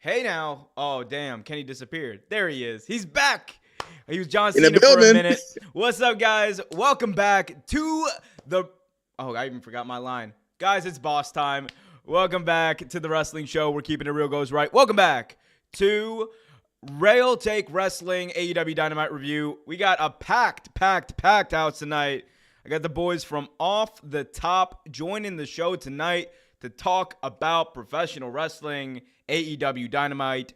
Hey now. Oh, damn. Kenny disappeared. There he is. He's back. He was John In the Cena for a building. minute. What's up, guys? Welcome back to the... Oh, I even forgot my line. Guys, it's boss time. Welcome back to the wrestling show. We're keeping it real goes right. Welcome back to Rail Take Wrestling AEW Dynamite review. We got a packed house tonight. I got the boys from Off the Top joining the show tonight to talk about professional wrestling, AEW Dynamite,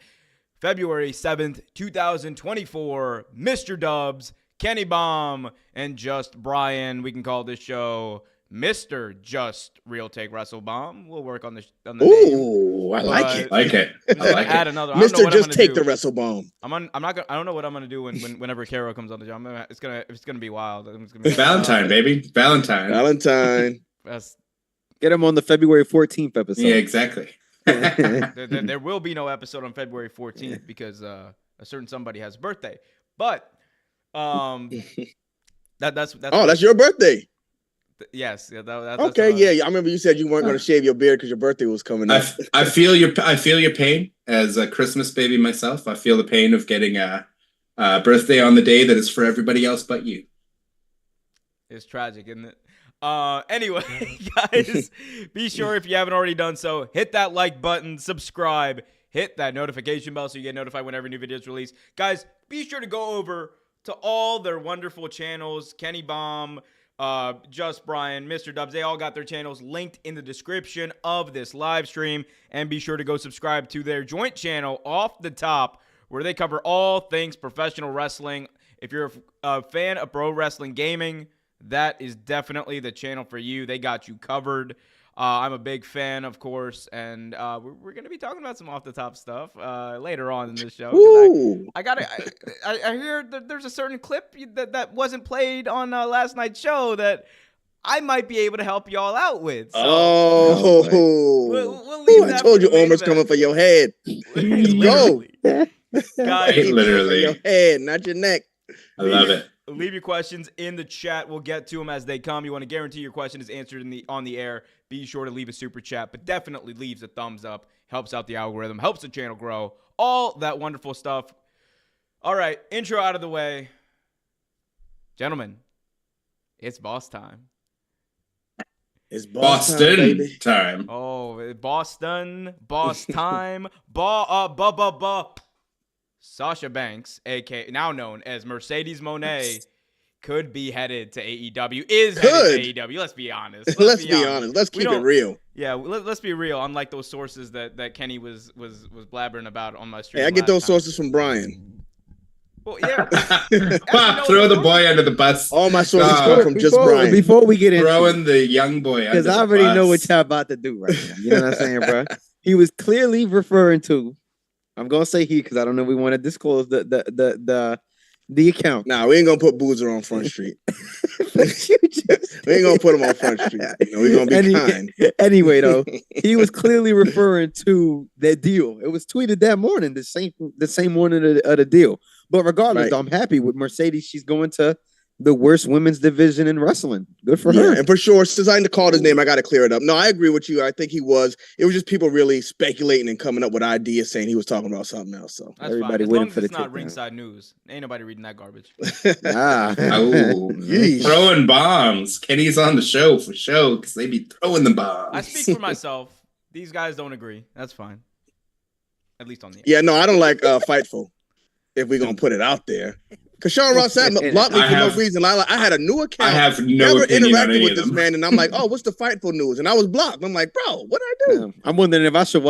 February 7th, 2024. Mr. Dubs, Kenny Bomb, and Just Brian. We can call this show Mr. Just Real Take Wrestle Bomb. We'll work on the name. Ooh, I like it. Like it. I like add it. another. I don't know Mr. what Just I'm take do. the Wrestle Bomb. I'm not gonna. I don't know what I'm gonna do whenever Karo comes on the show. It's gonna be wild. It's gonna be Valentine, baby. Valentine. Valentine. Get him on the February 14th episode. Yeah, exactly. There will be no episode on February 14th because a certain somebody has a birthday. But that's That's your birthday. Yes. Yeah, that's Okay, yeah. I remember you said you weren't going to shave your beard because your birthday was coming up. I feel your pain as a Christmas baby myself. I feel the pain of getting a birthday on the day that is for everybody else but you. It's tragic, isn't it? Anyway, guys, be sure if you haven't already done so, hit that like button, subscribe, hit that notification bell so you get notified whenever new videos release. Guys, be sure to go over to all their wonderful channels, Kenny Bomb, Just Brian, Mr. Dubs. They all got their channels linked in the description of this live stream. And be sure to go subscribe to their joint channel, Off the Top, where they cover all things professional wrestling. If you're a fan of pro wrestling gaming, that is definitely the channel for you. They got you covered. I'm a big fan, of course, and we're going to be talking about some off-the-top stuff later on in this show. I hear that there's a certain clip that wasn't played on last night's show that I might be able to help y'all out with. So we'll leave that I told you for the Omer's main coming for your head. Literally. Guys, Literally. Your head, not your neck. I love it. leave your questions in the chat. We'll get to them as they come. You want to guarantee your question is answered on the air. Be sure to leave a super chat, but definitely leaves a thumbs up. Helps out the algorithm, helps the channel grow. All that wonderful stuff. All right, intro out of the way. Gentlemen, it's boss time. It's Boston time. Oh, Boston, boss time. Sasha Banks, aka now known as Mercedes Moné, could be headed to AEW. Headed to AEW. Let's be honest. Let's be honest. Let's keep it real. Yeah, let's be real. Unlike those sources that Kenny was blabbering about on my stream. Hey, I get those sources from Brian. Well, yeah. Throw the boy under the bus. All my sources come from just Brian. Before we get into Throwing the young boy under the bus. because I already know what y'all about to do right now. You know what I'm saying, bro? He was clearly referring to. I'm gonna say he because I don't know if we want to disclose the account. Nah, we ain't gonna put Boozer on Front Street. We ain't gonna put him on Front Street. We're gonna be kind. Anyway, though, he was clearly referring to that deal. It was tweeted that morning, the same morning of the deal. But regardless, Right. I'm happy with Mercedes. She's going to the worst women's division in wrestling. Good for her. And for sure, since I called his name, I got to clear it up. No, I agree with you. I think he was. It was just people really speculating and coming up with ideas saying he was talking about something else. So That's everybody fine. As waiting long as for the it's not takedown. ringside news. Ain't nobody reading that garbage. Oh, Yeesh. throwing bombs. Kenny's on the show for show because they be throwing the bombs. I speak for myself. These guys don't agree. That's fine. At least on the yeah, no, I don't like Fightful. If we're gonna put it out there, because Sean Ross Sapp blocked me for no reason. I had a new account. I have no never opinion on interacted any with of this them. man, and I'm like, oh, what's the Fightful news? And I was blocked. I'm like, bro, what did I do? I'm wondering if I should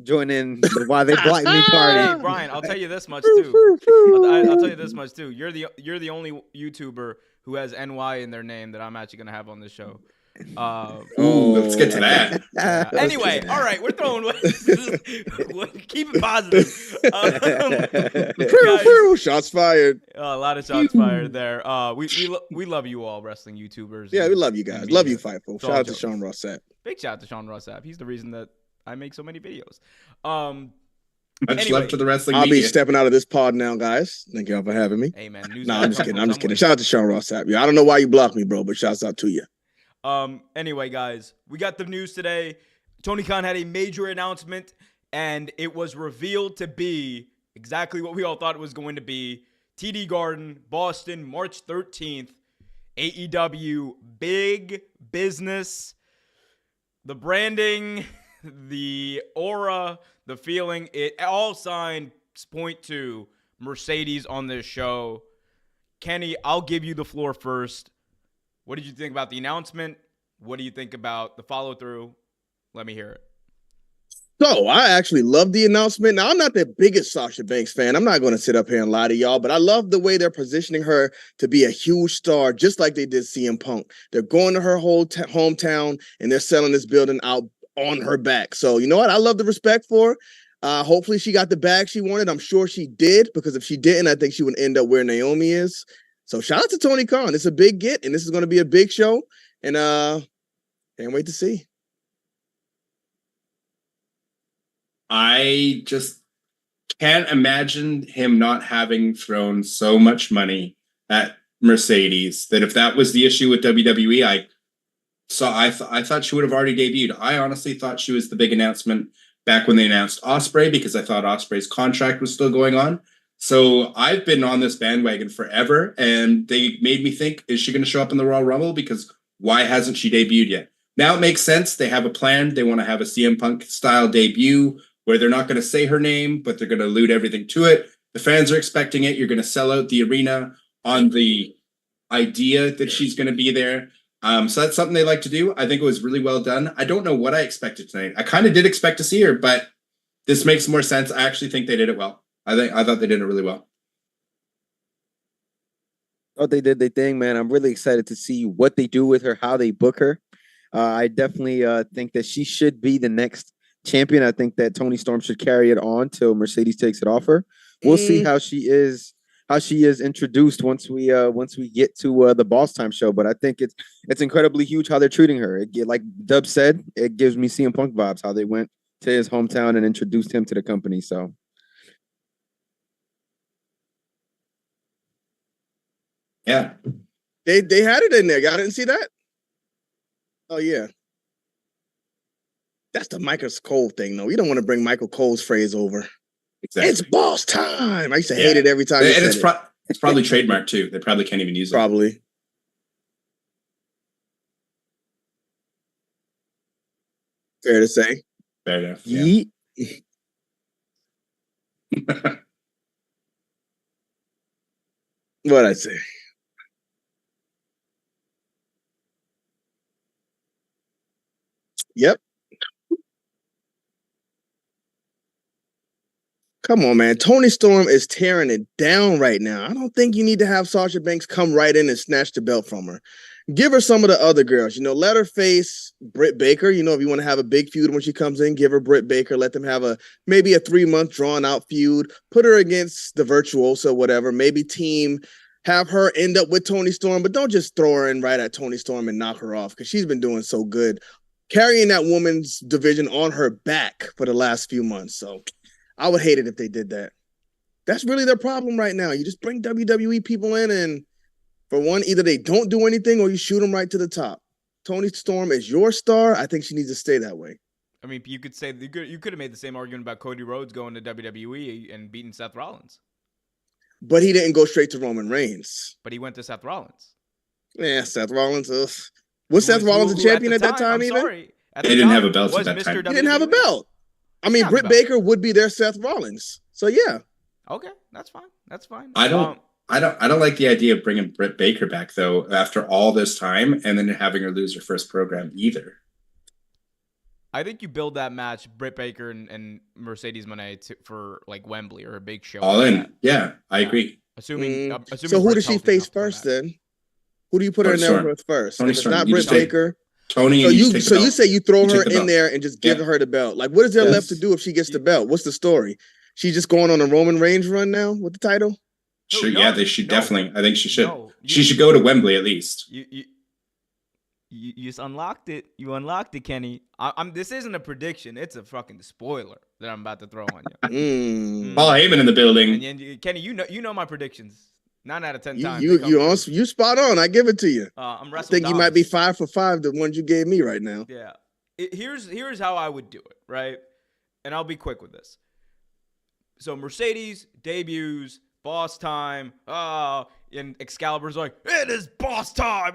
join in the why they blocked me party. Hey, Brian, I'll tell you this much too. I'll tell you this much too. You're the only YouTuber who has NY in their name that I'm actually gonna have on this show. Let's get to that. Anyway, all right, we're throwing. Keep it positive. Guys, Shots fired. a lot of shots fired there. We love you all, wrestling YouTubers. Yeah, we love you guys. Love you, Media. Fightful. It's Shout all out to jokes. Sean Ross Sapp. Big shout out to Sean Ross Sapp. He's the reason that I make so many videos. Much Anyway, love to the wrestling I'll be media. stepping out of this pod now, guys. Thank y'all for having me. Hey man, news No, gotta I'm just come kidding. from I'm just kidding. somewhere. Shout out to Sean Ross Sapp. Yeah, I don't know why you blocked me, bro, but shouts out to you. Anyway, guys, we got the news today. Tony Khan had a major announcement and it was revealed to be exactly what we all thought it was going to be. TD Garden, Boston, March 13th. AEW, big business. The branding, the aura, the feeling, it all signs point to Mercedes on this show. Kenny, I'll give you the floor first. What did you think about the announcement? What do you think about the follow-through? Let me hear it. So I actually love the announcement. Now, I'm not the biggest Sasha Banks fan. I'm not going to sit up here and lie to y'all, but I love the way they're positioning her to be a huge star, just like they did CM Punk. They're going to her whole hometown, and they're selling this building out on her back. So, you know what? I love the respect for her. Hopefully she got the bag she wanted. I'm sure she did, because if she didn't, I think she would end up where Naomi is. So shout out to Tony Khan. It's a big get, and this is going to be a big show, and can't wait to see. I just can't imagine him not having thrown so much money at Mercedes that if that was the issue with WWE, I thought she would have already debuted. I honestly thought she was the big announcement back when they announced Ospreay, because I thought Ospreay's contract was still going on. So I've been on this bandwagon forever, and they made me think, is she going to show up in the Royal Rumble? Because why hasn't she debuted yet? Now it makes sense. They have a plan. They want to have a CM Punk style debut where they're not going to say her name, but they're going to allude everything to it. The fans are expecting it. You're going to sell out the arena on the idea that she's going to be there. So that's something they like to do. I think it was really well done. I don't know what I expected tonight. I kind of did expect to see her, but this makes more sense. I actually think they did it well. I thought they did it really well. Oh, they did their thing, man. I'm really excited to see what they do with her, how they book her. I definitely think that she should be the next champion. I think that Toni Storm should carry it on till Mercedes takes it off her. We'll see how she is introduced once we get to the Boss Time show. But I think it's incredibly huge how they're treating her. Like Dub said, it gives me CM Punk vibes, how they went to his hometown and introduced him to the company. So yeah, they had it in there. Y'all didn't see that? Oh yeah. That's the Michael Cole thing, though. You don't want to bring Michael Cole's phrase over. Exactly. It's boss time. I used to hate it every time. And it's probably trademarked too. They probably can't even use it. Probably. Fair to say. Fair enough. Yeah. What'd I say? Yep. Come on, man. Toni Storm is tearing it down right now. I don't think you need to have Sasha Banks come right in and snatch the belt from her. Give her some of the other girls. Let her face Britt Baker. If you want to have a big feud when she comes in, give her Britt Baker. Let them have maybe a 3-month drawn-out feud. Put her against the Virtuoso, whatever. Maybe have her end up with Toni Storm, but don't just throw her in right at Toni Storm and knock her off, because she's been doing so good, carrying that women's division on her back for the last few months. So I would hate it if they did that. That's really their problem right now. You just bring WWE people in, and for one, either they don't do anything or you shoot them right to the top. Toni Storm is your star. I think she needs to stay that way. I mean, you could say you could have made the same argument about Cody Rhodes going to WWE and beating Seth Rollins. But he didn't go straight to Roman Reigns. But he went to Seth Rollins. Yeah, Seth Rollins. Was Seth Rollins a champion at that time even? Sorry. They didn't have a belt at that time. He didn't have a belt. I mean, Britt Baker would be their Seth Rollins. So yeah. Okay, that's fine. That's fine. I don't like the idea of bringing Britt Baker back though after all this time and then having her lose her first program either. I think you build that match, Britt Baker and Mercedes Moné for like Wembley or a big show. All in. Yeah, I agree. Assuming so who does she face first then? Who do you put her in there with first? If it's not Britt Baker. Tony. So you say you throw her in there and just give her the belt. Like, what is there left to do if she gets the belt? What's the story? She's just going on a Roman Reigns run now with the title? Sure, they should definitely. I think she should. She should go to Wembley at least. You just unlocked it. You unlocked it, Kenny. This isn't a prediction. It's a fucking spoiler that I'm about to throw on you. Paul Heyman in the building. And Kenny, you know my predictions. 9 out of 10 times. You spot on. I give it to you. I think you might be 5 for 5, the ones you gave me right now. Yeah. Here's how I would do it, right? and I'll be quick with this. So Mercedes debuts, boss time, and Excalibur's like, it is boss time,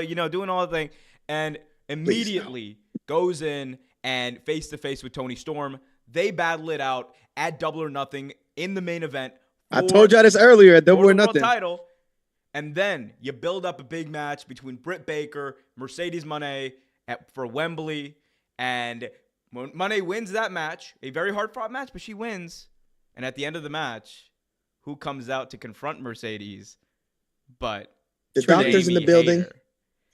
doing all the thing, and immediately goes in and face-to-face with Toni Storm. They battle it out at Double or Nothing in the main event. I told y'all this earlier at Double or World Nothing. Title, and then you build up a big match between Britt Baker, Mercedes Moné for Wembley, and Moné wins that match, a very hard-fought match, but she wins. And at the end of the match, who comes out to confront Mercedes? But the doctor's in the building. Hayter.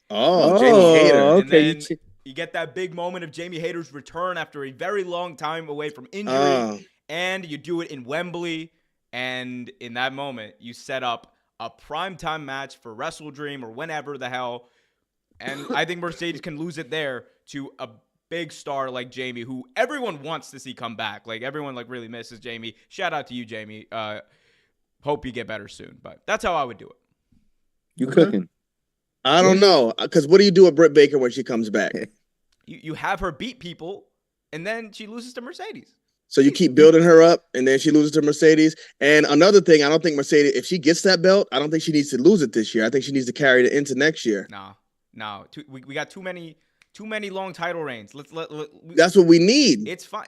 Oh, Jamie Hayter. Okay. And then you get that big moment of Jamie Hayter's return after a very long time away from injury, and you do it in Wembley. And in that moment, you set up a primetime match for Wrestle Dream or whenever the hell. And I think Mercedes can lose it there to a big star like Jamie, who everyone wants to see come back. Like, everyone really misses Jamie. Shout out to you, Jamie. Hope you get better soon. But that's how I would do it. You cooking? I don't know, because what do you do with Britt Baker when she comes back? You have her beat people, and then she loses to Mercedes. So you keep building her up, and then she loses to Mercedes. And another thing, I don't think Mercedes, if she gets that belt, I don't think she needs to lose it this year. I think she needs to carry it into next year. No. We got too many long title reigns. That's what we need. It's fine.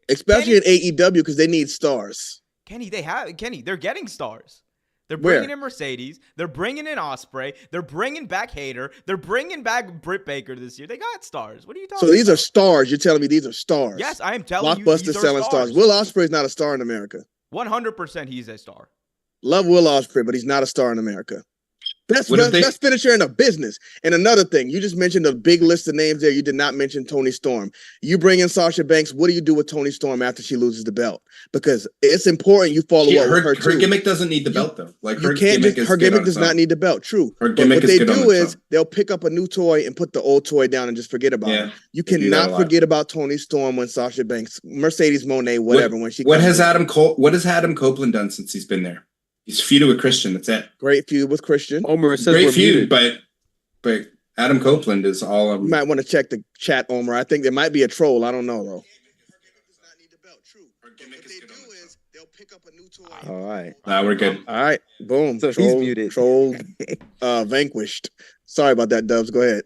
Especially in AEW, because they need stars. Kenny, they're getting stars. They're Where? bringing in Mercedes. They're bringing in Ospreay. They're bringing back Hayter. They're bringing back Britt Baker this year. They got stars. What are you talking about? So these are stars. You're telling me these are stars? Yes, I am telling you. Blockbuster These are selling stars. Will Ospreay's not a star in America. 100% he's a star. Love Will Ospreay, but he's not a star in America. Best finisher in the business. And another thing, you just mentioned a big list of names there. You did not mention Toni Storm. You bring in Sasha Banks. What do you do with Toni Storm after she loses the belt? Because it's important you follow up with her too. Her gimmick doesn't need the belt though. Like her gimmick does not need the belt. True. Her gimmick but what they do is they'll pick up a new toy and put the old toy down and just forget about it. You cannot forget about Toni Storm when Sasha Banks, Mercedes Moné, whatever. What has Adam Copeland done since he's been there? He's feuded with Christian. That's it. Great feud with Christian. Omer says great feud, but Adam Copeland is all. You might want to check the chat, Omer. I think there might be a troll. I don't know though. They'll pick up a new toy. All right. We're good. All right. Boom. So he's muted. Troll vanquished. Sorry about that, Dubs. Go ahead.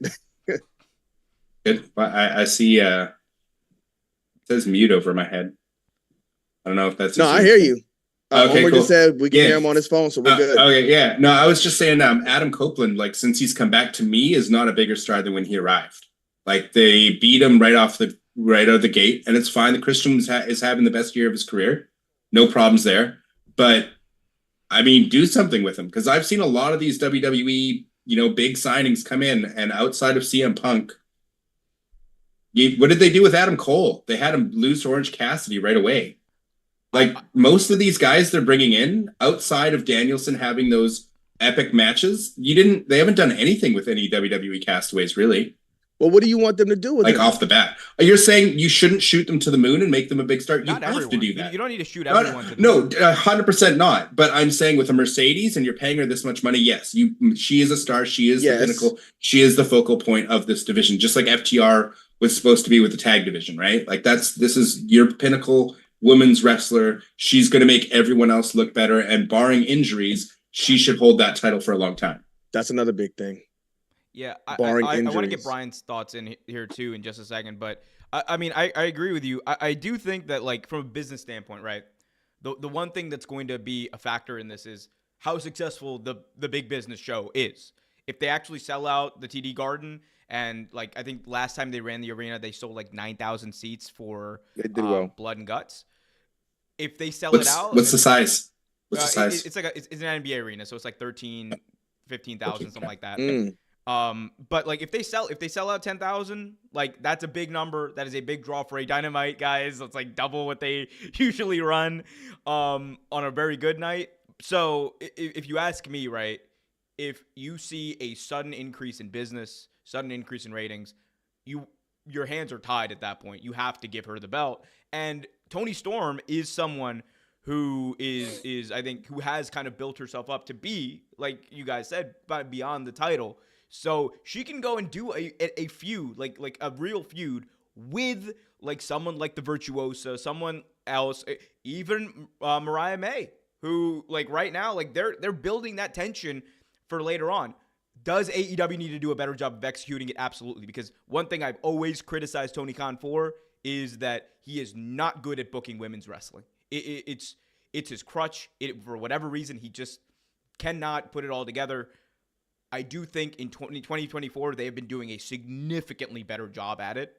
Good. I see. It says mute over my head. I don't know if that's. No, I hear you. Okay, Homer cool. just said we can hear him on his phone, so we're good. Okay, yeah. No, I was just saying, Adam Copeland, like since he's come back to me, is not a bigger star than when he arrived. Like they beat him right out of the gate, and it's fine. The Christian is having the best year of his career, no problems there. But I mean, do something with him because I've seen a lot of these WWE, big signings come in, and outside of CM Punk, what did they do with Adam Cole? They had him lose to Orange Cassidy right away. Like most of these guys they're bringing in, outside of Danielson having those epic matches, they haven't done anything with any WWE castaways, really. Well, what do you want them to do with them? Off the bat? You're saying you shouldn't shoot them to the moon and make them a big star? You have to do that. You don't need to shoot everyone to the moon. No, 100% not. But I'm saying with a Mercedes and you're paying her this much money, yes, she is a star. She is the pinnacle. She is the focal point of this division, just like FTR was supposed to be with the tag division, right? Like this is your pinnacle women's wrestler. She's going to make everyone else look better, and barring injuries, she should hold that title for a long time. That's another big thing. Yeah, I want to get Brian's thoughts in here too in just a second, but I mean, I agree with you. I do think that, like, from a business standpoint, right, the one thing that's going to be a factor in this is how successful the big business show is. If they actually sell out the TD Garden, and like I think last time they ran the arena, they sold like 9,000 seats for Blood and Guts. If they sell it out, what's the size? What's the size? It's like it's an NBA arena, so it's like 15,000, something like that. But like if they sell out 10,000, like that's a big number. That is a big draw for a Dynamite, guys. That's like double what they usually run on a very good night. So if you ask me, right, if you see a sudden increase in business, sudden increase in ratings, your hands are tied at that point. You have to give her the belt. And Toni Storm is someone who is I think who has kind of built herself up to be, like you guys said, beyond the title. So she can go and do a feud, like a real feud with like someone like the Virtuosa, someone else, even Mariah May, who like right now, like they're building that tension for later on. Does AEW need to do a better job of executing it? Absolutely. Because one thing I've always criticized Tony Khan for is that he is not good at booking women's wrestling. It's his crutch. For whatever reason, he just cannot put it all together. I do think in 2024, they have been doing a significantly better job at it.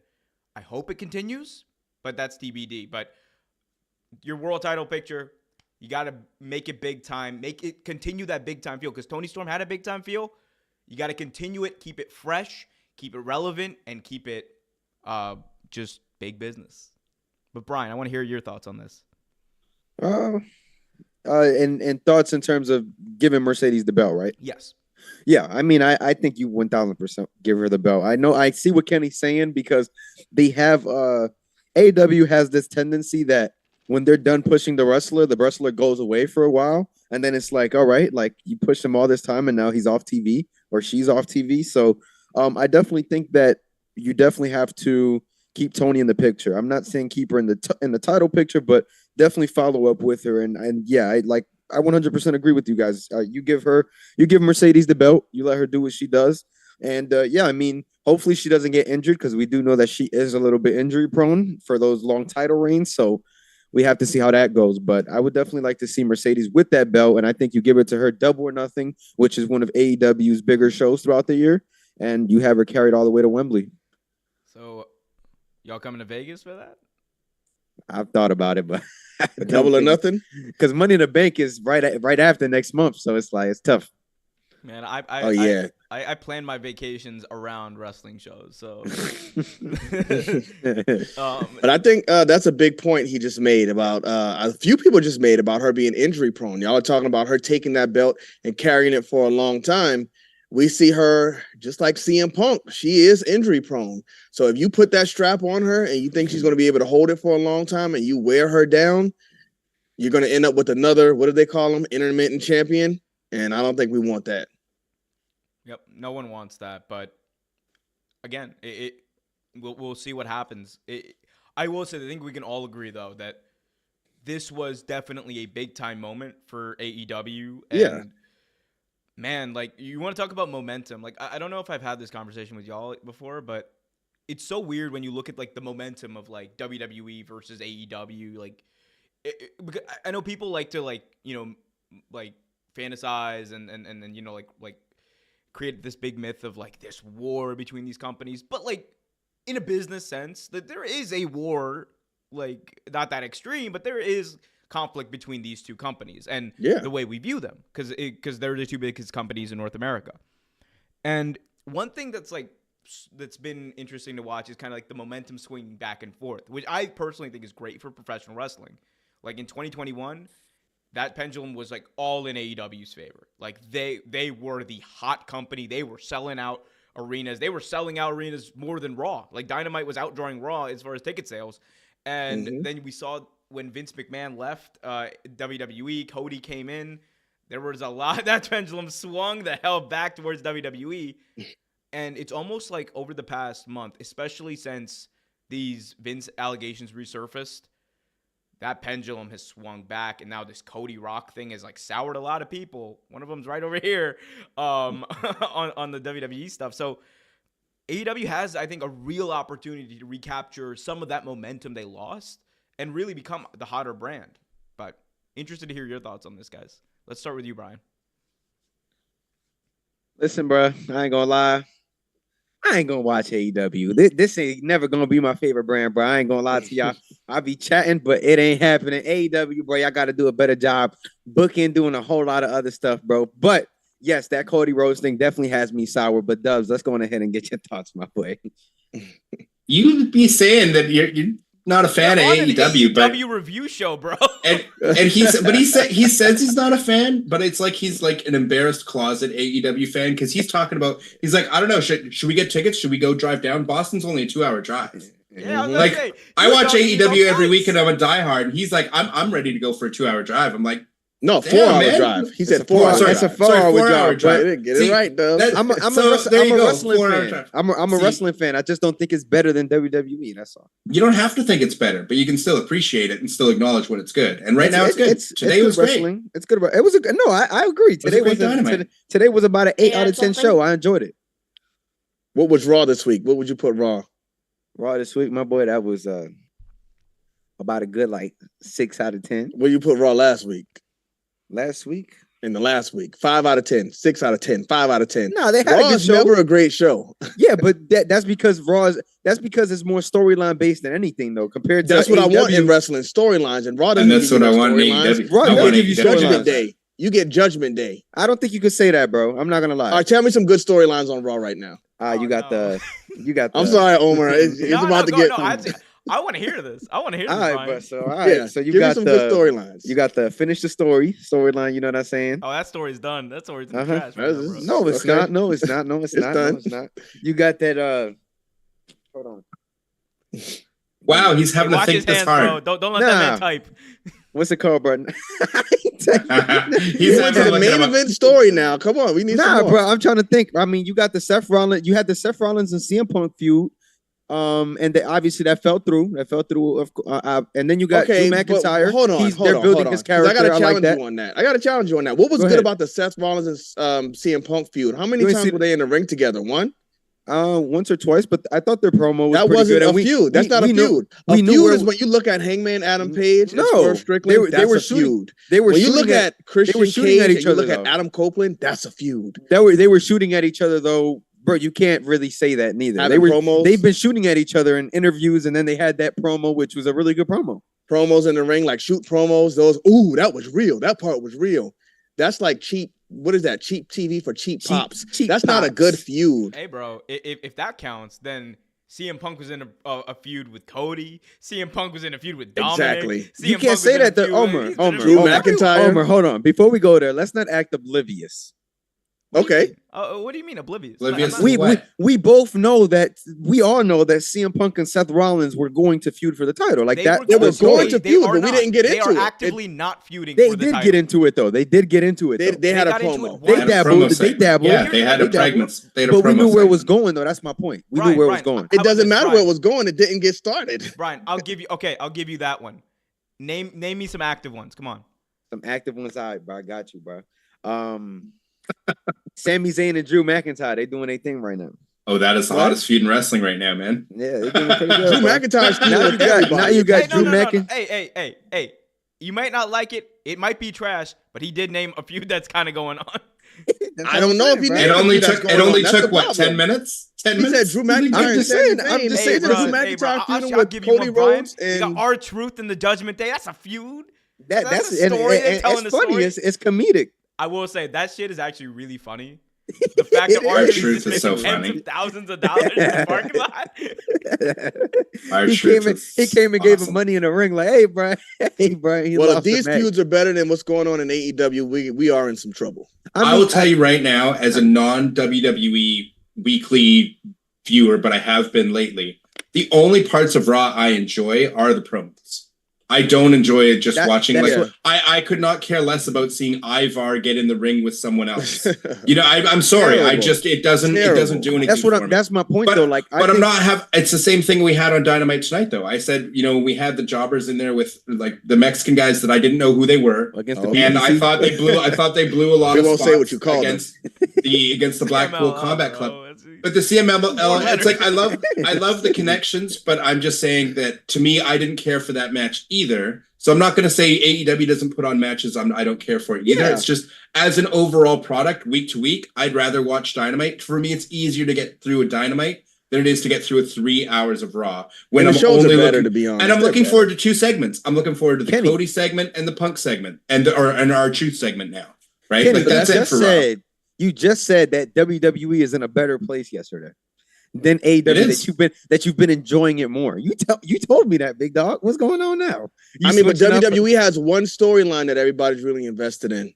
I hope it continues, but that's TBD. But your world title picture, you got to make it big time. Continue that big time feel, because Tony Storm had a big time feel. You got to continue it, keep it fresh, keep it relevant, and keep it just big business. But Brian, I want to hear your thoughts on this. And thoughts in terms of giving Mercedes the belt, right? Yes. Yeah, I mean, I think you 1000% give her the belt. I see what Kenny's saying, because they have AEW has this tendency that when they're done pushing the wrestler goes away for a while, and then it's like, all right, like you pushed him all this time, and now he's off TV or she's off TV. So I definitely think that you definitely have to keep Tony in the picture. I'm not saying keep her in the title picture, but definitely follow up with her. And yeah, I 100% agree with you guys. You give Mercedes the belt, you let her do what she does. And yeah, I mean, hopefully she doesn't get injured, because we do know that she is a little bit injury prone for those long title reigns. So we have to see how that goes. But I would definitely like to see Mercedes with that belt. And I think you give it to her Double or Nothing, which is one of AEW's bigger shows throughout the year. And you have her carried all the way to Wembley. So y'all coming to Vegas for that? I've thought about it, but Double or Nothing, because Money in the Bank is right after next month, so it's tough. Man, I plan my vacations around wrestling shows, so. But I think that's a big point he just made about a few people just made about her being injury prone. Y'all are talking about her taking that belt and carrying it for a long time. We see her just like CM Punk. She is injury prone. So if you put that strap on her and you think she's going to be able to hold it for a long time and you wear her down, you're going to end up with another, what do they call them? Intermittent champion. And I don't think we want that. Yep. No one wants that. But again, we'll see what happens. I will say, I think we can all agree, though, that this was definitely a big time moment for AEW. And yeah. Man, like, you want to talk about momentum. Like, I don't know if I've had this conversation with y'all before, but it's so weird when you look at, like, the momentum of, like, WWE versus AEW. Like, because I know people like to, like, you know, like, fantasize and you know, like create this big myth of, like, this war between these companies. But, like, in a business sense, that there is a war, like, not that extreme, but there is conflict between these two companies and the way we view them, because they're the two biggest companies in North America. And one thing that's been interesting to watch is kind of like the momentum swinging back and forth, which I personally think is great for professional wrestling. Like in 2021, that pendulum was like all in AEW's favor. Like they were the hot company. They were selling out arenas. They were selling out arenas more than Raw. Like Dynamite was outdrawing Raw as far as ticket sales. And then we saw when Vince McMahon left WWE, Cody came in. There was a lot. That pendulum swung the hell back towards WWE. And it's almost like over the past month, especially since these Vince allegations resurfaced, that pendulum has swung back. And now this Cody Rock thing has like soured a lot of people. One of them's right over here on the WWE stuff. So AEW has, I think, a real opportunity to recapture some of that momentum they lost and really become the hotter brand. But interested to hear your thoughts on this, guys. Let's start with you, Brian. Listen, bro, I ain't gonna lie. I ain't gonna watch AEW. This ain't never gonna be my favorite brand, bro. I ain't gonna lie to y'all. I'll be chatting, but it ain't happening. AEW, bro, y'all got to do a better job booking, doing a whole lot of other stuff, bro. But yes, that Cody Rhodes thing definitely has me sour. But Dubs, let's go on ahead and get your thoughts, my boy. You be saying that you're not a fan of AEW, but AEW review show, bro. and he says he's not a fan, but it's like he's like an embarrassed closet AEW fan, because he's talking about, he's like, I don't know, should we get tickets? Should we go drive down? Boston's only a 2-hour drive. Yeah, like I watch AEW every week and I'm a diehard, and he's like, I'm ready to go for a 2-hour drive. I'm like, No, Damn, 4-hour man. drive. He It's said a 4 hour. Sorry, That's a drive. 4-hour four-hour drive. Right, get See, it right, though. that- I'm a there you go, wrestling 4-hour fan. drive. I'm a See- wrestling fan. I just don't think it's better than WWE. That's all. You don't have to think it's better, but you can still appreciate it and still acknowledge when it's good. And right now it's good. Today good was great. wrestling. It's good. It was a good. No, I agree. was a great Dynamite. Today was about an 8 out of 10 something? show. I enjoyed it. What was Raw this week? What would you put Raw? Raw this week, my boy, that was about a good like 6 out of 10. What you put Raw last week? Last week? In the last week, 5 out of 10, 6 out of 10, 5 out of 10. No, they had Raw a good is show. never a great show. Yeah, but that's because that's because it's more storyline based than anything though. Compared to That's what I want in AEW. wrestling storylines, and Raw doesn't And that's give what you I no want in storylines. AEW. Raw I doesn't want give you AEW. Judgment storylines. Day. You get Judgment Day. I don't think you could say that, bro. I'm not gonna lie. All right, tell me some good storylines on Raw right now. You got no. you got. I'm sorry, Omar. It's No, about to go, get. no, I want to hear this. I want to hear this. All right, Brian. but so all right, Yeah, so you give me got some the good storylines. you got the finish the storyline. You know what I'm saying? Oh, that story's done. That story's in Uh-huh. the trash. Right now, bro. No, it's Okay. not. No, it's not. No, it's It's not. done. No, it's not. You got that. Hold on. Wow, he's having to Watch think his this hands, hard. bro. Don't let that man Nah. type. What's it called, bro? He's We went to having the to look main it up. event story now. Come on, we need some Nah, more. bro. I'm trying to think. I mean, you got the Seth Rollins. You had the Seth Rollins and CM Punk feud. And obviously that fell through. And then you got Drew but McIntyre. hold on, They're building hold on. his 'Cause character. I gotta I like challenge that. you on that. I gotta challenge you on that. What was Go good ahead. about the Seth Rollins and CM Punk feud? How many You ain't times seen- were they in the ring together? One? Once or twice, but I thought their promo was That pretty wasn't good. a And feud. That's not a we knew- feud. we A knew feud where- is when you look at Hangman Adam Page and No, Swerve Strickland. they That's were a shooting- feud. They were When you shooting look at Christian shooting Cage at and each you other, look at though. Adam Copeland, that's a feud. They were shooting at each other though, bro. You can't really say that neither. Having promos, They've been shooting at each other in interviews, and then they had that promo, which was a really good promo. promos in the ring, like shoot promos. Those, ooh, that was real. That part was real. That's like cheap. What is that? Cheap TV for cheap pops. cheap That's not a pops. good feud. Hey, bro. If that counts, then CM Punk was in a feud with Cody. CM Punk was in a feud with Dominic. Exactly. CM You Punk can't was say in a that to feud Omer. with- Omer, Drew Omer, McIntyre. Omer, hold on. Before we go there, let's not act oblivious. Okay. What do you mean oblivious? Oblivious I'm not- We both know that we all know that CM Punk and Seth Rollins were going to feud for the title. Like that, they were was going going. to They feud, are but we not. didn't get They into are it. actively not feuding They for the did title. get into it though. They did get into it. They, though. they had a got into promo. it They once. dabbled. They segment. dabbled. Yeah, they had a They dabbled. fragments. They had a But we promo knew where it was segment. going though. That's my point. We Brian, knew where it was Brian, going. It How about doesn't this, matter Brian? where it was going. It didn't get started. Brian, I'll give you that one. Name me some active ones. Come on. Some active ones. All right, bro. I got you, bro. Sami Zayn and Drew McIntyre. They doing their thing right now. Oh, that is the What? hottest feud in wrestling right now, man. Yeah, they're doing pretty good. Drew bro. McIntyre's feuding Now you with got- everybody. now you got Hey, Drew no. McIntyre. Hey. You might not like it. It might be trash, but he did name a feud that's kind of going on. That's I what don't I'm know saying, if he bro. did. It only That's took going on. That's the what, problem. 10 minutes? 10 He said minutes? Drew McIntyre. I'm just saying, Sami I'm Zayn. just They saying, said bro. Drew Hey, bro, McIntyre I'll feuding with give you Cody one, Brian. Rhodes You got and R-Truth and the Judgment Day. That's a feud. That's That's a story. They're and telling it's a funny. story. It's comedic. I will say that shit is actually really funny. The fact that It R-Truth is. is Is so making tens funny. of thousands of dollars in the parking lot. He came and gave him money in the ring. Like, hey, bro, hey, bro. He well, if lost the these match. feuds are better than what's going on in AEW, we are in some trouble. I will tell you right now, as a non-WWE weekly viewer, but I have been lately, the only parts of Raw I enjoy are the promos. I don't enjoy it just watching. that's Like what- I could not care less about seeing Ivar get in the ring with someone else. You know, I'm sorry. Terrible. It doesn't do anything. That's for me. That's my point, But- though. Like, But I'm not it's the same thing we had on Dynamite tonight, though. I said, you know, we had the jobbers in there with like the Mexican guys that I didn't know who they were. against Oh, the And BBC. I thought they blew a lot We of won't spots say what you called against the Blackpool CMLL, Combat bro. Club. That's- But the CMLL, More it's like letters. I love the connections, but I'm just saying that to me, I didn't care for that match either. So I'm not going to say AEW doesn't put on matches. I don't care for it either. Yeah. It's just as an overall product, week to week, I'd rather watch Dynamite. For me, it's easier to get through a Dynamite than it is to get through 3 hours of Raw. When And the I'm shows only are better, looking, to be honest. and I'm They're looking better. forward to two segments. I'm looking forward to the Kenny. Cody segment and the Punk segment, and our Truth segment now. Right, Kenny, but that's it for Raw. You just said that WWE is in a better place yesterday than AEW. is. That you've been enjoying it more. You told me that, big dog. What's going on now? I mean, but switching up- WWE has one storyline that everybody's really invested in.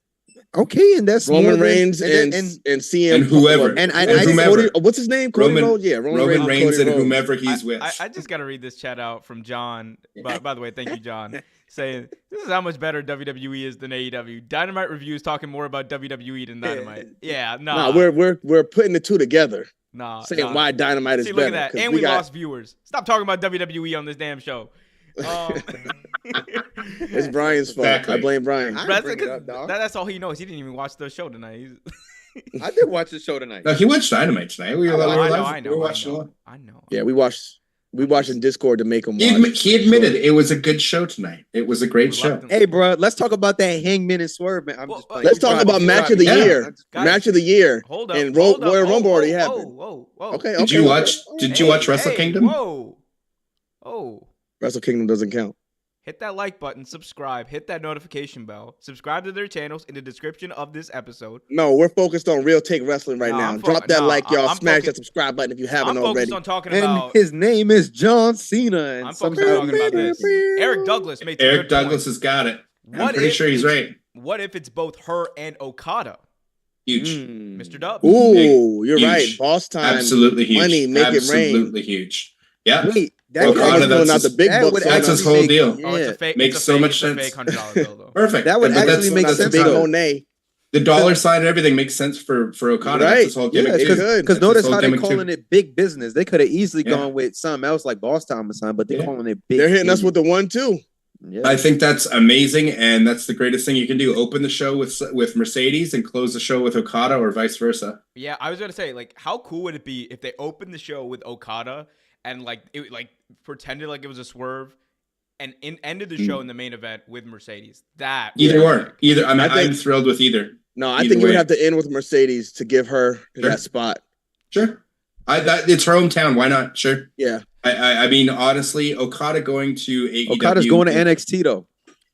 Okay, and that's more Roman than- Reigns and CM and whoever. Punk. And I whomever. Cody, what's his name? Cody Roman- Rhodes? Yeah, Roman Reigns Cody and Rhodes. whomever he's with. I just got to read this chat out from John. By the way, thank you, John. saying this is how much better WWE is than AEW. Dynamite reviews talking more about WWE than Dynamite. Yeah, nah. we're putting the two together. Nah, saying why Dynamite is See, better. look at that. And we lost viewers. Stop talking about WWE on this damn show. It's Brian's fault. Exactly. I blame Brian. That's all he knows. He didn't even watch the show tonight. I did watch the show tonight. No, he watched Dynamite tonight. I know. Yeah, we watched in Discord to make him watch. He admitted it was a good show tonight. It was a great show. Hey, bro, let's talk about that Hangman and Swerve, man. Let's talk about match of the year. Match of the year. Hold up. And Royal Rumble already happened. Whoa. Okay. Did you watch Wrestle Kingdom? Whoa. Wrestle Kingdom doesn't count. Hit that like button, subscribe, hit that notification bell, subscribe to their channels in the description of this episode. No, we're focused on Real Take Wrestling right now. Drop that like, y'all. Smash that subscribe button if you haven't already. I'm focused on talking about... his name is John Cena. And I'm focused on talking about this. Eric Douglas made Eric Douglas has got it. I'm pretty sure he's right. What if it's both her and Okada? Huge. Mr. Dub. Ooh, you're huge. Right. Boss time. Absolutely huge. Money, make it rain. Absolutely huge. Yeah. Wait, that's the big bucks. That's his whole deal. Oh, it's a fake. Makes so much sense. Fake $100 bill, though. Perfect. That would actually make sense. Big Mone. The dollar sign and everything makes sense for Okada. Right. That's his whole gimmick. Because notice how they're calling it big business. They could have easily gone with something else like Boss Time or something, but they're calling it big. They're hitting us with the 1-2. Yeah. I think that's amazing, and that's the greatest thing you can do. Open the show with Mercedes and close the show with Okada, or vice versa. Yeah, I was gonna say, like, how cool would it be if they opened the show with Okada and pretended like it was a swerve, and ended the show in the main event with Mercedes? I'm thrilled with either. No, I think you would have to end with Mercedes to give her that spot. Sure, it's her hometown. Why not? Sure. Yeah. I mean, honestly, Okada going to AEW. Okada's going to NXT though.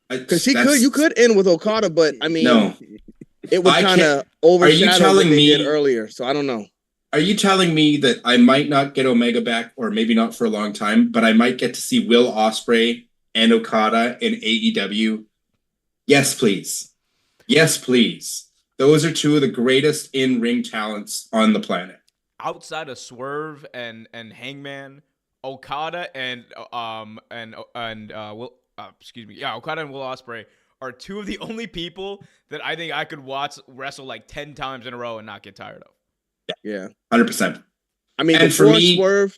Because you could end with Okada, but I mean, no, it would kind of overshadow what they did earlier. So I don't know. Are you telling me that I might not get Omega back, or maybe not for a long time, but I might get to see Will Ospreay and Okada in AEW? Yes, please. Yes, please. Those are two of the greatest in-ring talents on the planet. Outside of Swerve and Hangman, Okada and Will Okada and Will Ospreay are two of the only people that I think I could watch wrestle like 10 times in a row and not get tired of. Yeah, 100%. I mean, and for me, Swerve.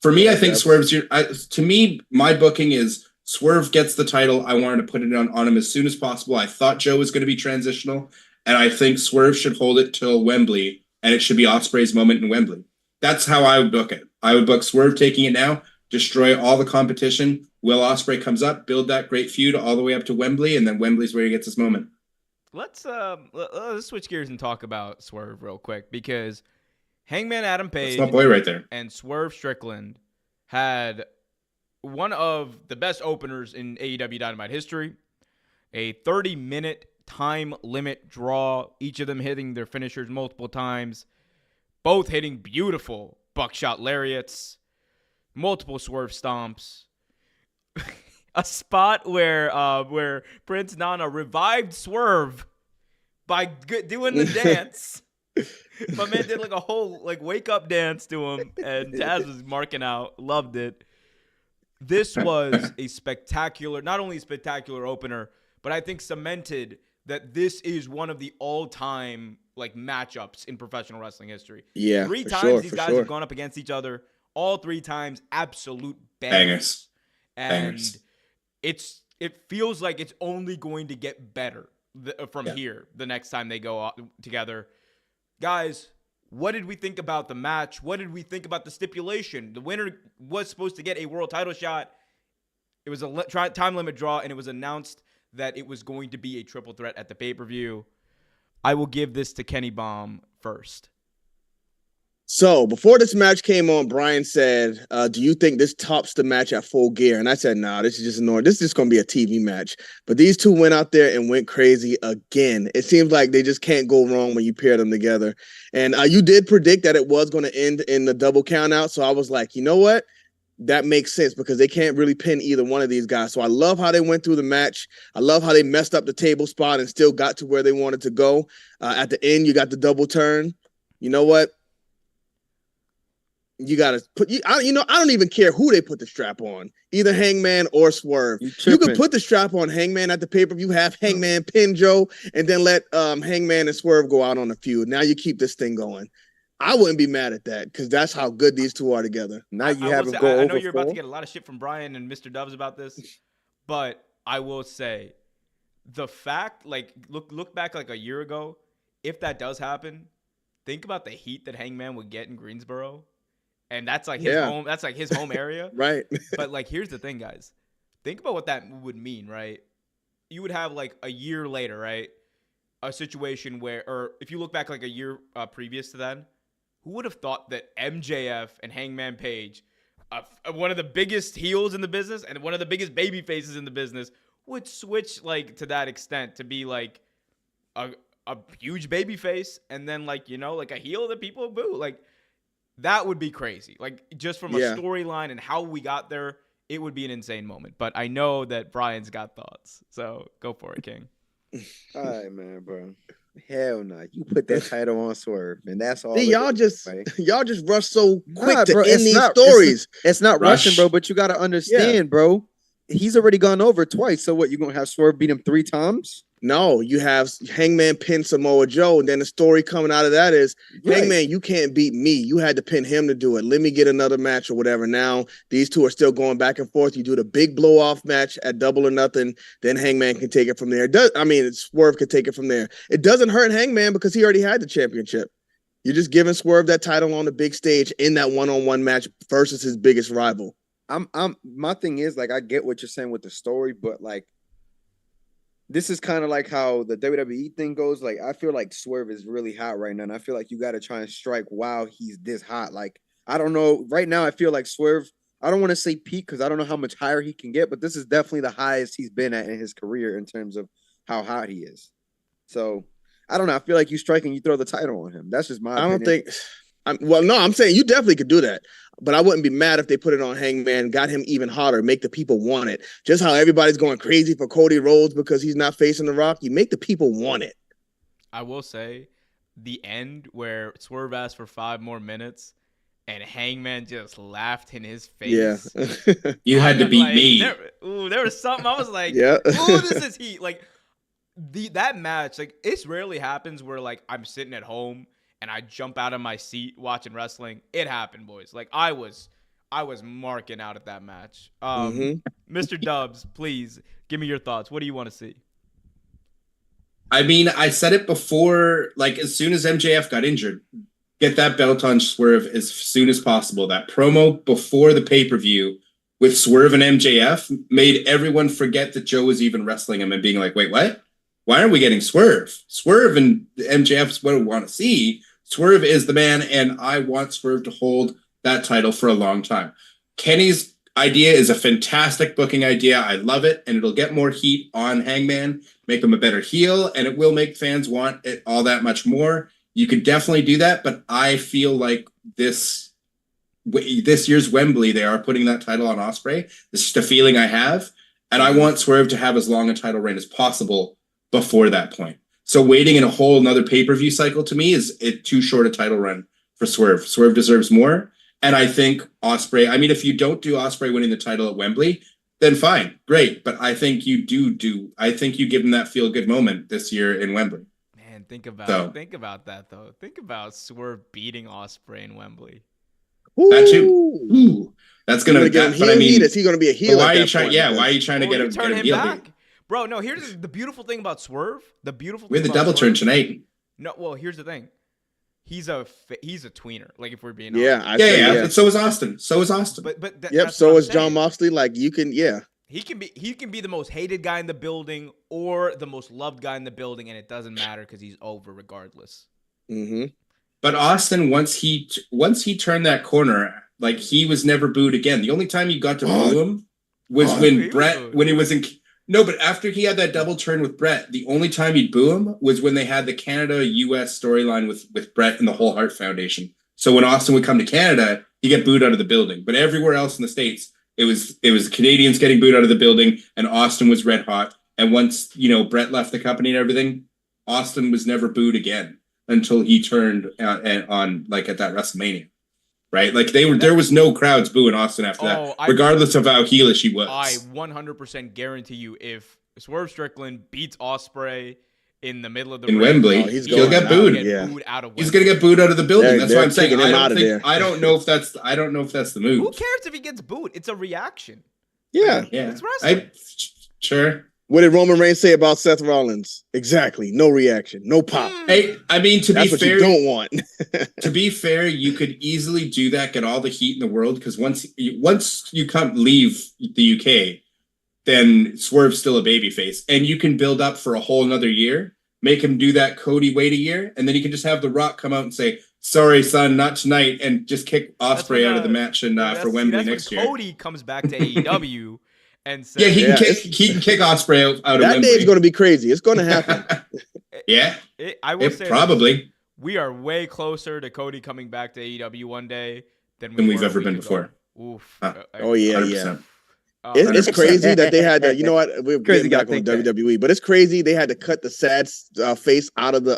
For me, I think Swerve's to me, my booking is Swerve gets the title. I wanted to put it on him as soon as possible. I thought Joe was going to be transitional, and I think Swerve should hold it till Wembley, and it should be Ospreay's moment in Wembley. That's how I would book it. I would book Swerve taking it now, destroy all the competition. Will Ospreay comes up, build that great feud all the way up to Wembley, and then Wembley's where he gets his moment. Let's switch gears and talk about Swerve real quick, because Hangman Adam Page, that's my boy right there, and Swerve Strickland had one of the best openers in AEW Dynamite history. A 30-minute time limit draw, each of them hitting their finishers multiple times, both hitting beautiful buckshot lariats, multiple Swerve stomps. A spot where Prince Nana revived Swerve by doing the dance. My man did like a whole wake up dance to him, and Taz was marking out. Loved it. This was a spectacular, not only a spectacular opener, but I think cemented that this is one of the all-time matchups in professional wrestling history. Yeah, 3 times these guys have gone up against each other. All 3 times, absolute bangers. And it feels like it's only going to get better from here the next time they go together. Guys, what did we think about the match? What did we think about the stipulation? The winner was supposed to get a world title shot. It was a time limit draw, and it was announced that it was going to be a triple threat at the pay-per-view. I will give this to Kenny Baum first. So before this match came on, Brian said, do you think this tops the match at Full Gear? And I said, nah, this is just annoying. This is just going to be a TV match. But these two went out there and went crazy again. It seems like they just can't go wrong when you pair them together. And you did predict that it was going to end in the double count out. So I was like, you know what? That makes sense because they can't really pin either one of these guys. So I love how they went through the match. I love how they messed up the table spot and still got to where they wanted to go. At the end, you got the double turn. You know what? You gotta put I don't even care who they put the strap on, either Hangman or Swerve. You could put the strap on Hangman at the pay-per-view, have Hangman pin Joe, and then let Hangman and Swerve go out on a feud. Now you keep this thing going. I wouldn't be mad at that because that's how good these two are together. Now you have them go over. I know you're about to get a lot of shit from Brian and Mr. Dubs about this, but I will say the fact, like, look back like a year ago, if that does happen, think about the heat that Hangman would get in Greensboro. And that's like his home. That's like his home area. Right. But like, here's the thing, guys. Think about what that would mean, right? You would have like a year later, right? A situation where, or if you look back like a year previous to that, who would have thought that MJF and Hangman Page, one of the biggest heels in the business and one of the biggest baby faces in the business, would switch like to that extent to be like a huge baby face and then like, like a heel that people boo. Like, that would be crazy. Like, just from a storyline and how we got there, it would be an insane moment. But I know that Brian's got thoughts. So go for it, King. All right, man, bro. Hell no. You put that title on Swerve, man. That's all. See, y'all just rush so quick to end these stories. It's not rushing, bro, but you got to understand, bro. He's already gone over twice. So what, you going to have Swerve beat him 3 times? No, you have Hangman pin Samoa Joe, and then the story coming out of that is, Hangman, you can't beat me. You had to pin him to do it. Let me get another match or whatever. Now, these two are still going back and forth. You do the big blow-off match at Double or Nothing, then Hangman can take it from there. Swerve can take it from there. It doesn't hurt Hangman because he already had the championship. You're just giving Swerve that title on the big stage in that one-on-one match versus his biggest rival. My thing is, like, I get what you're saying with the story, but, like, this is kind of like how the WWE thing goes. Like, I feel like Swerve is really hot right now, and I feel like you got to try and strike while he's this hot. Like, I don't know. Right now, I feel like Swerve, I don't want to say peak because I don't know how much higher he can get, but this is definitely the highest he's been at in his career in terms of how hot he is. So, I don't know. I feel like you strike and you throw the title on him. That's just my opinion. I'm saying you definitely could do that, but I wouldn't be mad if they put it on Hangman, got him even hotter, make the people want it. Just how everybody's going crazy for Cody Rhodes because he's not facing The Rock. You make the people want it. I will say the end where Swerve asked for 5 more minutes and Hangman just laughed in his face. Yeah. You had to beat me. There was something I was like, yeah. Ooh, this is heat. Like, that match, like, it rarely happens where, like, I'm sitting at home and I jump out of my seat watching wrestling. It happened, boys. Like, I was marking out at that match. Mr. Dubs, please give me your thoughts. What do you want to see? I mean, I said it before, like, as soon as MJF got injured, get that belt on Swerve as soon as possible. That promo before the pay-per-view with Swerve and MJF made everyone forget that Joe was even wrestling him and being like, wait, what? Why aren't we getting Swerve? Swerve and MJF is what we want to see. Swerve is the man, and I want Swerve to hold that title for a long time. Kenny's idea is a fantastic booking idea. I love it, and it'll get more heat on Hangman, make him a better heel, and it will make fans want it all that much more. You could definitely do that, but I feel like this year's Wembley, they are putting that title on Ospreay. It's just a feeling I have, and I want Swerve to have as long a title reign as possible before that point. So waiting in a whole another pay-per-view cycle to me is too short a title run for Swerve. Swerve deserves more. And I think Ospreay, I mean, if you don't do Ospreay winning the title at Wembley, then fine, great. But I think you I think you give him that feel-good moment this year in Wembley. Man, think about that, though. Think about Swerve beating Ospreay in Wembley. That too. Ooh. That's going to get him heel. I mean, is he going to be a heel? Why are you trying? Yeah, why are you trying to get him heel? Back? Bro, no, here's the beautiful thing about Swerve. We had the double turn tonight. No, well, here's the thing. He's a tweener. Like, if we're being honest. Yeah. So is Austin. But so is John Moxley. Like, you can, He can be the most hated guy in the building or the most loved guy in the building, and it doesn't matter because he's over regardless. Mm-hmm. But Austin, once he turned that corner, like, he was never booed again. The only time you got to boo him was when he was in. No, but after he had that double turn with Brett, the only time you'd boo him was when they had the Canada-US storyline with Brett and the Whole Heart Foundation. So when Austin would come to Canada, he'd get booed out of the building. But everywhere else in the States, it was Canadians getting booed out of the building, and Austin was red hot. And once, Brett left the company and everything, Austin was never booed again until he turned on like at that WrestleMania. right? Like there was no crowds booing Austin after that, regardless of how heelish he was. I 100% guarantee you, if Swerve Strickland beats Ospreay in the middle of the in ring, Wembley, he'll get booed. Booed out of Wembley. He's gonna get booed out of the building. That's why I'm saying I don't know if that's the move. Who cares if he gets booed? It's a reaction. Yeah. It's wrestling. Sure. What did Roman Reigns say about Seth Rollins? Exactly. No reaction. No pop. Hey, I mean, to That's be what fair, you don't want. to be fair, you could easily do that, get all the heat in the world, because once you leave the UK, then Swerve's still a babyface, and you can build up for a whole another year, make him do that Cody wait a year, and then you can just have The Rock come out and say, "Sorry, son, not tonight," and just kick Ospreay out of the match and for Wembley next year. Cody comes back to AEW. And so, he can kick Ospreay out of Wembley. That day's going to be crazy. It's going to happen. I will say probably. We are way closer to Cody coming back to AEW one day than we've ever been before. Oof. Oh yeah, 100%. It's crazy that they had to. You know what? We're getting back on WWE, but it's crazy they had to cut the sad face out of the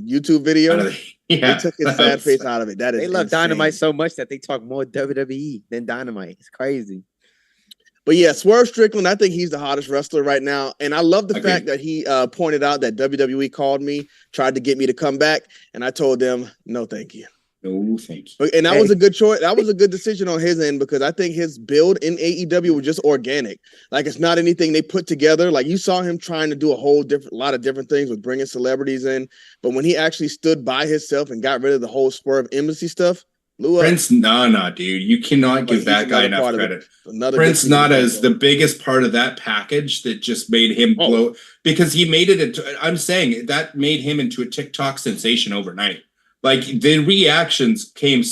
YouTube video. They took his sad face out of it. That is. They love Dynamite so much that they talk more WWE than Dynamite. It's crazy. But yeah, Swerve Strickland, I think he's the hottest wrestler right now. And I love the fact that he pointed out that WWE called me, tried to get me to come back. And I told them, no, thank you. No, thank you. And that was a good choice. That was a good decision on his end, because I think his build in AEW was just organic. Like, it's not anything they put together. Like, you saw him trying to do a lot of different things with bringing celebrities in. But when he actually stood by himself and got rid of the whole Swerve Embassy stuff, Prince Nana, dude, you cannot give that guy enough credit. Prince Nana is the biggest part of that package that just made him blow, because he made it. I'm saying that made him into a TikTok sensation overnight. Like, the reactions came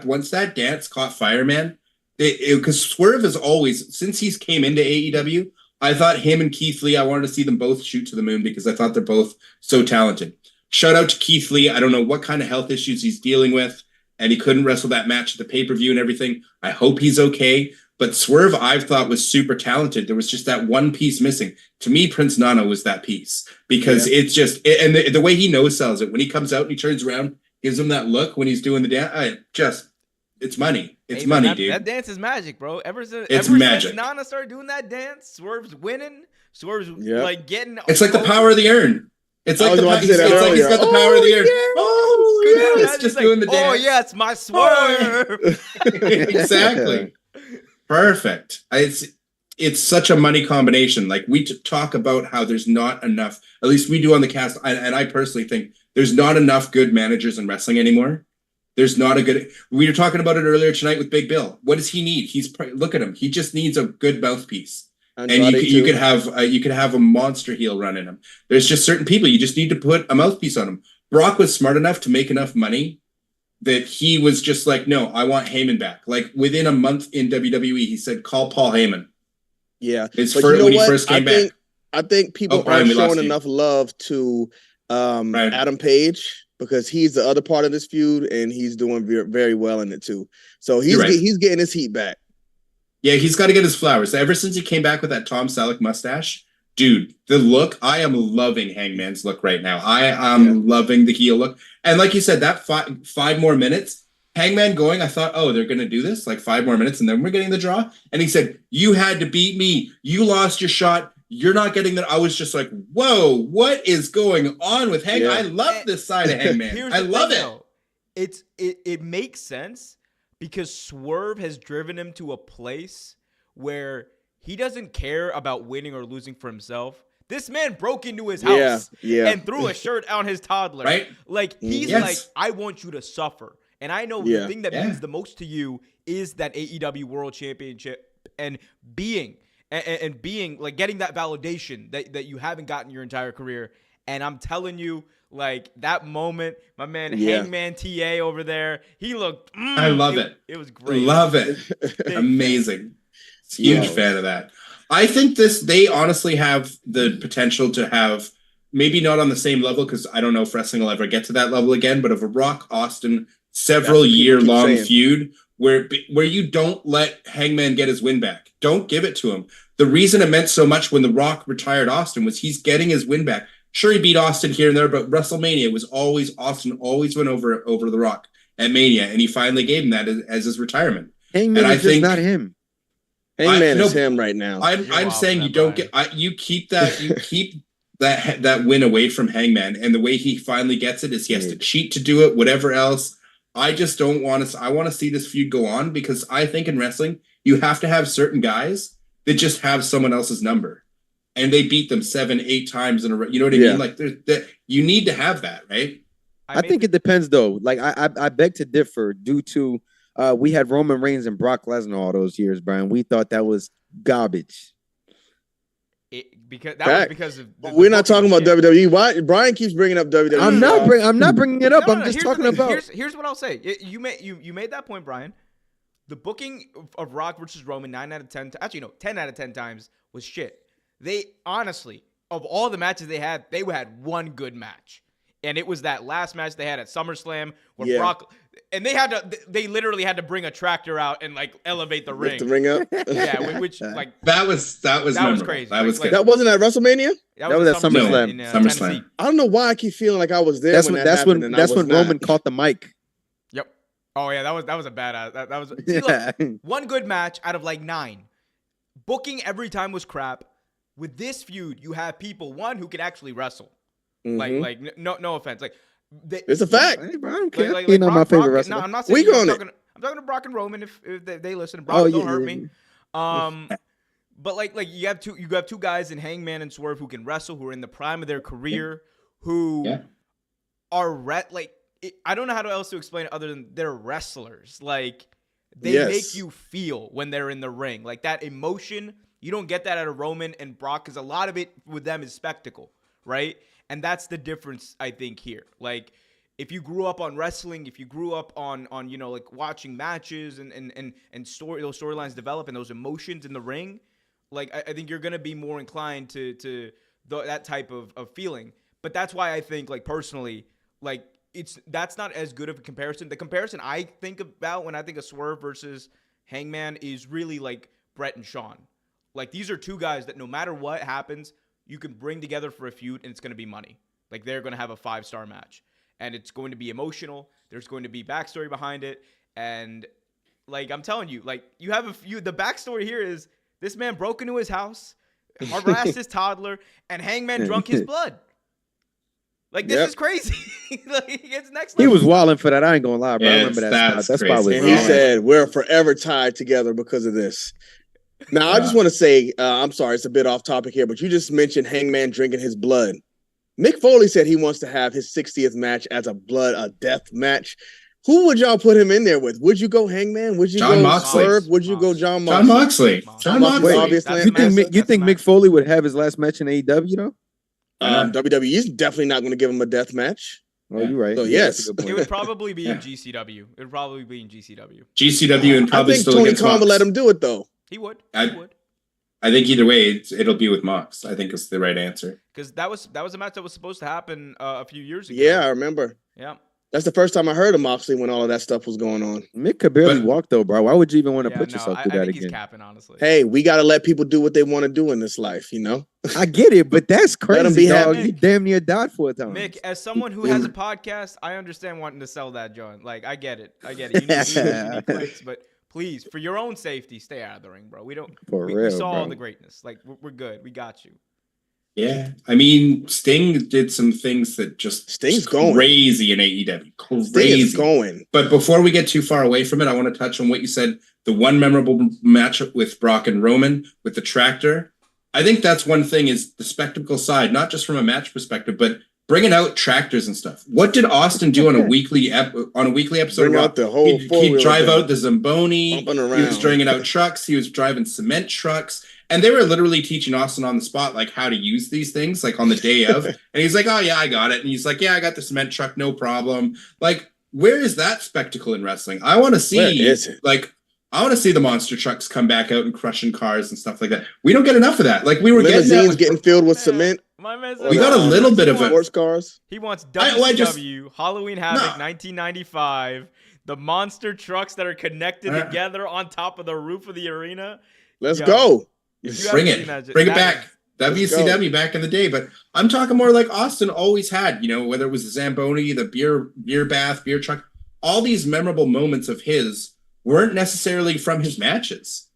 once that dance caught fire, man. Because Swerve is always, since he's came into AEW, I thought him and Keith Lee, I wanted to see them both shoot to the moon, because I thought they're both so talented. Shout out to Keith Lee. I don't know what kind of health issues he's dealing with, and he couldn't wrestle that match at the pay-per-view and everything. I hope he's okay. But Swerve, I thought, was super talented. There was just that one piece missing. To me, Prince Nana was that piece, because it's just, and the way he no-sells it, when he comes out and he turns around, gives him that look when he's doing the dance, it's money. It's money, dude. That dance is magic, bro. Ever since Nana started doing that dance, Swerve's winning. Swerve's like getting. It's like the power of the urn. It's like he's got the power of the urn. It's just doing the dance. Oh yeah, it's my Swerve. Exactly. Perfect. It's such a money combination. Like, we talk about how there's not enough, at least we do on the cast, and I personally think there's not enough good managers in wrestling anymore. There's not a good, we were talking about it earlier tonight with Big Bill. What does he need? Look at him. He just needs a good mouthpiece. And you could have a monster heel running him. There's just certain people, you just need to put a mouthpiece on him. Brock was smart enough to make enough money that he was just like, no, I want Heyman back. Like, within a month in WWE, he said, call Paul Heyman. Yeah. When he first came back. I think people aren't showing enough love to Adam Page, because he's the other part of this feud, and he's doing very well in it too. So he's getting his heat back. Yeah, he's got to get his flowers. Ever since he came back with that Tom Selleck mustache, dude, the look, I am loving Hangman's look right now. I am loving the heel look. And like you said, that five more minutes, Hangman going, I thought, oh, they're going to do this, like 5 more minutes, and then we're getting the draw. And he said, you had to beat me. You lost your shot. You're not getting that. I was just like, whoa, what is going on with Hangman? I love this side of Hangman. I love it. It makes sense, because Swerve has driven him to a place where he doesn't care about winning or losing for himself. This man broke into his house and threw a shirt on his toddler. Right? Like, he's like, I want you to suffer. And I know the thing that means the most to you is that AEW World Championship, and being like getting that validation that you haven't gotten your entire career. And I'm telling you, like, that moment, my man Hangman TA over there, he looked. I love it. It was great. Love it. Amazing. Huge fan of that. I think they honestly have the potential to have, maybe not on the same level, because I don't know if wrestling will ever get to that level again, but of a Rock Austin several year-long feud where you don't let Hangman get his win back. Don't give it to him. The reason it meant so much when The Rock retired Austin was he's getting his win back. Sure, he beat Austin here and there, but WrestleMania was always Austin always went over The Rock. at Mania, and he finally gave him that as his retirement. Hangman And I is just think not him. Hangman no, is him right now. I'm saying you don't get you keep that win away from Hangman, and the way he finally gets it is he has to cheat to do it, whatever else. I just don't want to. I want to see this feud go on because I think in wrestling you have to have certain guys that just have someone else's number, and they beat them 7-8 times in a row. You know what I mean? Like that you need to have that, right? I think it depends though. Like I beg to differ due to we had Roman Reigns and Brock Lesnar all those years, Brian. We thought that was garbage. We're not talking about WWE. Why Brian keeps bringing up WWE? I'm not bringing it up. I'm just talking about. Here's what I'll say. You made that point, Brian. The booking of Rock versus Roman 9 out of 10. Actually, no, 10 out of 10 times was shit. They honestly, of all the matches they had one good match, and it was that last match they had at SummerSlam where Brock. And they literally had to bring a tractor out and like elevate the ring. Lift the ring up. Yeah, which like that was crazy. That was that wasn't at WrestleMania. That was at SummerSlam. In SummerSlam. I don't know why I keep feeling like I was there. That's when Roman caught the mic. Yep. Oh yeah, that was a badass. That was look, one good match out of like 9. Booking every time was crap. With this feud, you have people who can actually wrestle. Like no offense, like. It's a fact. Hey, bro, I don't care. You're not my favorite wrestler. No, I'm not saying I'm talking to Brock and Roman if they listen. Brock, don't hurt me. But like you have two guys in Hangman and Swerve who can wrestle, who are in the prime of their career, who are I don't know how else to explain it other than they're wrestlers. Like they make you feel when they're in the ring, like that emotion. You don't get that out of Roman and Brock because a lot of it with them is spectacle, right? And that's the difference, I think, here. Like, if you grew up on wrestling, if you grew up on like watching matches and those storylines develop and those emotions in the ring, like I think you're gonna be more inclined to that type of feeling. But that's why I think, like personally, like that's not as good of a comparison. The comparison I think about when I think of Swerve versus Hangman is really like Brett and Shawn. Like these are two guys that no matter what happens, you can bring together for a feud, and it's going to be money. Like, they're going to have a 5-star match. And it's going to be emotional. There's going to be backstory behind it. And, like, I'm telling you, like, you have the backstory here is this man broke into his house, harassed his toddler, and Hangman drunk his blood. Like, this is crazy. Like, it's next level. He was wilding for that. I ain't going to lie, bro. I remember that spot. That spot was and he said, we're forever tied together because of this. Now, I just want to say, I'm sorry, it's a bit off topic here, but you just mentioned Hangman drinking his blood. Mick Foley said he wants to have his 60th match as a death match. Who would y'all put him in there with? Would you go Hangman? Would you go Swerve? Would you go John Moxley? John Moxley. Obviously. You think Mick Foley would have his last match in AEW, though? WWE is definitely not going to give him a death match. Oh, you're right. So, yes. It would probably be in GCW. It would probably be in GCW. GCW and probably still Tony Khan would let him do it, though. He would. I think either way, it'll be with Mox. I think is the right answer. Because that was a match that was supposed to happen a few years ago. Yeah, I remember. Yeah. That's the first time I heard of Moxley when all of that stuff was going on. Mick could barely walk, though, bro. Why would you even want to put yourself through that again? He's capping, honestly. Hey, we got to let people do what they want to do in this life, you know? I get it, but that's crazy, let them be dog. happy. You damn near died for it, time. Mick, as someone who has a podcast, I understand wanting to sell that joint. Like, I get it. You need clicks, but please, for your own safety, stay out of the ring, bro. We saw all the greatness. Like, we're good. We got you. Yeah, I mean, Sting did some things that Sting's going crazy in AEW. Crazy. Sting is going. But before we get too far away from it, I want to touch on what you said. The one memorable matchup with Brock and Roman with the tractor. I think that's one thing is the spectacle side, not just from a match perspective, but bringing out tractors and stuff. What did Austin do on a weekly episode? Bring out the whole he'd drive out the Zamboni. Bumping around. He was stringing out trucks. He was driving cement trucks. And they were literally teaching Austin on the spot, like how to use these things, like on the day of. And he's like, oh, yeah, I got it. And he's like, yeah, I got the cement truck. No problem. Like, where is that spectacle in wrestling? I want to see, I want to see the monster trucks come back out and crushing cars and stuff like that. We don't get enough of that. Like, we were getting filled with cement. We got a little bit of it. Sports cars. He wants WCW, Halloween Havoc 1995, the monster trucks that are connected together on top of the roof of the arena. Let's go. Bring it back. WCW back in the day, but I'm talking more like Austin always had, whether it was the Zamboni, the beer bath, beer truck. all these memorable moments of his weren't necessarily from his matches.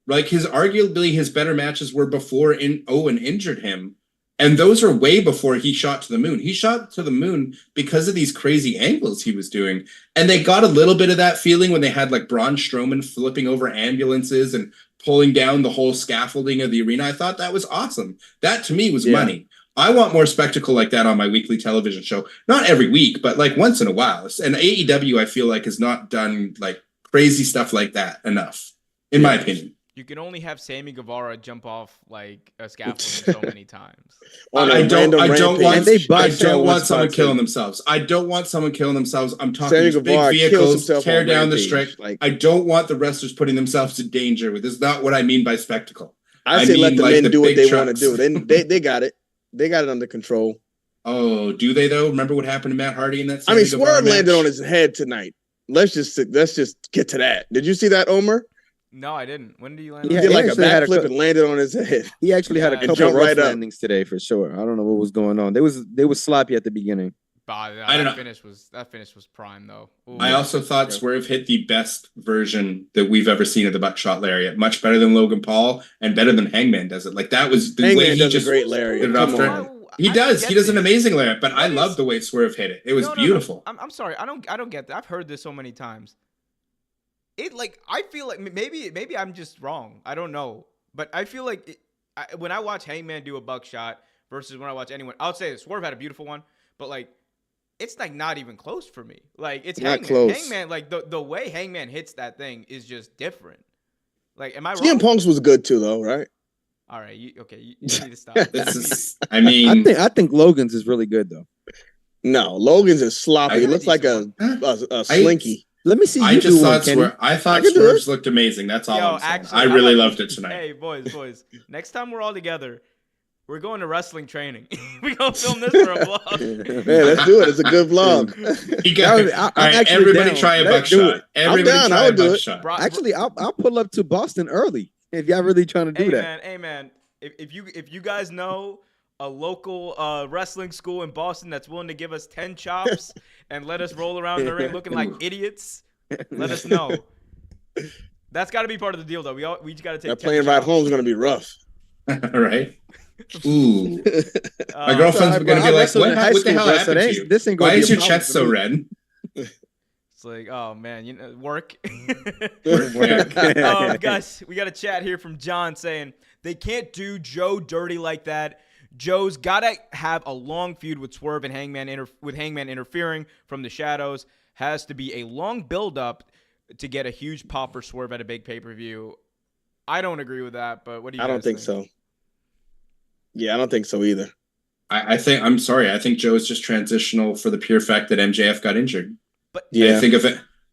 Like arguably his better matches were before Owen injured him. And those are way before he shot to the moon. He shot to the moon because of these crazy angles he was doing. And they got a little bit of that feeling when they had like Braun Strowman flipping over ambulances and pulling down the whole scaffolding of the arena. I thought that was awesome. That to me was money. I want more spectacle like that on my weekly television show. Not every week, but like once in a while. And AEW, I feel like, has not done like crazy stuff like that enough, in my opinion. You can only have Sammy Guevara jump off like a scaffolding so many times. I don't want someone killing themselves. I don't want someone killing themselves. I'm talking big vehicles, tear down the strike. I don't want the wrestlers putting themselves in danger. This is not what I mean by spectacle. I say let the men do what they want to do. They got it. They got it under control. Oh, do they though? Remember what happened to Matt Hardy in that? I mean, Swerve landed on his head tonight. Let's just get to that. Did you see that, Omer? No, I didn't. When did he land? He did like a backflip and landed on his head. He actually had a couple rough landings today for sure. I don't know what was going on. They was sloppy at the beginning. I don't know. That finish was prime though. Ooh. I also thought Swerve hit the best version that we've ever seen of the buckshot lariat. Much better than Logan Paul and better than Hangman does it. Like that was the Hangman way he does just a great lariat. He does. He does an amazing lariat, but I love the way Swerve hit it. It was beautiful. No. I'm sorry. I don't get that. I've heard this so many times. I feel like maybe I'm just wrong. I don't know, but I feel like when I watch Hangman do a buckshot versus when I watch anyone, I would say Swerve had a beautiful one, but like it's like not even close for me. Like it's not Hangman. Close. Hangman, like the way Hangman hits that thing is just different. Like, am I wrong? CM Punk's was good too, though, right? All right, you need to stop. I think Logan's is really good though. No, Logan's is sloppy. It looks like a slinky. Let me see. I thought Swerve's looked amazing. That's all I'm saying. Actually, I really loved it tonight. Hey, boys. Next time we're all together, we're going to wrestling training. We're going to film this for a vlog. Man, let's do it. It's a good vlog. Everybody try a buckshot. Everybody try a buckshot. Actually, I'll pull up to Boston early if y'all really trying to do that. Hey, man. If you guys know a local wrestling school in Boston that's willing to give us 10 chops and let us roll around the ring looking like idiots, let us know. That's got to be part of the deal, though. We just got to take. That plane ride home is going to be rough. Right? Ooh. My girlfriend's going to be like, what the hell happened to you? Why is your chest so red? It's like, oh, man, work. Work. Guys, we got a chat here from John saying, they can't do Joe dirty like that. Joe's got to have a long feud with Swerve and Hangman, with Hangman interfering from the shadows. Has to be a long build-up to get a huge pop for Swerve at a big pay-per-view. I don't agree with that, but what do you guys think? I don't think so. Yeah, I don't think so either. I'm sorry. I think Joe is just transitional for the pure fact that MJF got injured. But yeah, I think if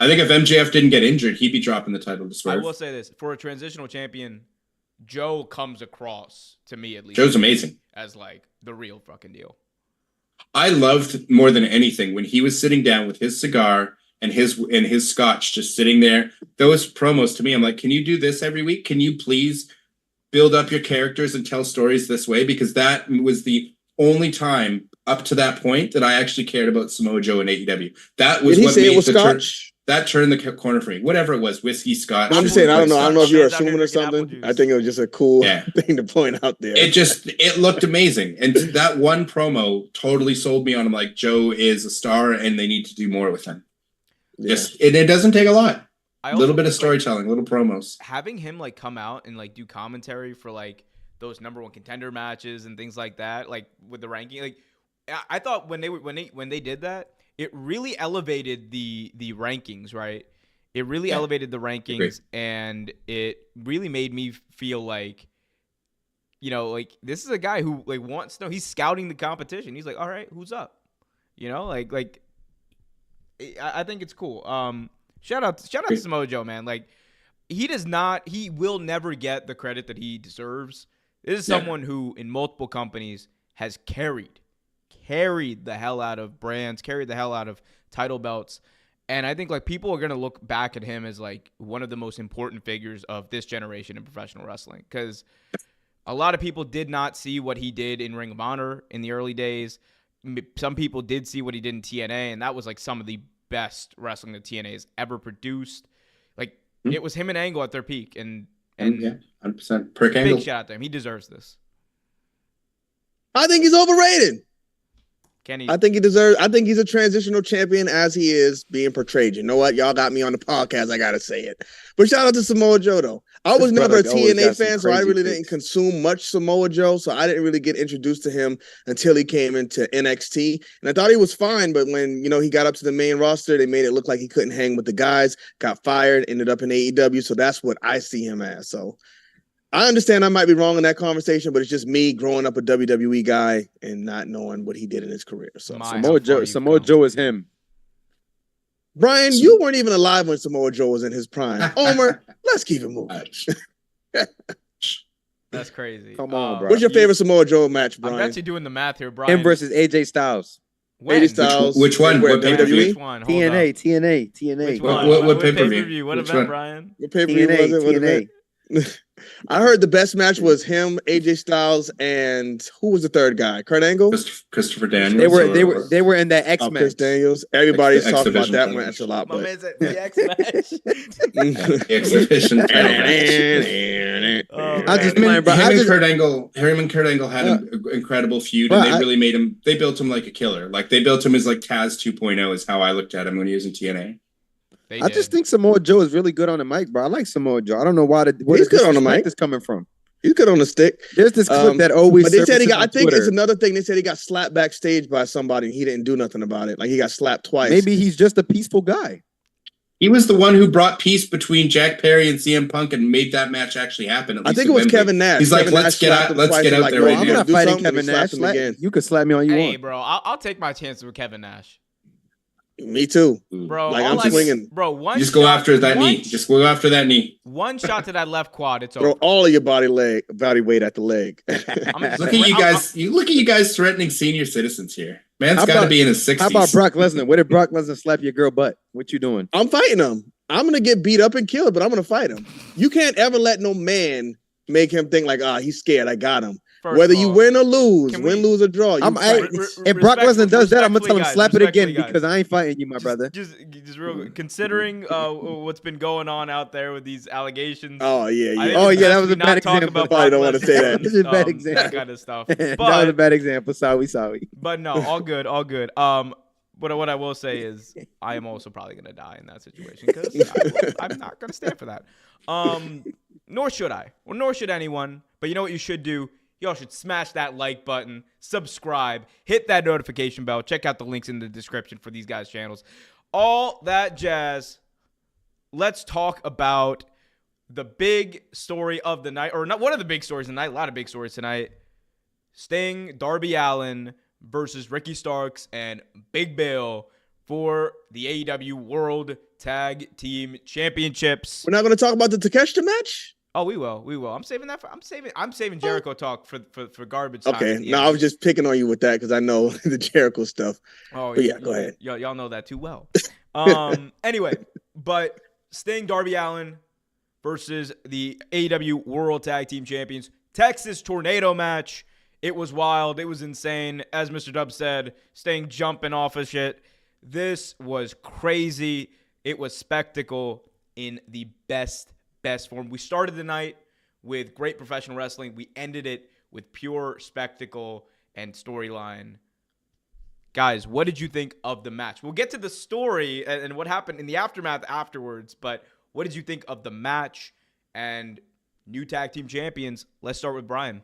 MJF didn't get injured, he'd be dropping the title to Swerve. I will say this. For a transitional champion, Joe comes across, to me at least, Joe's amazing, as like the real fucking deal. I loved more than anything when he was sitting down with his cigar and his scotch, just sitting there. Those promos to me, I'm like, can you do this every week? Can you please build up your characters and tell stories this way? Because that was the only time up to that point that I actually cared about Samoa Joe and AEW. That was what made the turn. That turned the corner for me. Whatever it was, whiskey, scotch. I'm just saying, I don't know if you're assuming or something. I think it was just a cool thing to point out there. It looked amazing. And that one promo totally sold me on him. Like, Joe is a star and they need to do more with him. Yeah. It doesn't take a lot. A little bit of storytelling, little promos. Having him like come out and like do commentary for like those number one contender matches and things like that, like with the ranking, like I thought when they did that, it really elevated the rankings, right? It really elevated the rankings, and it really made me feel like, like this is a guy who like wants to know. He's scouting the competition. He's like, all right, who's up? Like I think it's cool. Shout out to Samoa Joe, man. Like he will never get the credit that he deserves. This is someone who in multiple companies has carried the hell out of brands, carried the hell out of title belts. And I think like people are going to look back at him as like one of the most important figures of this generation in professional wrestling, because a lot of people did not see what he did in Ring of Honor in the early days. Some people did see what he did in TNA, and that was like some of the best wrestling that TNA has ever produced. Like, Hmm. it was him and Angle at their peak, and Yeah, 100%. Prick big Angle. shout out to him. He deserves this. I think he's overrated. Kenny, I think he's a transitional champion as he is being portrayed. You know what? Y'all got me on the podcast. I gotta say it. But shout out to Samoa Joe though. I was This never a brother always TNA got some fan, so I crazy really picks. didn't consume much Samoa Joe. So I didn't really get introduced to him until he came into NXT. And I thought he was fine, but when he got up to the main roster, they made it look like he couldn't hang with the guys, got fired, ended up in AEW. So that's what I see him as. So I understand I might be wrong in that conversation, but it's just me growing up a WWE guy and not knowing what he did in his career. So My- Samoa how Joe, far you've Samoa come. Joe is him. Brian, you weren't even alive when Samoa Joe was in his prime. Omer, let's keep it moving. that's crazy. Come on, bro. What's your favorite Samoa Joe match, I'm Brian? actually doing the math here, Brian. Him versus AJ Styles. When? AJ Styles. Which one? Where, What pay-per-view? WWE? Which one? Hold TNA, up. TNA, TNA. Which What- one? what pay-per-view? pay-per-view? What Which event, one? Brian? What pay-per-view was it? What TNA. event? I heard the best match was him, AJ Styles, and who was the third guy? Kurt Angle? Christopher Daniels. They were in that X Oh, Chris match. Daniels. Everybody's X talking about Division that tournament. match a lot, My but man's at the X match. The exhibition title match. Oh, I just man. playing, bro. Him and Kurt Angle had an incredible feud, and But they really made him. They built him like a killer. Like they built him as like Taz 2.0 is how I looked at him when he was in TNA. They I did. just think Samoa Joe is really good on the mic, bro. I like Samoa Joe. I don't know why where He's the good on the disrespect mic. is coming from. he's good on the stick. There's this clip that always. But they said he surfaces got. I on think it's Twitter. another thing. They said he got slapped backstage by somebody, and he didn't do nothing about it. Like he got slapped twice. Maybe he's just a peaceful guy. He was the one who brought peace between Jack Perry and CM Punk and made that match actually happen. I think it was Kevin Nash. He's like, Kevin let's Nash get slapped out, him let's twice get and out like, there no, right I'm now. gonna not do fighting something, and he Kevin Nash. slapped him again. You could slap me all you Hey, want. bro, I'll take my chances with Kevin Nash. Me too. Bro, Like, all I'm swinging. Bro, one Just go shot- after that one knee. Just go after that knee. One shot to that left quad, it's Throw over. all of your body weight at the leg. Look at you guys. Look at you guys threatening senior citizens here. Man's How got to about- be in his 60s. How about Brock Lesnar? Where did Brock Lesnar slap your girl butt? What you doing? I'm fighting him. I'm gonna get beat up and killed, but I'm gonna fight him. You can't ever let no man make him think like, he's scared. I got him. First Whether of you all, win or lose, can win, we- lose or draw. You fight. If Brock Lesnar does that, I'm gonna tell him respectfully, slap it guys, again respectfully, guys. because I ain't fighting you, my brother. Just real considering what's been going on out there with these allegations. Oh yeah, I yeah. think Oh, it's yeah, that best was we a bad not talk example. about Probably don't Brock wanna say Lesnar that. and, This is a bad that example. kind of stuff. that was a But bad example. Sorry. but no, all good, all good. But what I will say is, I am also probably gonna die in that situation because I'm not gonna stand for that. Nor should I, or nor should anyone. But you know what you should do? Y'all should smash that like button, subscribe, hit that notification bell. Check out the links in the description for these guys' channels. All that jazz. Let's talk about the big story of the night, or not one of the big stories of the night. A lot of big stories tonight. Sting, Darby Allin versus Ricky Starks and Big Bill for the AEW World Tag Team Championships. We're not gonna talk about the Takeshita match. Oh, we will. I'm saving that for. I'm saving Jericho talk for garbage time. Okay, at the no, end. I was just picking on you with that because I know the Jericho stuff. Oh, But yeah, go ahead. Y'all know that too well. Anyway, but Sting, Darby Allin versus the AEW World Tag Team Champions. Texas Tornado match. It was wild. It was insane. As Mr. Dub said, Sting jumping off of shit. This was crazy. It was spectacle in the best form. We started the night with great professional wrestling. We ended it with pure spectacle and storyline. Guys, what did you think of the match? We'll get to the story and what happened in the aftermath afterwards, but what did you think of the match and new tag team champions? Let's start with Brian.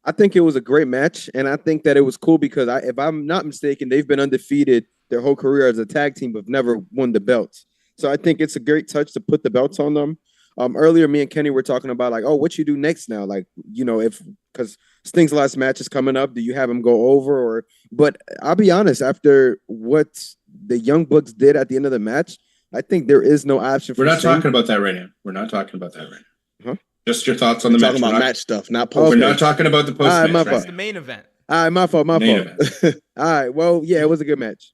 I think it was a great match, and I think that it was cool because if I'm not mistaken, they've been undefeated their whole career as a tag team, but never won the belts. So I think it's a great touch to put the belts on them. Earlier, me and Kenny were talking about like, oh, what you do next now? Like, you know, because Sting's last match is coming up, do you have him go over? But I'll be honest, after what the Young Bucks did at the end of the match, I think there is no option for We're not Sting. talking about that right now. We're not talking about that right now. Huh? Just your thoughts on the We're match. talking about We're not- match stuff, not We're post. not talking about the post All right, my match. That's fault. the main event. All right, my fault. Main All event. right, well, yeah, it was a good match.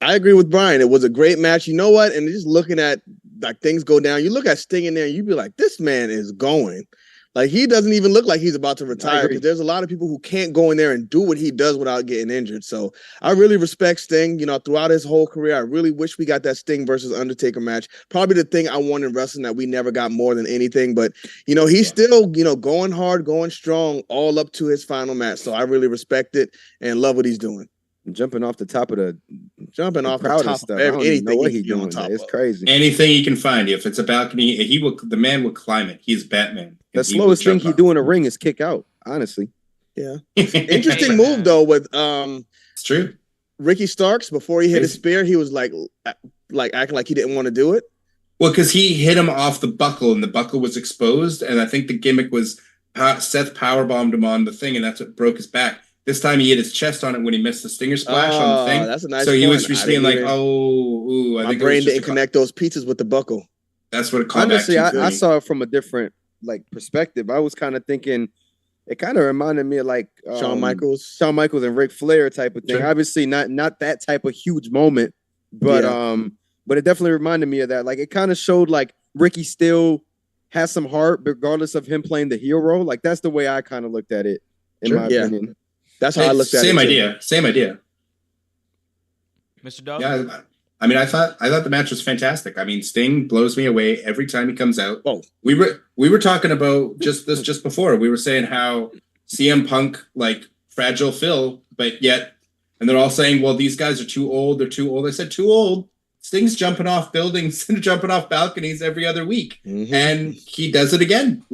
I agree with Brian. It was a great match. You know what? And just looking at like things go down, you look at Sting in there, and you be like, this man is going. Like, he doesn't even look like he's about to retire, agree. because there's a lot of people who can't go in there and do what he does without getting injured. So I really respect Sting, throughout his whole career. I really wish we got that Sting versus Undertaker match. Probably the thing I want in wrestling that we never got more than anything. But, he's still, going hard, going strong, all up to his final match. So I really respect it and love what he's doing. Jumping off the top of the top stuff. of I don't even anything know what he he's can be on doing. top It's of. crazy. Anything he can find. If it's a balcony, the man will climb it. He's Batman. The slowest thing he do in a ring is kick out, honestly. Yeah. Interesting move, though, with It's true. Ricky Starks. Before he hit his spear, he was like acting like he didn't want to do it. Well, because he hit him off the buckle, and the buckle was exposed, and I think the gimmick was Seth powerbombed him on the thing, and that's what broke his back. This time he hit his chest on it when he missed the stinger splash on the thing. That's a nice so he point. was just being like, I my think brain didn't connect those pieces with the buckle. That's what it called. Honestly, I saw it from a different perspective. I was kind of thinking, it kind of reminded me of Shawn Michaels and Ric Flair type of thing. Sure. Obviously, not that type of huge moment, but it definitely reminded me of that. Like, it kind of showed Ricky still has some heart, regardless of him playing the heel role. Like, that's the way I kind of looked at it, in my opinion. That's how I looked at it. Same idea. Mr. Dub? Yeah, I mean, I thought the match was fantastic. I mean, Sting blows me away every time he comes out. Oh, we were talking about just before. We were saying how CM Punk fragile Phil, but yet, and they're all saying, well, these guys are too old. They're too old. I said, too old. Sting's jumping off buildings and jumping off balconies every other week, and he does it again.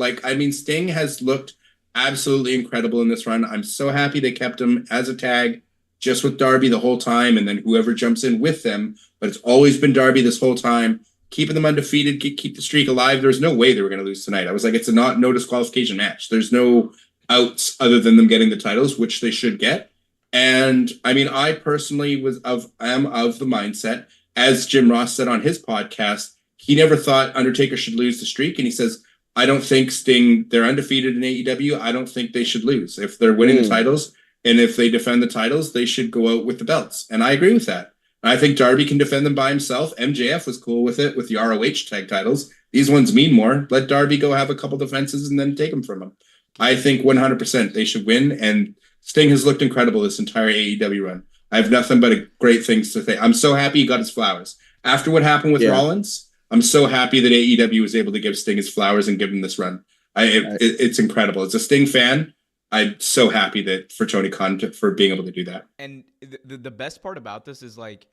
Sting has looked absolutely incredible in this run. I'm so happy they kept him as a tag just with Darby the whole time, and then whoever jumps in with them. But it's always been Darby this whole time, keeping them undefeated, keep the streak alive. There's no way they were going to lose tonight. I was like, it's a no disqualification match. There's no outs other than them getting the titles, which they should get. And I mean, I personally am of the mindset, as Jim Ross said on his podcast, he never thought Undertaker should lose the streak, and he says, I don't think Sting, they're undefeated in AEW. I don't think they should lose. If they're winning the titles and if they defend the titles, they should go out with the belts. And I agree with that. I think Darby can defend them by himself. MJF was cool with it with the ROH tag titles. These ones mean more. Let Darby go have a couple defenses and then take them from him. I think 100% they should win. And Sting has looked incredible this entire AEW run. I have nothing but great things to say. I'm so happy he got his flowers. After what happened with Rollins, I'm so happy that AEW was able to give Sting his flowers and give him this run. It's incredible. As a Sting fan, I'm so happy that for Tony Khan for being able to do that. And the best part about this is like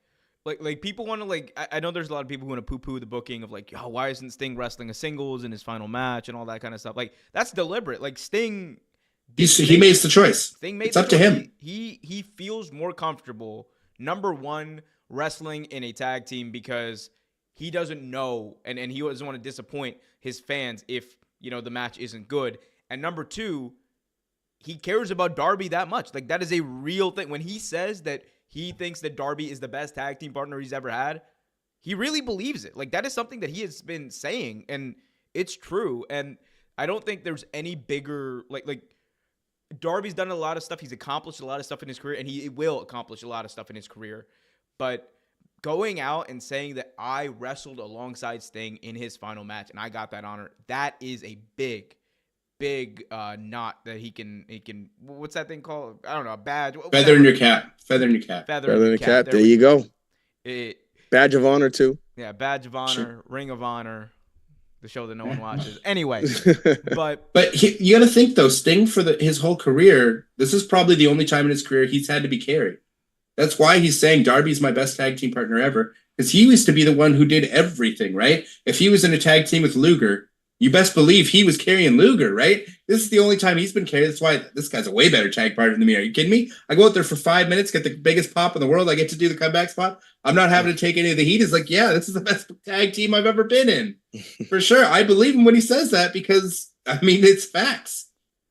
people want to I know there's a lot of people who want to poo-poo the booking of why isn't Sting wrestling a singles in his final match and all that kind of stuff. That's deliberate. Sting he made the choice. Sting made it's up to him. He feels more comfortable, number one, wrestling in a tag team because he doesn't know and he doesn't want to disappoint his fans if the match isn't good. And number two, he cares about Darby that much. That is a real thing. When he says that he thinks that Darby is the best tag team partner he's ever had, he really believes it. That is something that he has been saying, and it's true. And I don't think there's any bigger Darby's done a lot of stuff. He's accomplished a lot of stuff in his career, and he will accomplish a lot of stuff in his career. But going out and saying that I wrestled alongside Sting in his final match and I got that honor, that is a big knot that he can what's that thing called? I don't know, a badge. Feather in your cap. Feather in your cap. Feather in the cap. There you go. Badge of honor too. Yeah, badge of honor, sure. Ring of Honor, the show that no one watches. Anyway, but you got to think though, Sting for his whole career, this is probably the only time in his career he's had to be carried. That's why he's saying Darby's my best tag team partner ever, because he used to be the one who did everything, right? If he was in a tag team with Luger, you best believe he was carrying Luger, right? This is the only time he's been carried. That's why this guy's a way better tag partner than me. Are you kidding me? I go out there for 5 minutes, get the biggest pop in the world. I get to do the comeback spot. I'm not having to take any of the heat. It's this is the best tag team I've ever been in. For sure. I believe him when he says that because, it's facts.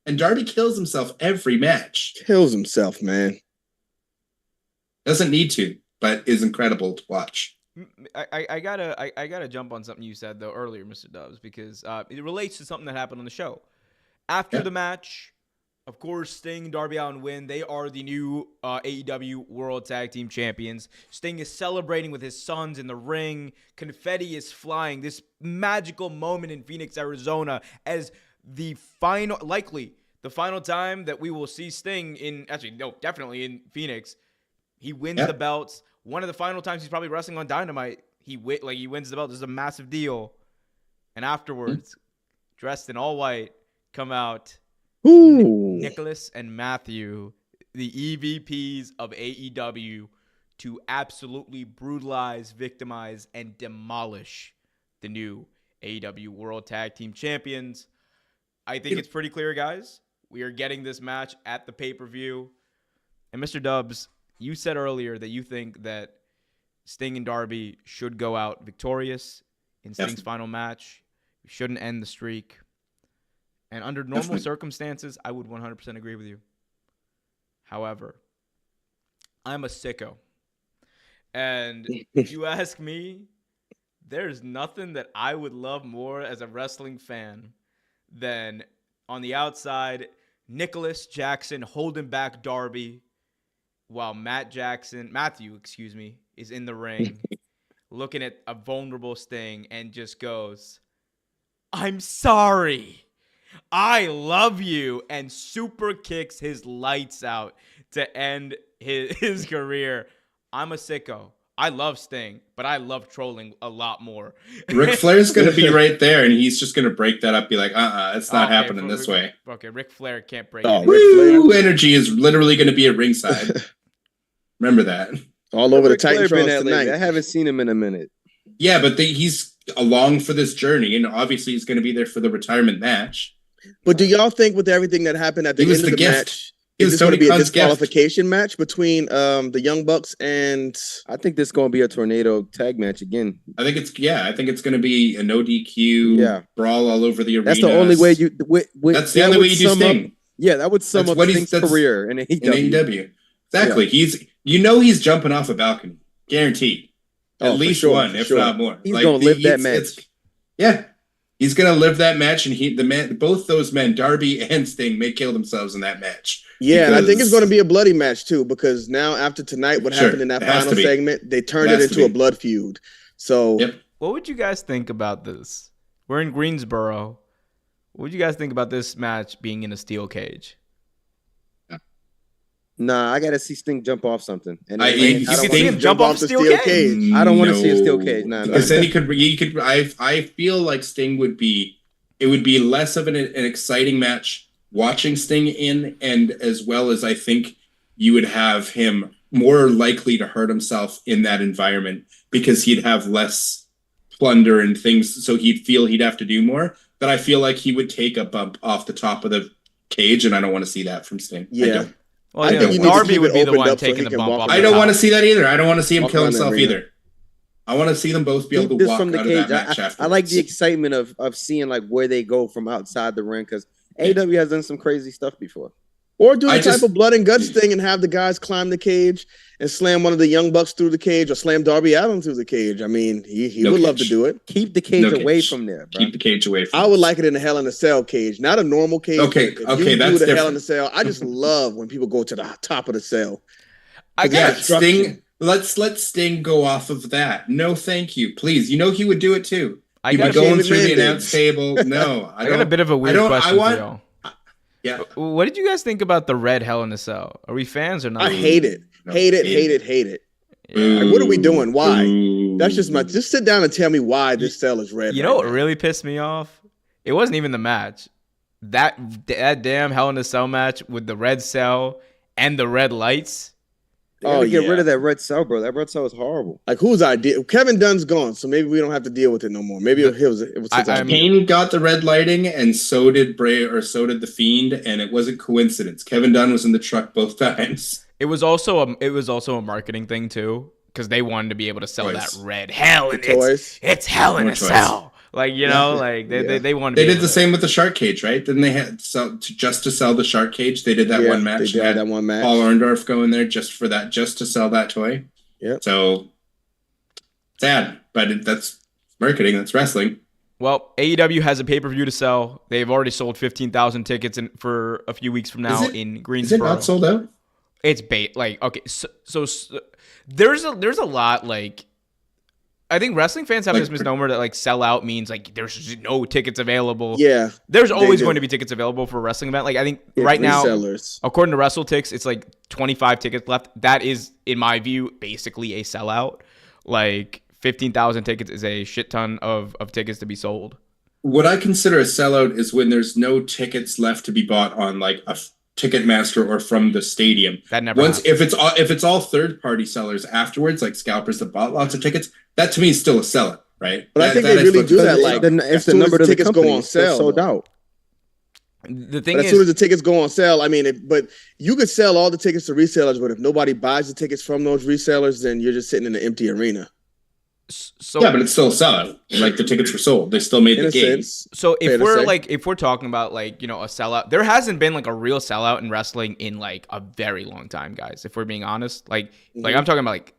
And Darby kills himself every match. Kills himself, man. Doesn't need to, but is incredible to watch. I gotta jump on something you said though earlier, Mr. Dubs, because it relates to something that happened on the show. After the match, of course, Sting, Darby Allin win. They are the new AEW World Tag Team Champions. Sting is celebrating with his sons in the ring. Confetti is flying. This magical moment in Phoenix, Arizona, as the final time that we will see Sting definitely in Phoenix. He wins the belts. One of the final times he's probably wrestling on Dynamite. He wins the belt. This is a massive deal. And afterwards, dressed in all white, come out Nicholas and Matthew, the EVPs of AEW, to absolutely brutalize, victimize, and demolish the new AEW World Tag Team Champions. I think it's pretty clear, guys. We are getting this match at the pay-per-view. And Mr. Dubs, you said earlier that you think that Sting and Darby should go out victorious in Sting's final match. We shouldn't end the streak. And under normal circumstances, I would 100% agree with you. However, I'm a sicko. And if you ask me, there's nothing that I would love more as a wrestling fan than on the outside, Nicholas Jackson holding back Darby while Matthew, is in the ring looking at a vulnerable Sting and just goes, "I'm sorry. I love you," and super kicks his lights out to end his career. I'm a sicko. I love Sting, but I love trolling a lot more. Ric Flair's going to be right there, and he's just going to break that up, be like, it's not happening this way. Okay, Ric Flair can't break it. Woo! Energy is literally going to be at ringside. Remember that. All over the Titantron tonight. I haven't seen him in a minute. Yeah, but he's along for this journey, and obviously he's going to be there for the retirement match. But do y'all think with everything that happened at the end of the match, is this going to be a disqualification match between the Young Bucks and... I think this is going to be a tornado tag match again. I think it's going to be a no DQ brawl all over the arena. That's the only way you... That's the only way you do Sting. That would sum up Sting's career in AEW. Exactly. Yeah. He's jumping off a balcony. Guaranteed. At least one, if not more. He's going to live that match. He's going to live that match, and both those men, Darby and Sting, may kill themselves in that match. Yeah, and I think it's going to be a bloody match too, because now after tonight, what happened in that final segment, they turned it into a blood feud. So, what would you guys think about this? We're in Greensboro. What would you guys think about this match being in a steel cage? Nah, I gotta see Sting jump off something. And you can see him jump off a steel cage. I don't want to see a steel cage. Nah. Because then he could. I feel like Sting would be. It would be less of an exciting match watching Sting in, and as well as I think you would have him more likely to hurt himself in that environment because he'd have less plunder and things, so he'd feel he'd have to do more. But I feel like he would take a bump off the top of the cage, and I don't want to see that from Sting. Yeah. Well, I think Darby would be the one taking the bump off. I don't want to see that either. I don't want to see him kill himself either. I want to see them both be able to walk out of that match afterwards. I like the excitement of seeing like where they go from outside the ring, because AEW has done some crazy stuff before. Or do the type of blood and guts thing and have the guys climb the cage and slam one of the Young Bucks through the cage, or slam Darby Allin through the cage. I mean, he would love to do it. Keep the cage away from there, bro. Keep the cage away from I would like it in a Hell in a Cell cage, not a normal cage. Okay, if okay, you that's do the different. Hell in a Cell. I just love when people go to the top of the cell. Sting. Let's let Sting go off of that. No, thank you, please. You know he would do it too. He'd be going through the announce table. No, I got a bit of a weird question for y'all. Yeah. What did you guys think about the red Hell in a Cell? Are we fans or not? I hate it. Hate it. Yeah. Like, what are we doing? Why? That's just sit down and tell me why this cell is red. You know what really pissed me off? It wasn't even the match. That damn Hell in a Cell match with the red cell and the red lights. Get rid of that red cell, bro. That red cell is horrible. Like, whose idea? Kevin Dunn's gone, so maybe we don't have to deal with it no more. Maybe it was his idea. Kane got the red lighting, and so did the Fiend, and it wasn't coincidence. Kevin Dunn was in the truck both times. It was also a marketing thing too, because they wanted to be able to sell that red hell, and it's Hell in a Cell. Like, you know, like they wanted. They did the same with the shark cage, right? Didn't they just to sell the shark cage? They did that one match. They did that one match. Paul Orndorff going there just to sell that toy. Yeah. So sad, but that's marketing. That's wrestling. Well, AEW has a pay-per-view to sell. They've already sold 15,000 tickets for a few weeks from now in Greensboro. Is it not sold out? It's bait. Like, okay, so there's a lot like I think wrestling fans have this misnomer that like sell out means like there's no tickets available. Yeah, there's always going to be tickets available for a wrestling event. Like I think right now, according to WrestleTix, it's like 25 tickets left. That is, in my view, basically a sellout. Like 15,000 tickets is a shit ton of tickets to be sold. What I consider a sellout is when there's no tickets left to be bought on like a Ticketmaster or from the stadium. That never happens. If it's all third party sellers afterwards, like scalpers that bought lots of tickets, that to me is still a sellout, right? But I think they really do that. Like if the number of tickets go on sale, sold out. The thing is, as soon as the tickets go on sale, I mean, but you could sell all the tickets to resellers, but if nobody buys the tickets from those resellers, then you're just sitting in an empty arena. So yeah, but it's still a sellout. Like the tickets were sold, they still made the game. So if we're talking about like, you know, a sellout, there hasn't been like a real sellout in wrestling in like a very long time, guys. If we're being honest, like I'm talking about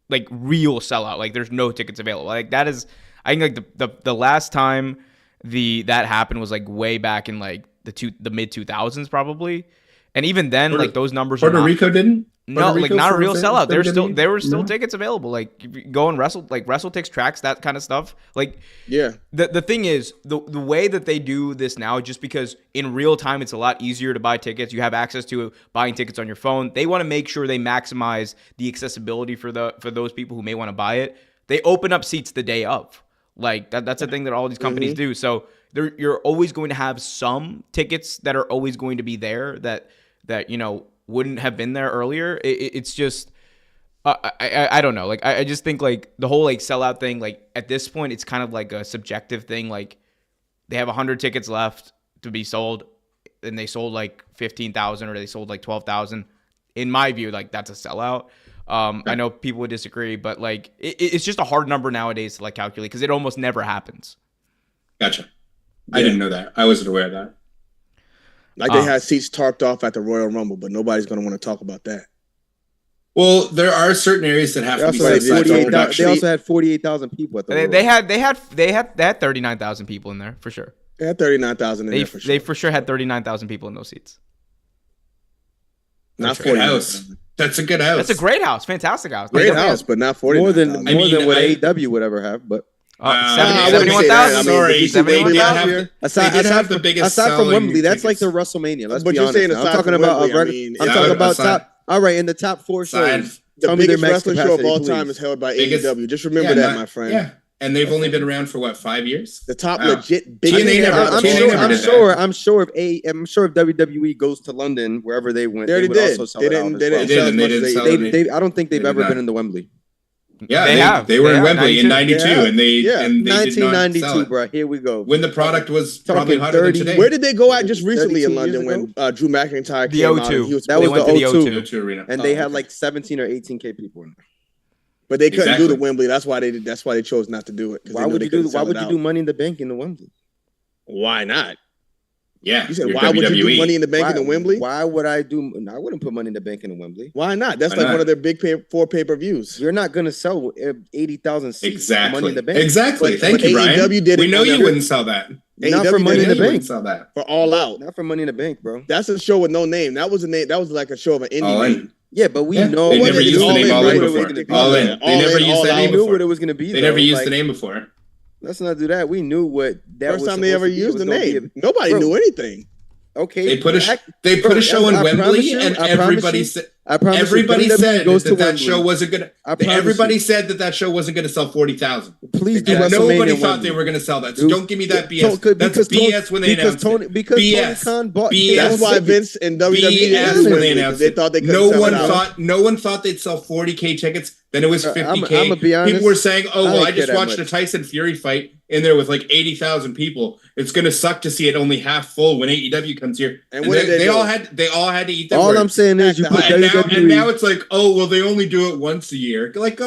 like real sellout. Like there's no tickets available. Like that is, I think like the last time that happened was like way back in like the mid 2000s probably, and even then like those numbers. Puerto Rico didn't. No, like not a real sellout. There were still tickets available. Like if you go and WrestleTix tracks that kind of stuff. Like yeah. The thing is the way that they do this now, just because in real time it's a lot easier to buy tickets. You have access to buying tickets on your phone. They want to make sure they maximize the accessibility for those people who may want to buy it. They open up seats the day of. Like that's a thing that all these companies do. So you're always going to have some tickets that are always going to be there that you know wouldn't have been there earlier. It's just I don't know. Like I just think like the whole like sellout thing, like at this point it's kind of like a subjective thing. Like they have 100 tickets left to be sold and they sold like 15,000 or they sold like 12,000. In my view, like that's a sellout. I know people would disagree, but like it's just a hard number nowadays to like calculate because it almost never happens. Gotcha. I didn't know that. I wasn't aware of that. Like they had seats tarped off at the Royal Rumble, but nobody's going to want to talk about that. Well, there are certain areas that have to be. They also had 48,000 people at the Royal Rumble. They had 39,000 people in there for sure. They had 39,000 in there for sure. They for sure had 39,000 people in those seats. Not 40 house. That's a good house. That's a great house. Fantastic house. Great house, but not 40. More than what AEW would ever have, but 71,000. Sorry, they did have the biggest. Aside from Wembley, that's like the WrestleMania. Let's be honest. I'm talking about. I'm talking about top. All right, in the top 4 shows. The biggest wrestling show of all time is held by AEW. Just remember that, my friend. Yeah. And they've only been around for what, 5 years? The top legit big. I'm sure if WWE goes to London, wherever they went, they would also sell it out. They I don't think they've ever been in the Wembley. Yeah, they were in Wembley in '92, and they 1992, bro. Here we go. When the product was probably hotter than today. Where did they go at just recently in London when Drew McIntyre came out? The O2. That was the O2 arena, and they had like 17 or 18K people in there. But they couldn't do the Wembley. That's why they chose not to do it. Why would you do Money in the Bank in the Wembley? Why not? Yeah. You said why would you do Money in the Bank in the Wembley? Why would I do? I wouldn't put Money in the Bank in the Wembley. Why not? That's one of their big 4 pay-per-views. You're not gonna sell 80,000 seats. Exactly. Money in the Bank. Exactly. Thank you, Brian. We know you wouldn't sell that. Not for Money in the Bank. Sell that for All Out. Not for Money in the Bank, bro. That's a show with no name. That was a name. That was like a show of an indie name. Yeah, but we know they never used the name All In before. All In. They never used that name before. We knew what it was gonna be. They never used the name before. Let's not do that. We knew what that was. First time they ever used the name. Nobody knew anything. Okay, they put a show in Wembley, and everybody said that show wasn't gonna. Everybody said that show wasn't gonna sell 40,000. Please do. Nobody thought they were gonna sell that. So don't give me that BS. That's BS when they announced it. BS. Tony Khan bought. That's why Vince and WWE when they announced it. They thought they couldn't sell it out. No one thought they'd sell 40K tickets. Then it was 50K. I'm gonna be honest, people were saying, "Oh, well, I just watched a Tyson Fury fight in there with like 80,000 people. It's gonna suck to see it only half full when AEW comes here." And they all had to eat their words. I'm saying is you put WWE. And now it's like, oh well, they only do it once a year. Like,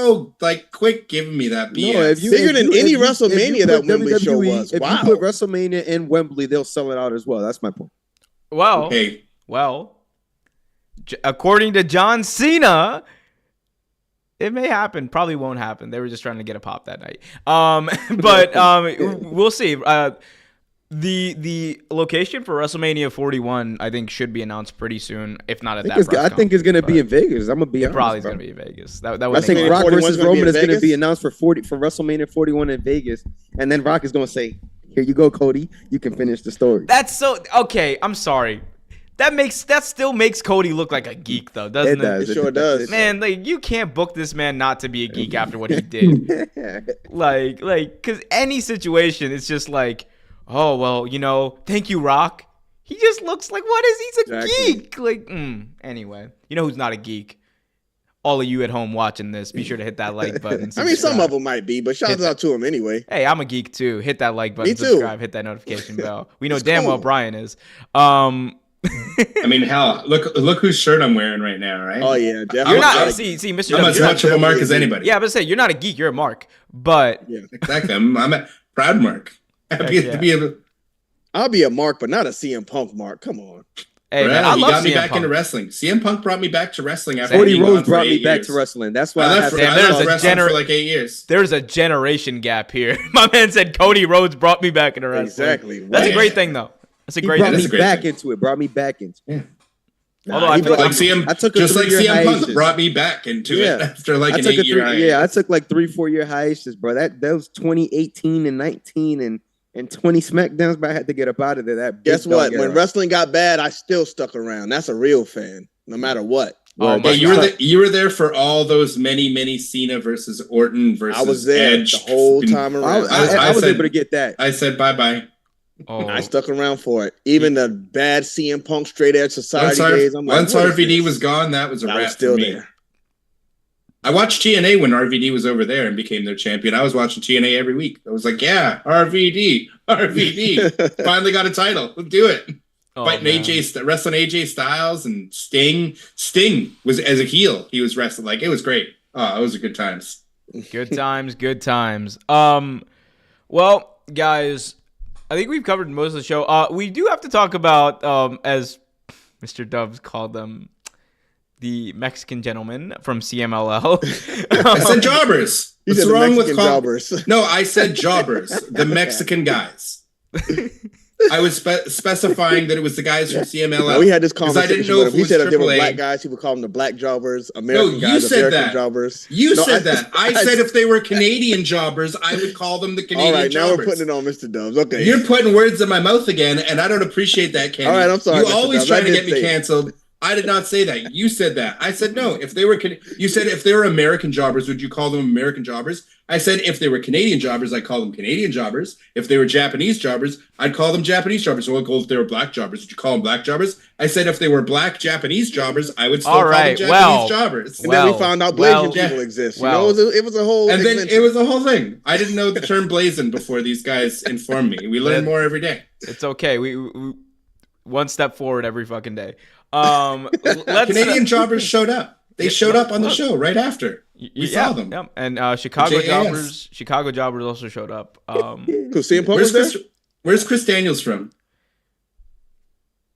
quit giving me that BS. No, bigger than any WrestleMania that Wembley show was. If you put WrestleMania in Wembley, they'll sell it out as well. That's my point. Well, according to John Cena, it may happen. Probably won't happen. They were just trying to get a pop that night. But we'll see. The location for WrestleMania 41, I think, should be announced pretty soon, if not at that. I think it's gonna be in Vegas. I'm gonna be honest. Probably is bro. gonna be in Vegas. That I would think make Rock 41 's versus gonna be Roman in is going to be Vegas? announced for WrestleMania 41 in Vegas, and then Rock is going to say, "Here you go, Cody. You can finish the story." That's so okay. I'm sorry. That still makes Cody look like a geek, though, doesn't it? It sure does. Man, like you can't book this man not to be a geek after what he did. like, because any situation, it's just like, oh well, thank you, Rock. He just looks like what is he's a Exactly. geek? Like, anyway, you know who's not a geek? All of you at home watching this, be sure to hit that like button. I mean, some subscribe. of them might be, but shout out to him anyway. Hey, I'm a geek too. Hit that like button, Me too. subscribe, hit that notification bell. We know It's damn well cool. Brian is. I mean, hell, look whose shirt I'm wearing right now, right? Oh yeah, definitely. You're not I'm- see, Mr. I'm W, as you're not- much of a mark as definitely- anybody. Yeah, but say you're not a geek. You're a mark. But Yeah. Exactly. I'm a proud mark. Happy Heck yeah. to be able. I'll be a Mark, but not a CM Punk Mark. Come on. hey, man, Right, I he love got me CM back Punk. into wrestling. CM Punk brought me back to wrestling after 40 being Rose gone for brought me 8 back years. to wrestling. That's why I I left, have for, Damn, I there's left a wrestling gener- for like 8 years. There's a generation gap here. My man said Cody Rhodes brought me back into wrestling. Exactly. That's a Right. great thing, though. That's a He great brought That thing. is me a great back thing. into it. Brought me back into it. Although I he feel brought- like Like CM, I took a just like 3-year CM Punk hiatus. brought me back into Yeah. it after like I an took a 8-year hiatus. I took like 3-4 year hiatus, bro. That was 2018 and 19 and 20 SmackDowns, but I had to get up out of there. That Guess big dog what? When era. wrestling got bad, I still stuck around. That's a real fan, no matter what. Oh Yeah, my you were God. you were there for all those many Cena versus Orton versus I was there Edge. the whole time I, around. I was said- able to get that. I said bye bye. Oh, I stuck around for it. Even the bad CM Punk straight edge society days. I'm like, Once what is RVD this? was gone, that was a I wrap was still for me. there. I watched TNA when RVD was over there and became their champion. I was watching TNA every week. I was like, yeah, RVD. Finally got a title. Let's do it. oh, Fighting man. wrestling AJ Styles and Sting. Sting was as a heel. He was wrestling. Like, it was great. Oh, it was a good times. Good times, good times. Well, guys, I think we've covered most of the show. We do have to talk about, as Mr. Dubs called them, the Mexican gentleman from CMLL. I said jobbers. He What's said the wrong with Mexican jobbers. No, I said jobbers. The Mexican guys. I was specifying that it was the guys from CMLL. No, we had this 'Cause I didn't conversation know with if him. He it said was if they were AAA. black guys, he would call them the black jobbers. American you guys, said American that. jobbers. You No, said that. I said if they were Canadian jobbers, I would call them the Canadian All right, now jobbers. we're putting it on Mr. Dubs. Okay. You're putting words in my mouth again, and I don't appreciate that, Kenny. All right, I'm sorry, You Mr. always Dubs. trying I to did get me say it. canceled. I did not say that. You said that. I said no. If they were, you said if they were American jobbers, would you call them American jobbers? I said if they were Canadian jobbers, I'd call them Canadian jobbers. If they were Japanese jobbers, I'd call them Japanese jobbers. So if they were black jobbers, would you call them black jobbers? I said if they were black Japanese jobbers, I would still All call right, them well, Japanese jobbers. And then we Well, found out well, Blasian people exist. well. You know, it was a whole. And then adventure. it was the whole thing. I didn't know the term blazing before these guys informed me. We learn more every day. It's okay. We one step forward every fucking day. Let's Canadian jobbers showed up. They showed up on the show right after. We saw them. Yeah. And Chicago JAS. Jobbers also showed up. Who, CM Punk Where's was there? Where's Chris Daniels from?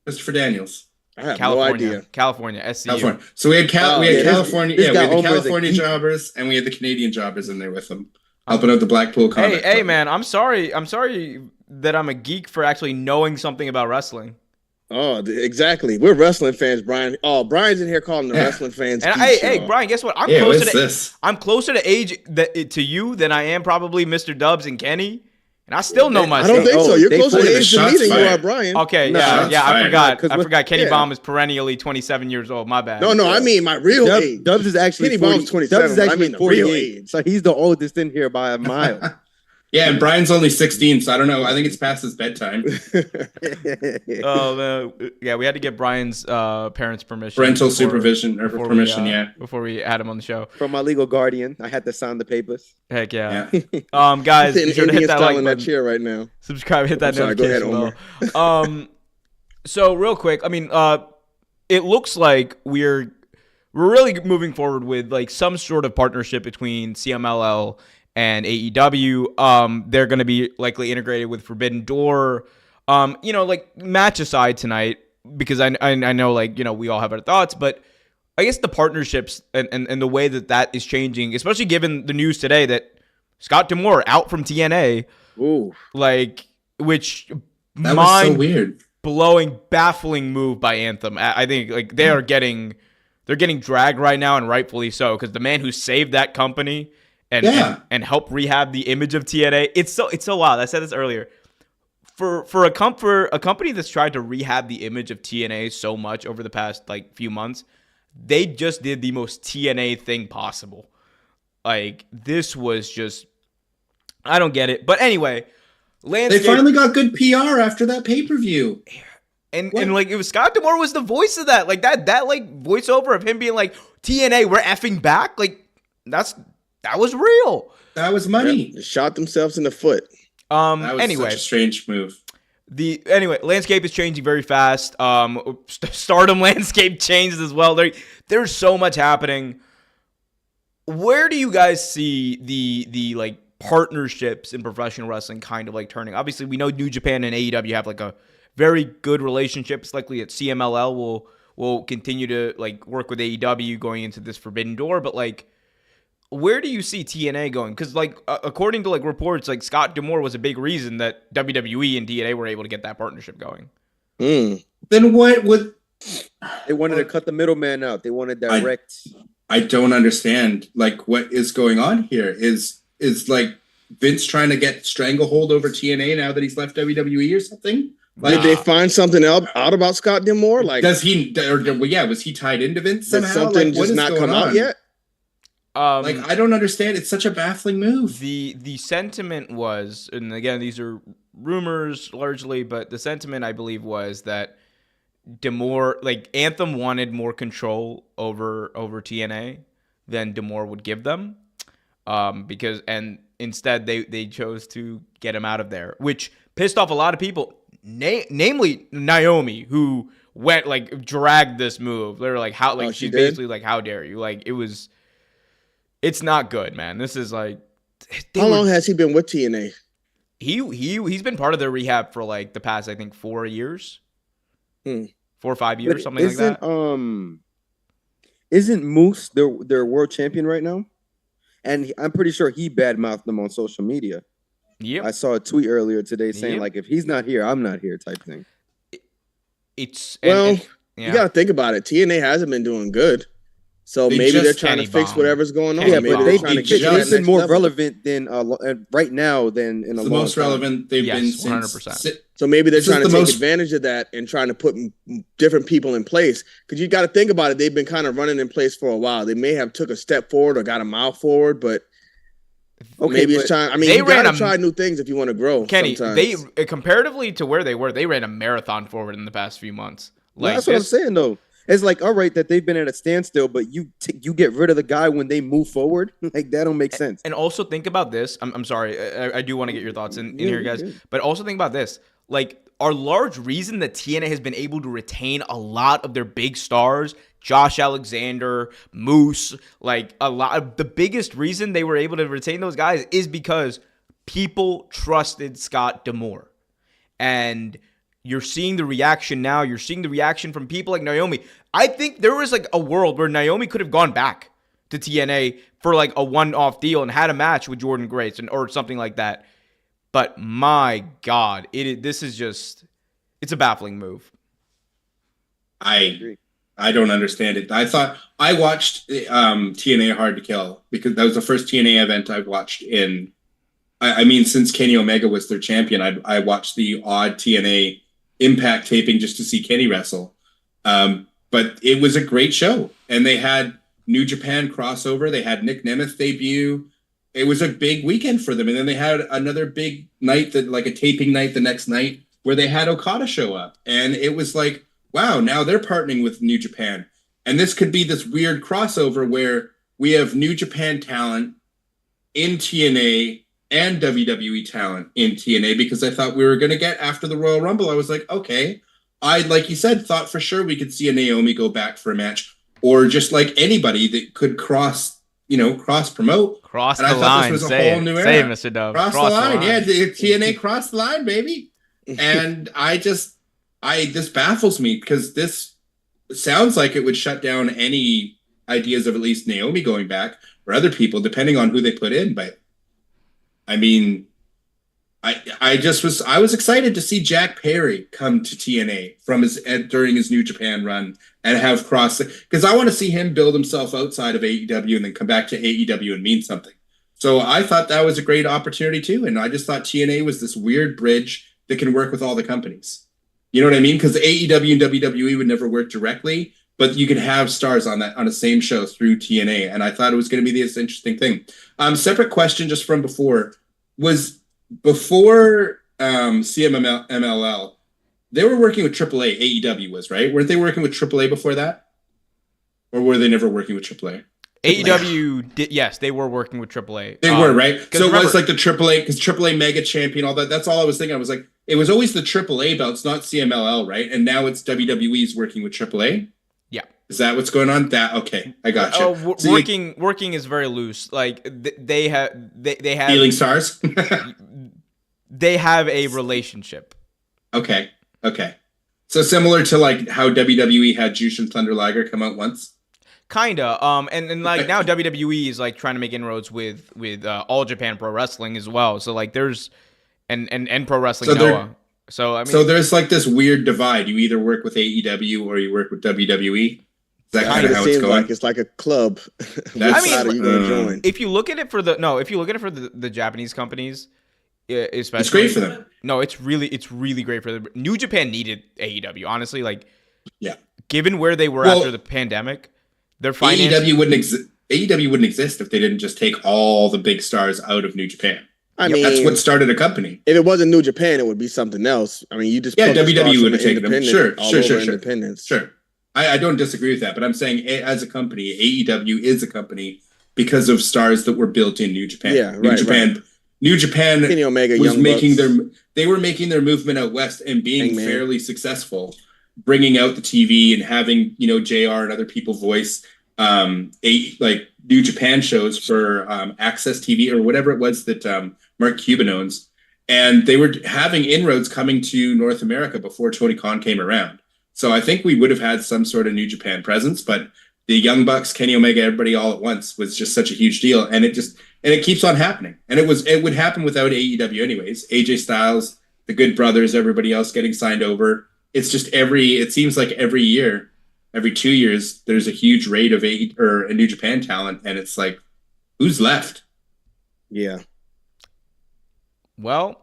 Christopher Daniels. I have California, no idea. California, SCU. California. So we had Oh, we had yeah, California. this Yeah, we guy had the Omer is a California geek. jobbers and we had the Canadian jobbers in there with them, helping out the Blackpool Hey, Combat hey, Club. man, I'm sorry that I'm a geek for actually knowing something about wrestling. Oh, exactly. We're wrestling fans, Brian. Oh, Brian's in here calling the Yeah. wrestling fans. And geeks, hey, y'all. Brian, guess what? Yeah, what's this? I'm closer to age to you than I am probably Mr. Dubs and Kenny, and I still know my I don't stuff. think so. You're they closer to pointed age the to me shots than you fired. are, Brian. Okay, No, yeah, shots I fired. forgot. Because I forgot Kenny yeah. Baum is perennially 27 years old. My bad. No, I mean my real age. Dubs is actually Kenny 40, Baum's 27, Dubs is but I actually mean the real 48. age. So he's the oldest in here by a mile. Yeah, and Brian's only 16, so I don't know. I think it's past his bedtime. Oh man, yeah, we had to get Brian's parents' permission, Parental before- supervision or before permission, we, yeah. before we had him on the show. From my legal guardian, I had to sign the papers. Heck yeah. Yeah. Guys, Sitting be sure to Indian hit that style like in that button. chair right now. Subscribe, hit that I'm sorry, go ahead, notification bell. So real quick, I mean, it looks like we're really moving forward with like some sort of partnership between CMLL and AEW. They're going to be likely integrated with Forbidden Door. Like match aside tonight, because I know like, we all have our thoughts, but I guess the partnerships and the way that is changing, especially given the news today that Scott D'Amore out from TNA, Ooh, like, which That was so weird. Blowing, baffling move by Anthem. I think like they're getting dragged right now, and rightfully so, because the man who saved that company and helped rehab the image of TNA. It's so wild. I said this earlier. For a company that's tried to rehab the image of TNA so much over the past like few months, they just did the most TNA thing possible. Like, this was just, I don't get it. But anyway, They finally got good PR after that pay-per-view. And like, it was Scott D'Amore was the voice of that. Like that like voiceover of him being like, TNA, we're effing back. Like, that was real. That was money. Yep. Shot themselves in the foot. That was such a strange move. Landscape is changing very fast. Stardom landscape changes as well. There's so much happening. Where do you guys see the like partnerships in professional wrestling kind of like turning? Obviously, we know New Japan and AEW have like a very good relationship. It's likely that CMLL will continue to like work with AEW going into this Forbidden Door, but like, where do you see TNA going? Because like according to like reports, like Scott D'Amore was a big reason that WWE and TNA were able to get that partnership going. Then what would they wanted to cut the middleman out? They wanted direct. I don't understand. Like, what is going on here? Is like Vince trying to get stranglehold over TNA now that he's left WWE or something? Like, did they find something out about Scott D'Amore? Like, was he tied into Vince somehow? Did something like, just not come out yet? Like, I don't understand. It's such a baffling move. The sentiment was, and again, these are rumors largely, but the sentiment I believe was that D'Amore, like Anthem, wanted more control over TNA than D'Amore would give them, and instead they chose to get him out of there, which pissed off a lot of people, namely Naomi, who went like dragged this move. They were like, how, like she's basically like, how dare you? Like, it's not good, man. This is like, how long has he been with TNA? He's been part of their rehab for like the past, I think, 4 years. 4 or 5 years, something like that. Isn't Moose their world champion right now? And I'm pretty sure he badmouthed them on social media. Yep. I saw a tweet earlier today saying like, if he's not here, I'm not here type thing. You got to think about it. TNA hasn't been doing good. So maybe they're trying to fix whatever's going on. Yeah, but they've been more relevant than right now than in a long time. The most relevant they've been since 100%. So maybe they're trying to take advantage of that and trying to put different people in place. Because you got to think about it. They've been kind of running in place for a while. They may have took a step forward or got a mile forward, but maybe it's time. I mean, you got to try new things if you want to grow. Kenny, sometimes. they comparatively to where they were, they ran a marathon forward in the past few months. Like, that's what I'm saying, though. It's like, all right, that they've been at a standstill, but you get rid of the guy when they move forward. Like, that don't make sense. And also think about this. I'm sorry. I do want to get your thoughts in here, guys. But also think about this. Like, our large reason that TNA has been able to retain a lot of their big stars, Josh Alexander, Moose, like a lot of the biggest reason they were able to retain those guys is because people trusted Scott D'Amore. And you're seeing the reaction now. You're seeing the reaction from people like Naomi. I think there was like a world where Naomi could have gone back to TNA for like a one-off deal and had a match with Jordan Grace or something like that. But my God, this is just, it's a baffling move. I don't understand it. I watched TNA Hard to Kill because that was the first TNA event I've watched since Kenny Omega was their champion. I watched the odd TNA Impact taping just to see Kenny wrestle. But it was a great show. And they had New Japan crossover. They had Nick Nemeth debut. It was a big weekend for them. And then they had another big night, like a taping night the next night, where they had Okada show up. And it was like, wow, now they're partnering with New Japan. And this could be this weird crossover where we have New Japan talent in TNA and WWE talent in TNA, because I thought we were going to get after the Royal Rumble. I was like, okay. I, like you said, thought for sure we could see a Naomi go back for a match, or just like anybody that could cross promote. Cross the line. This was a whole new era. Say it, Mr. Dove. Cross the line. Yeah, TNA crossed the line, baby. And this baffles me, because this sounds like it would shut down any ideas of at least Naomi going back, or other people, depending on who they put in. But I mean, I was excited to see Jack Perry come to TNA from during his New Japan run and have because I want to see him build himself outside of AEW and then come back to AEW and mean something. So I thought that was a great opportunity too, and I just thought TNA was this weird bridge that can work with all the companies. You know what I mean? Because AEW and WWE would never work directly, but you could have stars on the same show through TNA, and I thought it was going to be this interesting thing. Separate question just from before was. Before CMLL, they were working with AAA. AEW was, right? Weren't they working with AAA before that? Or were they never working with AAA? AEW did, yes, they were working with AAA. They were, right? So it was like the AAA, because AAA Mega Champion, all that. That's all I was thinking. I was like, it was always the AAA belts, not CMLL, right? And now it's WWE's working with AAA? Yeah. Is that what's going on? Okay, I got you. Working is very loose. Like they have Healing Stars. They have a relationship. Okay. So similar to like how WWE had Jushin Thunder Liger come out once. Kinda. And like now WWE is like trying to make inroads with All Japan Pro Wrestling as well. So like there's and Pro Wrestling Noah. So I mean, so there's like this weird divide. You either work with AEW or you work with WWE. Is that kind of how it's going? Like it's like a club. That's, side are you going to join? If you look at it for the Japanese companies, especially, it's great for them. No, it's really great for them. New Japan needed AEW, honestly. Like, yeah, given where they were after the pandemic, their finances. AEW wouldn't exist if they didn't just take all the big stars out of New Japan. I mean, that's what started a company. If it wasn't New Japan, it would be something else. I mean, you just WWE would have taken them. Sure. Independence. Sure. I don't disagree with that, but I'm saying as a company, AEW is a company because of stars that were built in New Japan. Yeah, New Japan Kenny Omega, was Young making Bucks. They were making their movement out west and being Hangman. fairly successful, bringing out the TV and having JR and other people voice like New Japan shows for Access TV or whatever it was that Mark Cuban owns, and they were having inroads coming to North America before Tony Khan came around. So I think we would have had some sort of New Japan presence, but the Young Bucks, Kenny Omega, everybody all at once was just such a huge deal, and it keeps on happening. And it would happen without AEW anyways. AJ Styles, the Good Brothers, everybody else getting signed over. It's just it seems like every year, every 2 years, there's a huge rate of a New Japan talent, and it's like, who's left? Yeah. Well,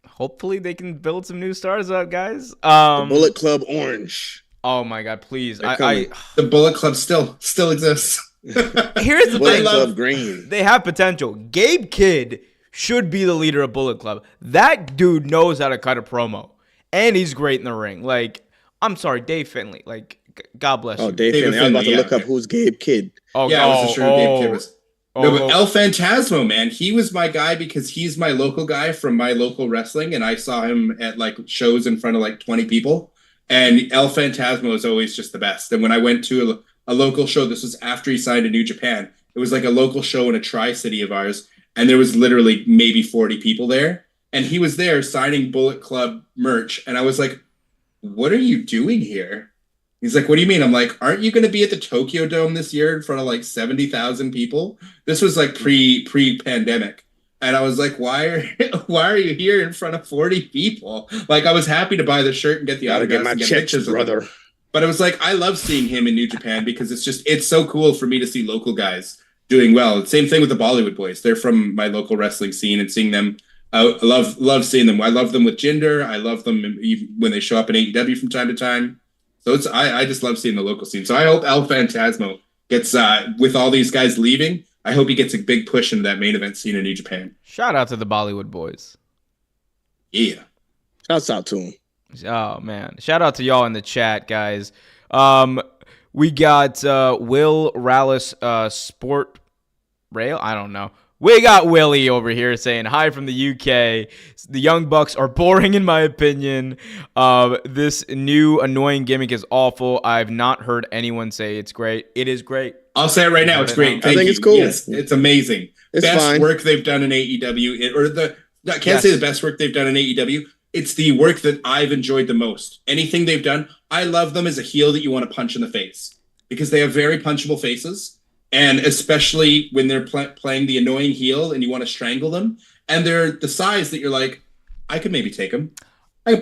hopefully they can build some new stars up, guys. The Bullet Club Orange. Oh my God, please! The Bullet Club still exists. Here's the Bullet thing: Club Green. They have potential. Gabe Kidd should be the leader of Bullet Club. That dude knows how to cut a promo, and he's great in the ring. Like, I'm sorry, Dave Finlay. Like, God bless you. Oh, Dave Finlay. I was about to look up who's Gabe Kidd. Oh, yeah, I wasn't sure who Gabe Kidd was. No, but El Phantasmo, man, he was my guy because he's my local guy from my local wrestling, and I saw him at like shows in front of like 20 people. And El Phantasmo is always just the best. And when I went to a local show, this was after he signed to New Japan. It was like a local show in a tri-city of ours, and there was literally maybe 40 people there. And he was there signing Bullet Club merch, and I was like, "What are you doing here?" He's like, "What do you mean?" I'm like, "Aren't you going to be at the Tokyo Dome this year in front of like 70,000 people?" This was like pre-pandemic. And I was like, why are you here in front of 40 people? Like, I was happy to buy the shirt and get the autographs get my and get checks, pictures brother. But it was like, I love seeing him in New Japan because it's so cool for me to see local guys doing well. Same thing with the Bollywood boys. They're from my local wrestling scene, and seeing them, I love seeing them. I love them with Jinder. I love them even when they show up in AEW from time to time. So I just love seeing the local scene. So I hope El Phantasmo gets, with all these guys leaving, I hope he gets a big push into that main event scene in New Japan. Shout out to the Bollywood boys. Yeah. Shouts out to him. Oh, man. Shout out to y'all in the chat, guys. We got Will Rallis Sport Rail. I don't know. We got Willie over here saying hi from the UK. The Young Bucks are boring in my opinion. This new annoying gimmick is awful. I've not heard anyone say it's great. It is great. I'll say it right now. It's great. I think it's cool. Yes, it's amazing. It's best fine. work they've done in AEW. I can't say the best work they've done in AEW. It's the work that I've enjoyed the most. Anything they've done, I love them as a heel that you want to punch in the face because they have very punchable faces. And especially when they're playing the annoying heel and you want to strangle them. And they're the size that you're like, I could maybe take him. I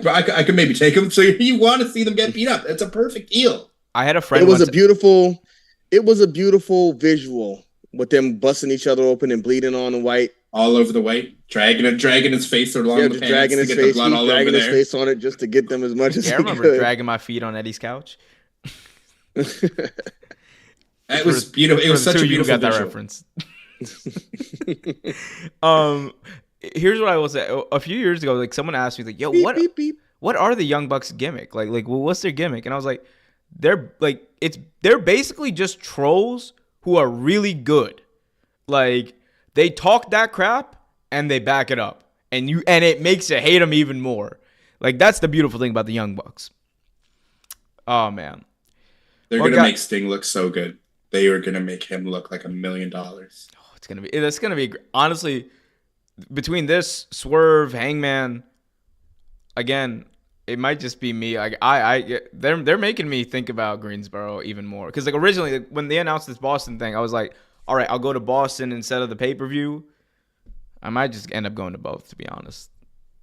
could maybe take him. So you want to see them get beat up? It's a perfect deal. I had a friend. It was a beautiful visual with them busting each other open and bleeding on the white. All over the white, dragging his face along the pants dragging his to get face, the blood all over dragging his there. face on it just to get them as much as I he remember could. dragging my feet on Eddie's couch. It was beautiful. It was such a beautiful visual. Reference. Here's what I will say. A few years ago, like someone asked me, like, "Yo, beep, beep, beep. what are the Young Bucks gimmick? Like, well, what's their gimmick?" And I was like, they're basically just trolls who are really good. Like, they talk that crap and they back it up, and it makes you hate them even more. Like, that's the beautiful thing about the Young Bucks. Oh man, they're gonna make Sting look so good. They are gonna make him look like $1 million. Oh, that's gonna be honestly, between this, Swerve, Hangman, again, it might just be me. Like they're making me think about Greensboro even more. Because like originally, like, when they announced this Boston thing, I was like, all right, I'll go to Boston instead of the pay-per-view. I might just end up going to both, to be honest.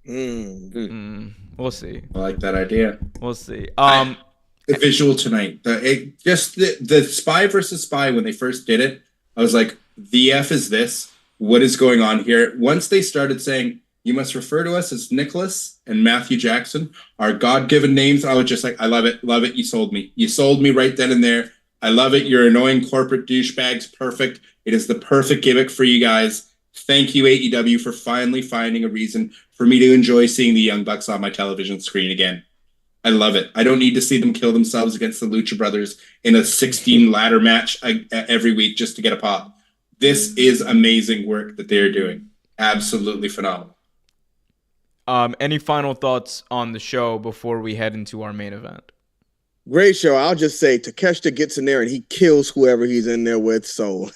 We'll see. I like that idea. We'll see. The visual tonight, the spy versus spy, when they first did it, I was like, the F is this? What is going on here? Once they started saying, you must refer to us as Nicholas and Matthew Jackson, our God-given names, I was just like, I love it. Love it. You sold me. You sold me right then and there. I love it. You're annoying corporate douchebags. Perfect. It is the perfect gimmick for you guys. Thank you, AEW, for finally finding a reason for me to enjoy seeing the Young Bucks on my television screen again. I love it. I don't need to see them kill themselves against the Lucha Brothers in a 16 ladder match every week just to get a pop. This is amazing work that they're doing. Absolutely phenomenal. Any final thoughts on the show before we head into our main event? Great show. I'll just say Takeshita gets in there and he kills whoever he's in there with. So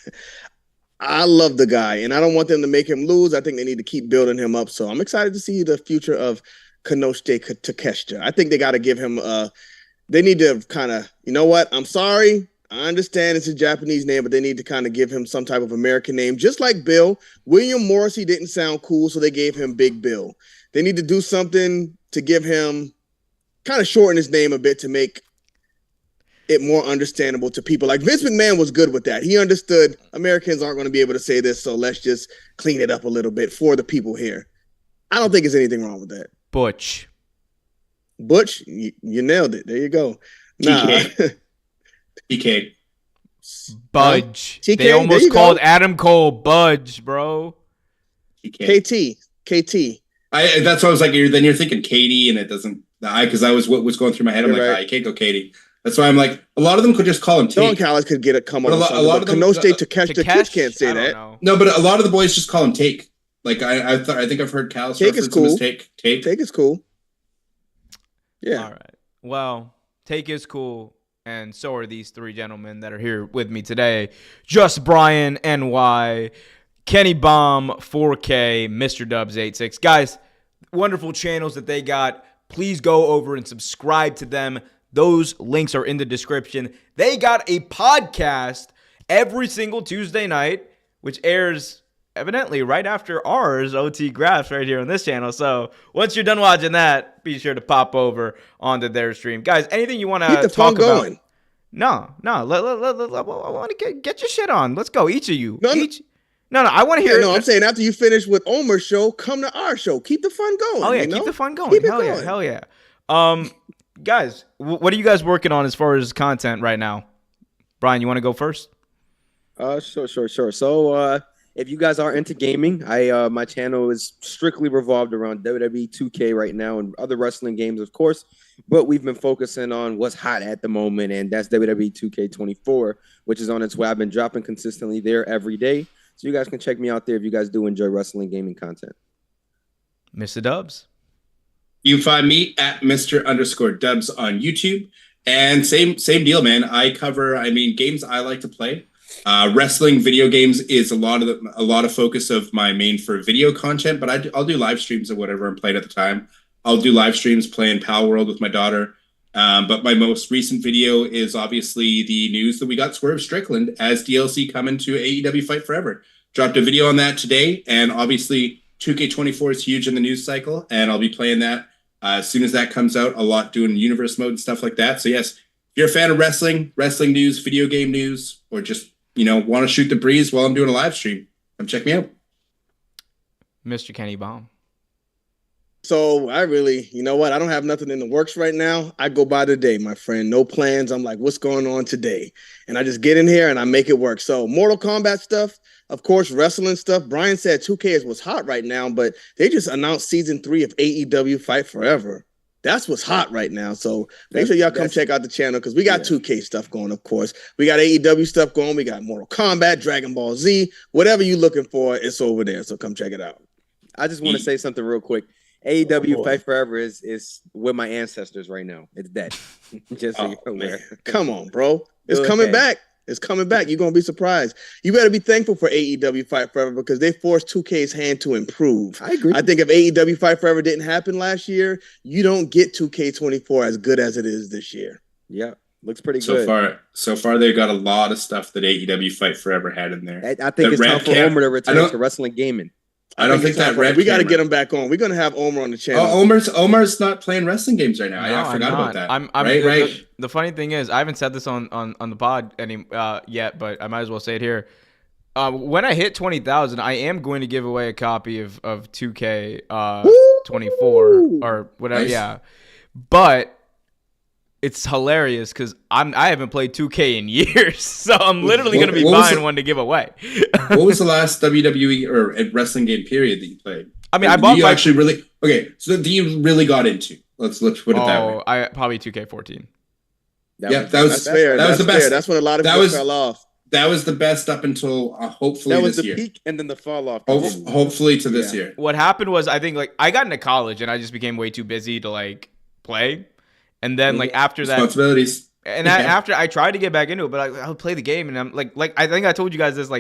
I love the guy, and I don't want them to make him lose. I think they need to keep building him up. So I'm excited to see the future of Konosuke Takeshita. I think they got to give him they need to kind of, you know what? I'm sorry. I understand it's a Japanese name, but they need to kind of give him some type of American name. Just like Bill. William Morrissey didn't sound cool, so they gave him Big Bill. They need to do something to give him, kind of shorten his name a bit to make it more understandable to people. Like Vince McMahon was good with that. He understood Americans aren't going to be able to say this, so let's just clean it up a little bit for the people here. I don't think there's anything wrong with that. Butch, you nailed it. There you go. TK. Budge. TK, they almost called Adam Cole Budge, bro. TK. KT. That's what I was like. Then you're thinking Katie, and it doesn't. Because I was what was going through my head. I'm like, you can't go Katie. That's why I'm like, a lot of them could just call him Tate. Don Callis could get a come on. A lot of them. Konosuke Takeshita kids can't say that. Know. No, but a lot of the boys just call him Take. Like I think I've heard Callis reference him as Take. Take is cool. Yeah. All right. Well, Take is cool. And so are these three gentlemen that are here with me today. Just Brian, NY, Kenny Bomb, 4K, Mr. Dubs 86. Guys, wonderful channels that they got. Please go over and subscribe to them. Those links are in the description. They got a podcast every single Tuesday night, which airs evidently right after ours, OT Graphs, right here on this channel. So once you're done watching that, be sure to pop over onto their stream. Guys, anything you want to talk about? Going. No. I want to get your shit on. Let's go, each of you. No, I want to hear. I'm saying after you finish with Omer's show, come to our show. Keep the fun going. Oh yeah, keep the fun going. Hell yeah. Guys, what are you guys working on as far as content right now? Brian, you want to go first? Sure. So, if you guys are into gaming, my channel is strictly revolved around WWE 2K right now and other wrestling games, of course. But we've been focusing on what's hot at the moment, and that's WWE 2K24, which is on its way. I've been dropping consistently there every day. So you guys can check me out there if you guys do enjoy wrestling gaming content. Mr. Dubs. You find me at Mr._Dubs on YouTube. And same deal, man. I cover, games I like to play. Wrestling, video games is a lot of focus of my main for video content, but I'll do live streams of whatever I'm playing at the time. I'll do live streams playing Pal World with my daughter. But my most recent video is obviously the news that we got Swerve Strickland as DLC coming to AEW Fight Forever. Dropped a video on that today, and obviously 2K24 is huge in the news cycle, and I'll be playing that as soon as that comes out. A lot doing universe mode and stuff like that. So yes, if you're a fan of wrestling news, video game news, or just want to shoot the breeze while I'm doing a live stream, come check me out. Mr. Kenny Baum. So I really, I don't have nothing in the works right now. I go by the day, my friend. No plans. I'm like, what's going on today? And I just get in here and I make it work. So Mortal Kombat stuff, of course, wrestling stuff. Brian said 2K is what's hot right now, but they just announced season 3 of AEW Fight Forever. That's what's hot right now. So make sure y'all come check out the channel because we got 2K stuff going, of course. We got AEW stuff going. We got Mortal Kombat, Dragon Ball Z, whatever you're looking for, it's over there. So come check it out. I just want to say something real quick. AEW Fight Forever is with my ancestors right now. It's dead. Just so you're aware. Come on, bro. It's coming back. It's coming back. You're going to be surprised. You better be thankful for AEW Fight Forever because they forced 2K's hand to improve. I agree. I think if AEW Fight Forever didn't happen last year, you don't get 2K24 as good as it is this year. Yeah. Looks pretty good. So far, they've got a lot of stuff that AEW Fight Forever had in there. I think it's time for Omer to return to wrestling gaming. I don't think that we got to get him back on. We're going to have Omer on the channel. Oh, Omer's not playing wrestling games right now. I forgot about that. Right. The funny thing is, I haven't said this on the pod yet, but I might as well say it here. When I hit 20,000, I am going to give away a copy of 2K 24 or whatever. Nice. Yeah, but it's hilarious because I haven't played 2K in years, so I'm literally going to be buying one to give away. What was the last WWE or wrestling game period that you played? I mean, I bought. So do you really got into? Let's put it that way. I probably 2K14. That was fair. That was the best. Fair. That's when a lot of people fell off. That was the best up until hopefully this year. That was the peak and then the fall off. Hopefully to this year. What happened was I think I got into college and I just became way too busy to play. And then after that, responsibilities. And after I tried to get back into it, but I would play the game, and I'm like I think I told you guys this.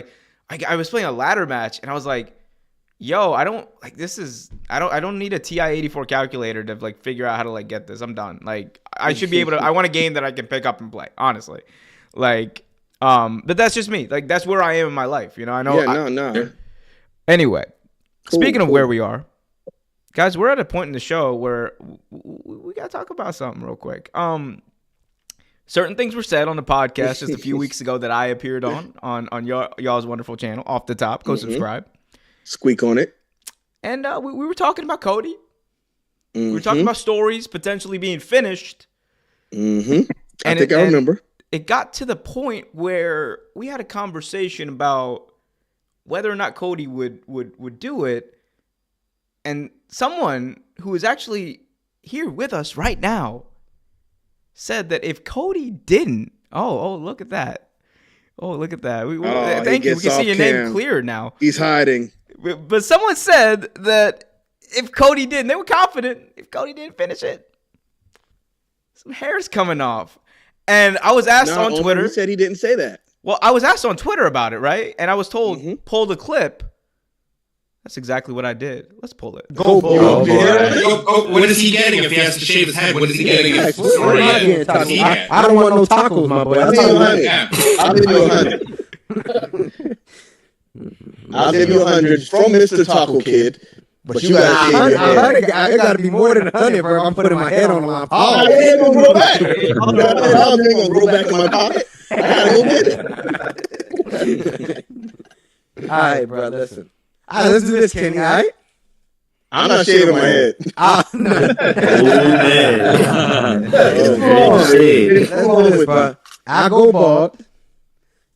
I was playing a ladder match, and I was like, "Yo, I don't I don't need a TI-84 calculator to figure out how to get this. I'm done. I should be able to. I want a game that I can pick up and play. Honestly, but that's just me. That's where I am in my life. I know. Yeah, no. Anyway, speaking of where we are. Guys, we're at a point in the show where we got to talk about something real quick. Certain things were said on the podcast just a few weeks ago that I appeared on y'all's wonderful channel. Off the top, go subscribe. Squeak on it. And we were talking about Cody. We were talking about stories potentially being finished. I remember. It got to the point where we had a conversation about whether or not Cody would do it. And someone who is actually here with us right now said that if Cody didn't, look at that. Thank you. We can see your name clear now. He's hiding. But someone said that if Cody didn't, they were confident if Cody didn't finish it, some hair's coming off. And I was asked on Twitter. He said he didn't say that. Well, I was asked on Twitter about it, right? And I was told, pull the clip. That's exactly what I did. Let's pull it. Go, what is he getting if he has to shave his head? What is he getting? I don't want no tacos, my boy. I'll give you 100. I'll give you 100 from Mr. Taco Kid. But you got to I got to be more than 100, bro. I'm putting my head on the line. I ain't going to grow back. I ain't going to grow back in my pocket. I got to go get it. All right, bro. Listen. All right, let's do this, Kenny. All right? I'm not shaving my head. Let's do this, bro. I go bald,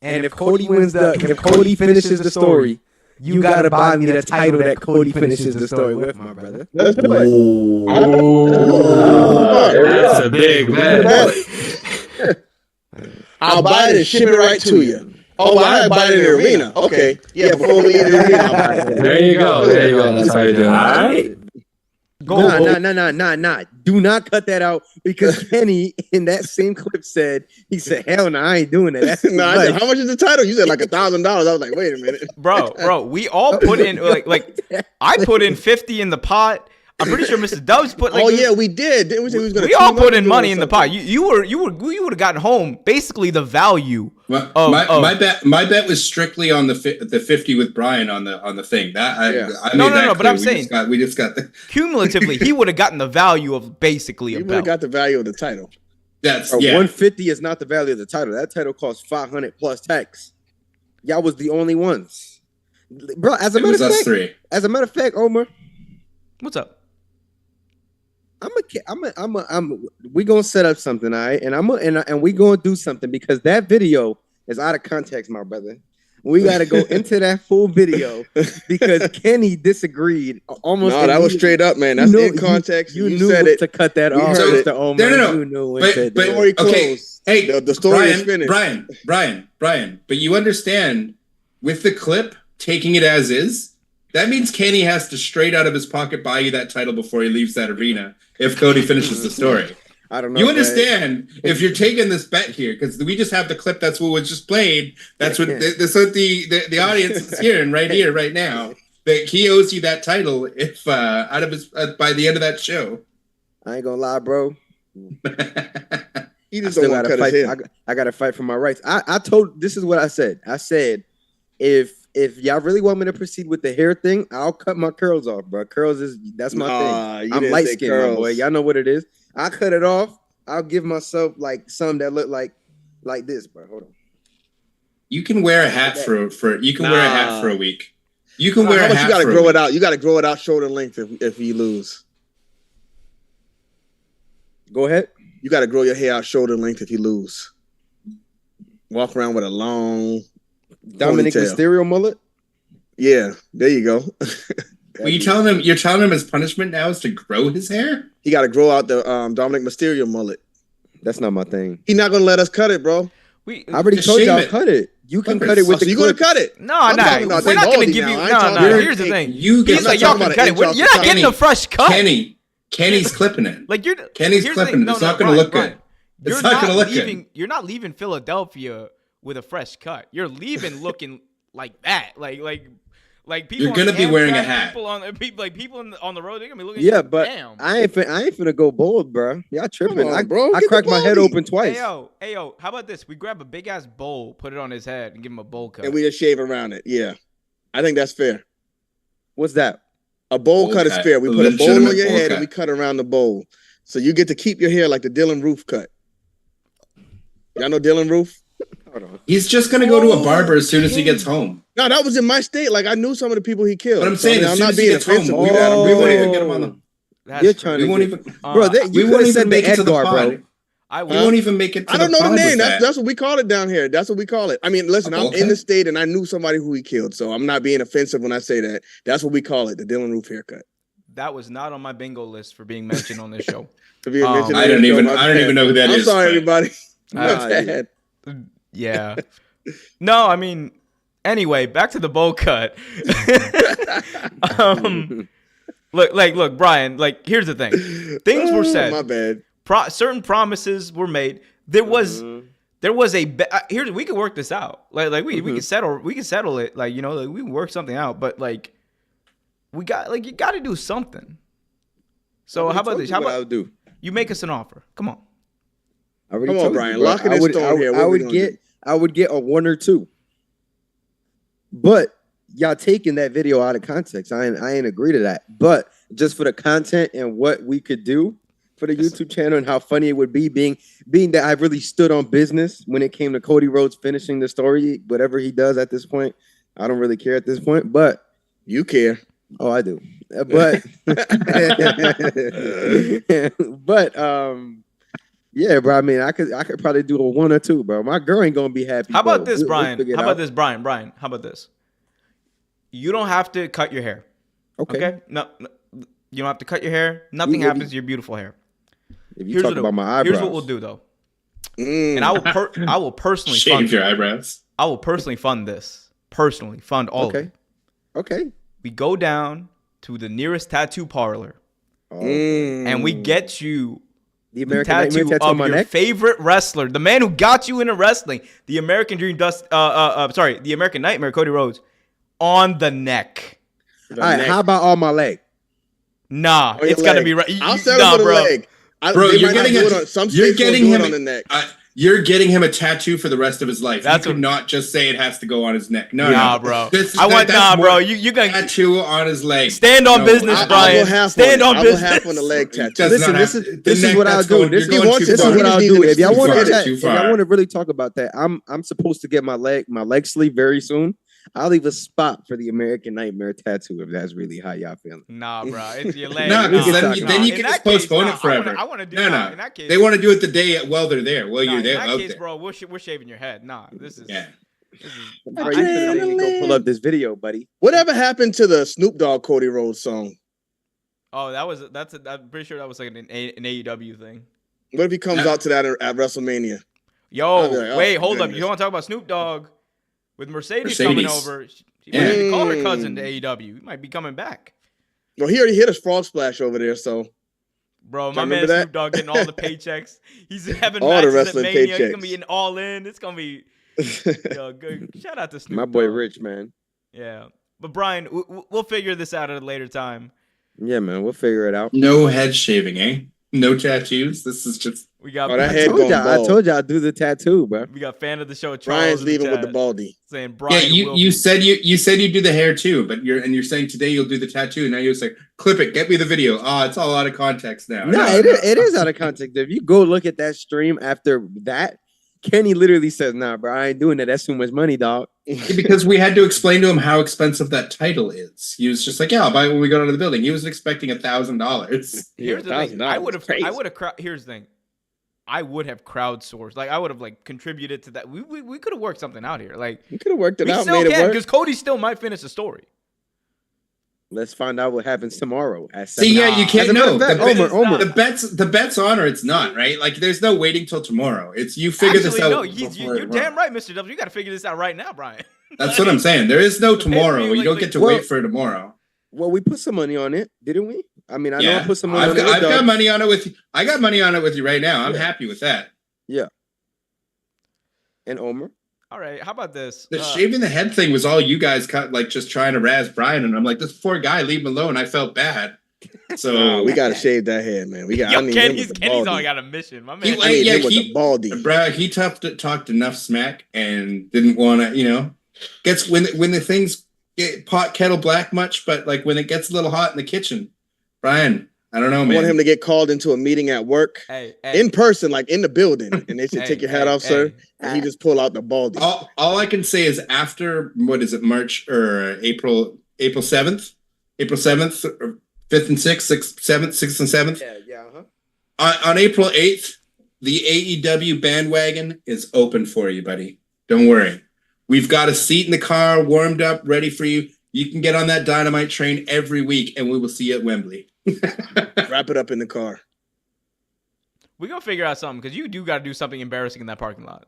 and if Cody finishes the story, you gotta buy me the title that Cody finishes the story with, my brother. Let's do it. That's a big bet. I'll buy it and ship it right to you. Oh, I buy it in the arena. Okay. Yeah, before we leave the arena, I'll buy it. There you go. That's how you do it. All right. Nah. Do not cut that out because Kenny in that same clip said, hell no, I ain't doing that. I said, how much is the title? You said $1,000. I was like, wait a minute. Bro, we all put in, I put in 50 in the pot. I'm pretty sure Mr. Dubs put. Like, oh yeah, we did. Didn't we say we was gonna? We all put in do money or in the something? pot. You would have gotten home basically the value. My bet was strictly on the 50 with Brian on the thing. That I No, made that but I'm clear. saying we just got the cumulatively, he would have gotten the value of basically You a would have belt. got the value of the title. that's 150 is not the value of the title. That title costs 500 plus tax. Y'all was the only ones, bro. As a It matter was of us fact, three. Omar, What's up? we gonna set up something, all right? And we gonna do something because that video is out of context, my brother. We got to go into that full video because Kenny disagreed almost. No, that was straight up, man. That's in context. You You knew said it. to cut that We off, heard it. Mr. Omar. No. You knew when But Story okay, closed. hey, The story is finished. Brian. But you understand, with the clip taking it as is, that means Kenny has to straight out of his pocket buy you that title before he leaves that arena. If Cody finishes the story. I don't know. You understand if you're taking this bet here because we just have the clip. That's what was just played. That's what the audience is hearing right here, right now. That he owes you that title if out of his by the end of that show. I ain't gonna lie, bro. He just Still don't want gotta to cut fight. his hair. I gotta fight for my rights. I told. This is what I said. I said, if y'all really want me to proceed with the hair thing, I'll cut my curls off, bro. That's my thing. I'm light skinned, my boy. Y'all know what it is. I cut it off. I'll give myself like some that look like this, bro. Hold on. You can wear a hat for you can wear a hat for a week. You can wear a hat. You gotta for grow a it out. You gotta grow it out shoulder length if you lose. Go ahead. You gotta grow your hair out shoulder length if you lose. Walk around with a long Dominic ponytail. Mysterio mullet. Yeah, there you go. Well, you're telling him his punishment now is to grow his hair? He got to grow out the Dominic Mysterio mullet. That's not my thing. He's not gonna let us cut it, bro. I already Just told shave y'all it. cut it. You can cut it with So the you gonna clip. cut it? No, I'm no, talking about we're not Baldy gonna give you. now. I ain't talking No. about Here's the take- thing. You He's get like, not y'all talking can about cut it. an inch You're off not the getting top. a fresh cut. Kenny's clipping it. Like you're. Kenny's here's the clipping thing. it. It's not gonna look good. You're It's not gonna look good. leaving. You're not leaving Philadelphia with a fresh cut. You're leaving looking like that. Like people. You're gonna on be wearing a Amtrak, hat. People on the road. They're gonna be looking. Yeah, but damn. I ain't finna go bold, bro. Y'all tripping. Come on, bro. I Get the cracked my head Baldy. open twice. Hey yo, how about this? We grab a big ass bowl, put it on his head, and give him a bowl cut. And we just shave around it. Yeah, I think that's fair. What's that? A bowl Bowl cut is cut. fair. We put a bowl Legitimate on your bowl head cut. and we cut around the bowl, so you get to keep your hair like the Dylan Roof cut. Y'all know Dylan Roof? Hold on. He's just gonna go to a barber as soon as he gets home. No, that was in my state. Like I knew some of the people he killed. But I'm So, saying, I'm as soon not as he being gets home, offensive. we We got won't him. even get him on the. That's You're crazy. trying We to won't get, even. bro. You We could won't have said even the make it to the Edgar, bro. pod. I We will. won't even make it to I don't the know the pod with name. that. That's what we call it down here. That's what we call it. I mean, listen, I'm Okay. in the state and I knew somebody who he killed, so I'm not being offensive when I say that. That's what we call it, the Dylan Roof haircut. That was not on my bingo list for being mentioned on this show. To be mentioned I on don't the show, even. my I don't bad. even know who that is. I'm sorry, but- everybody. My Nah, bad. Yeah. No, I mean, anyway, back to the bowl cut. Look, Brian. Like, here's the thing: things were said. My bad. Certain promises were made. There was a here. We could work this out. Like we can settle it. Like, you know, like we can work something out. But like, you got to do something. So how about this? How I about would do? you make us an offer? Come on. I already Come on, told you, Brian. bro. Lock it I in would- stone I would- here. What I we would gonna get. do? I would get a 1 or 2. But y'all taking that video out of context. I ain't agree to that. But just for the content and what we could do for the YouTube channel and how funny it would be, being that I really stood on business when it came to Cody Rhodes finishing the story, whatever he does at this point. I don't really care at this point, but You care. oh, I do. But yeah, bro. I mean, I could probably do a 1 or 2, bro. My girl ain't gonna be happy. How about but this, we'll Brian? figure it How about out. this, Brian? Brian, how about this? You don't have to cut your hair. Okay? No, you don't have to cut your hair. Nothing You- happens to your beautiful hair. If you talk about my eyebrows, Here's what we'll do though, Mm. and I will personally fund. Shave your eyebrows. I will personally fund this. Personally fund all of it. Okay. We go down to the nearest tattoo parlor Mm. and we get you The the American Nightmare tattoo tattoo of on my your neck. favorite wrestler, the man who got you into wrestling, the American Dream the American Nightmare, Cody Rhodes, on the neck. The All right. neck. How about on my leg? Nah, On your it's got to leg. be right. I'll settle for the bro. leg. Bro, they you're might not getting do a- it on some you're states will getting do him it on the neck. You're getting him a tattoo for the rest of his life. That's You what- cannot just say it has to go on his neck. No, Nah, no, bro. That's bro. more You gonna tattoo on his leg. stand on No, business, I'll Brian. go half Stand on on it. I'll go business. half on the leg tattoo. Does Listen, not this have- is the neck, what I'll that's do. going- This you're going wants too it, is far. what I'll He do. needs If y'all to want get to it chat, too if y'all far. want to really talk about that, I'm supposed to get my leg sleeve very soon. I'll leave a spot for the American Nightmare tattoo if that's really how y'all feeling. Nah, bro. It's your leg. No, because Nah, then you In can that just case, postpone nah, it forever. I want to do No, nah, no. In that case, They want to do it the day while they're there. Well, nah, you're in there that out case, there. bro, we're shaving your head. Nah, this is. Yeah. This is Bro, you can go pull up this video, buddy. Whatever happened to the Snoop Dogg Cody Rhodes song? oh, I'm pretty sure that was like an AEW thing. What if he comes out to that at WrestleMania? Yo, I'll be like, oh, wait, hold up. goodness. You want to talk about Snoop Dogg with Mercedes coming over? She might have to call her cousin to AEW. He might be coming back. Well, he already hit a frog splash over there, so Bro, my Y'all man remember that? Snoop Dogg getting all the paychecks. He's having All the matches at wrestling Mania. He's paychecks. gonna be in all in. It's gonna be yo good. Shout out to Snoop. My boy Dogg. Rich, man. Yeah, but Brian, we'll figure this out at a later time. Yeah, man, we'll figure it out. No head shaving, eh? No tattoos. This is just We got Oh, that I head told going y'all, bald. I told y'all I'd do the tattoo, bro. we got fan of the show. Charles Brian's in the leaving with the chat baldy. saying Brian. yeah. will You be- said you do the hair too, but you're saying today you'll do the tattoo. And now you're saying clip it, get me the video. Oh, it's all out of context now. No, it is out of context. If you go look at that stream after that, Kenny literally says, "Nah, bro, I ain't doing that. That's too much money, dog." Because we had to explain to him how expensive that title is. He was just like, "Yeah, I'll buy it when we go out of the building." He was expecting $1,000. Here's the thing. $1,000 I would have. crazy. Here's the thing. I would have crowdsourced. Like I would have like contributed to that. We could have worked something out here. Like You could have worked it we out, still made it can work. because Cody still might finish the story. Let's find out what happens tomorrow. At See, 7. yeah, you As can't a matter know. of fact, The bet's on or it's not, right? Like, there's no waiting till tomorrow. It's you figure this Actually, out. no, before you're tomorrow. damn right, Mr. W. You got to figure this out right now, Brian. That's what I'm saying. There is no tomorrow. Like- You don't get to well- wait for tomorrow. Well, we put some money on it, didn't we? I mean, I know I put some money I've on got, it. I've got money on it with you. I got money on it with you right now. I'm Yeah. happy with that. And Omer. All right, how about this? The shaving the head thing was all you guys cut, like just trying to razz Brian, and I'm like, this poor guy, leave him alone. I felt bad. So Nah, we gotta shave that head, man. We got. I Yo, need him Kenny's with the only baldy. got a mission. My He man. like- I need Yeah, him with he- the baldy. Brad, he talked enough smack and didn't want to, gets when the things get pot kettle black much, but like when it gets a little hot in the kitchen, Brian, I don't know, I man. want him to get called into a meeting at work hey, hey, in person, like in the building, and they should hey, take your hat hey, off, sir, hey. and he just pull out the baldy. all I can say is after what is it, March or April 7th, April 7th, or 5th and 6th, 6th, 7th, 6th and 7th. Yeah. On April 8th, the AEW bandwagon is open for you, buddy. Don't worry. We've got a seat in the car, warmed up, ready for you. You can get on that Dynamite train every week, and we will see you at Wembley. Wrap it up in the car. We gonna figure out something because you do got to do something embarrassing in that parking lot.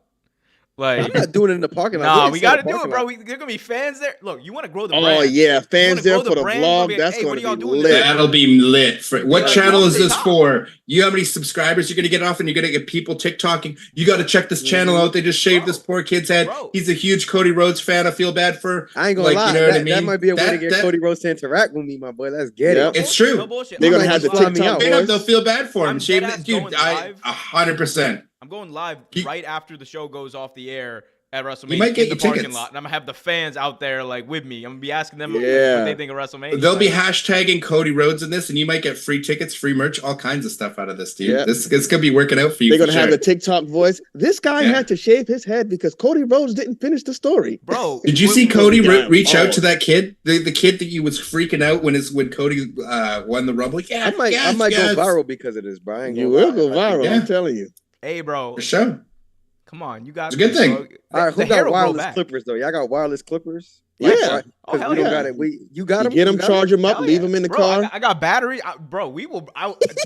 Like, I'm not doing it in the parking lot. nah, Look we inside got the to do it, parking bro. lot. There gonna be fans there. Look, you want to grow the Oh brand. yeah, fans there grow for the brand, vlog. be like, That's hey, what going are y'all to be doing lit. today? That'll be lit. What Yeah, channel well, is they this talk. for? You know how many subscribers you're going to get off, and you're going to get people TikToking. You got to check this channel out. They just shaved Bro. this poor kid's head. Bro. He's a huge Cody Rhodes fan. I feel bad for. I ain't gonna Like, lie. you know what I that mean? might be a way to That- get that- Cody Rhodes to interact with me, my boy. Let's get Yep. it. It's true. No bullshit. They're I'm gonna going have to live. TikTok Straight up, boys. they'll feel bad for him. I'm Shave deadass that dude. going I live. 100%. I'm going live He- right after the show goes off the air at WrestleMania You might get in the your parking tickets. lot, and I'm gonna have the fans out there like with me. I'm gonna be asking them Yeah. what they think of WrestleMania. They'll be Like, hashtagging Cody Rhodes in this, and you might get free tickets, free merch, all kinds of stuff out of this, dude. Yeah. This it's gonna be working out for you. They're for gonna have sure. the TikTok voice. This guy Yeah. had to shave his head because Cody Rhodes didn't finish the story. bro. Did you when- see Cody Yeah. reach out Oh. to that kid? The kid that you was freaking out when Cody won the Rumble? Yeah, I might yes, go yes. viral because of this, bro. I ain't You gonna will go lie. viral. Yeah. I'm telling you. Hey, bro. For sure. Come on, you got It's a good this, thing. bro. All right, The who hair got will grow wireless back. clippers though? Y'all got wireless clippers? Yeah. Because Oh, hell we don't yeah. got it. You got You them. get them, charge them up, Hell leave yeah. them in the Bro, car. I got battery. Bro, we will.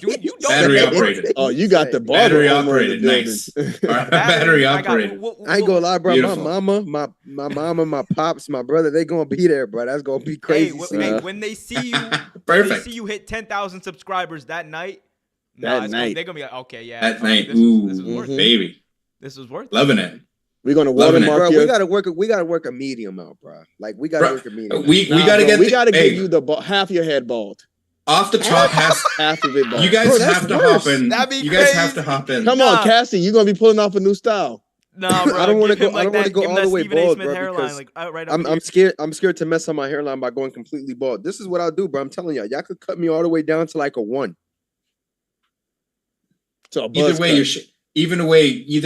Dude, you don't. Battery operated. Oh, you got the Battery barber over in the operated, building. nice. Battery I got- operated. I ain't gonna lie, bro. Beautiful. My mama, my pops, my brother, they gonna be there, bro. That's gonna be crazy. Hey, when they see you, when they Perfect. see you hit 10,000 subscribers that night, That night. they're gonna be like, okay, yeah, That night, this was worth it. baby, This was worth it. loving it. We're gonna Loving it. watermark bro, your. we gotta work a medium out, bro. Like we gotta Bro, work a medium. We Nah, gotta bro, get. we gotta hey, give you half your head bald. Off the top has half of it. Bro. you guys Bro, that's have to worse. hop in. That'd be You guys have crazy. to hop in. Come Nah. on, Cassie, you're gonna be pulling off a new style. Nah, bro. I don't want to give go. him I don't want to that- go give him all the that way Stephen A. bald, Smith bro. hairline, Because like, right up I'm here. scared. I'm scared to mess up my hairline by going completely bald. This is what I'll do, bro. I'm telling y'all could cut me all the way down to like a 1. So a Either buzz way, cut. either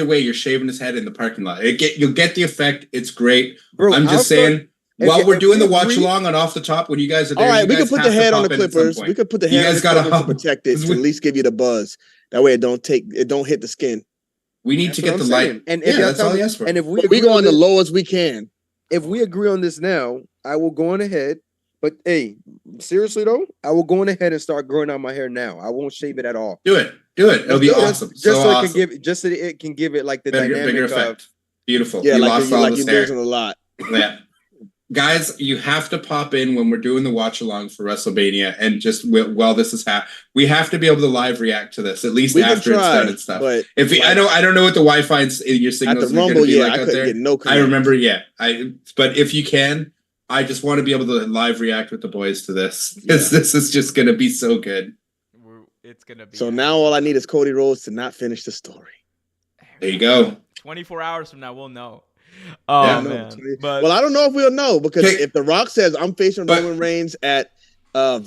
way, you're shaving his head in the parking lot. You'll get the effect. It's great. Bro, I'm just saying. While we're doing the watch along. along on Off the Top, when you guys are there, All right, you we can guys put have the to head on the pop in at some clippers. point. We could put the You head on guys the gotta clippers to hop. protect it, This to is- at least give you the buzz. That way it don't hit the skin. We need That's to what get I'm the saying. light. And Yeah, if y'all that's tell all me- he asked for. And if we We agree go on on the this, lowest we can. if we agree on this now, I will go on ahead. But hey, seriously though, I will go on ahead and start growing out my hair now. I won't shave it at all. Do it. It'll be awesome. Just So so it awesome. can give, just so it can give it like the Bigger dynamic of. effect. Beautiful. Yeah, you like lost all you're this hair. losing a lot. Yeah. Guys, you have to pop in when we're doing the watch along for WrestleMania, and just while this is happening, we have to be able to live react to this at least We can after it's try, done and stuff. but If I don't know what the Wi-Fi your at signals the are going Rumble, to be yeah, like I out couldn't there. get no I connect. remember, yeah. But if you can, I just want to be able to live react with the boys to this because this is just going to be so good. It's gonna be. So now all I need is Cody Rhodes to not finish the story. There you go. 24 hours from now, we'll know. Oh Yeah, man. But Well, I don't know if we'll know because Okay. if The Rock says I'm facing But- Roman Reigns at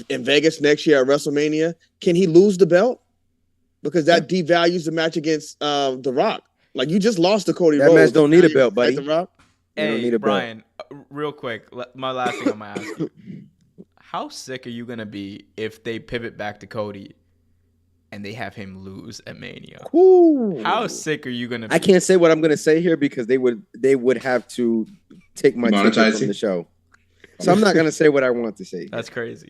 in Vegas next year at WrestleMania, can he lose the belt? Because that devalues the match against The Rock. Like you just lost to Cody That Rhodes. match don't need Now a you belt, fight buddy. The Rock. You don't hey, need a belt. Brian, real quick, my last thing I'm gonna ask you: how sick are you gonna be if they pivot back to Cody and they have him lose at Mania? Ooh. How sick are you gonna be? I can't say what I'm gonna say here because they would have to take my ticket Monetize from you? the show. So I'm not gonna say what I want to say. That's crazy.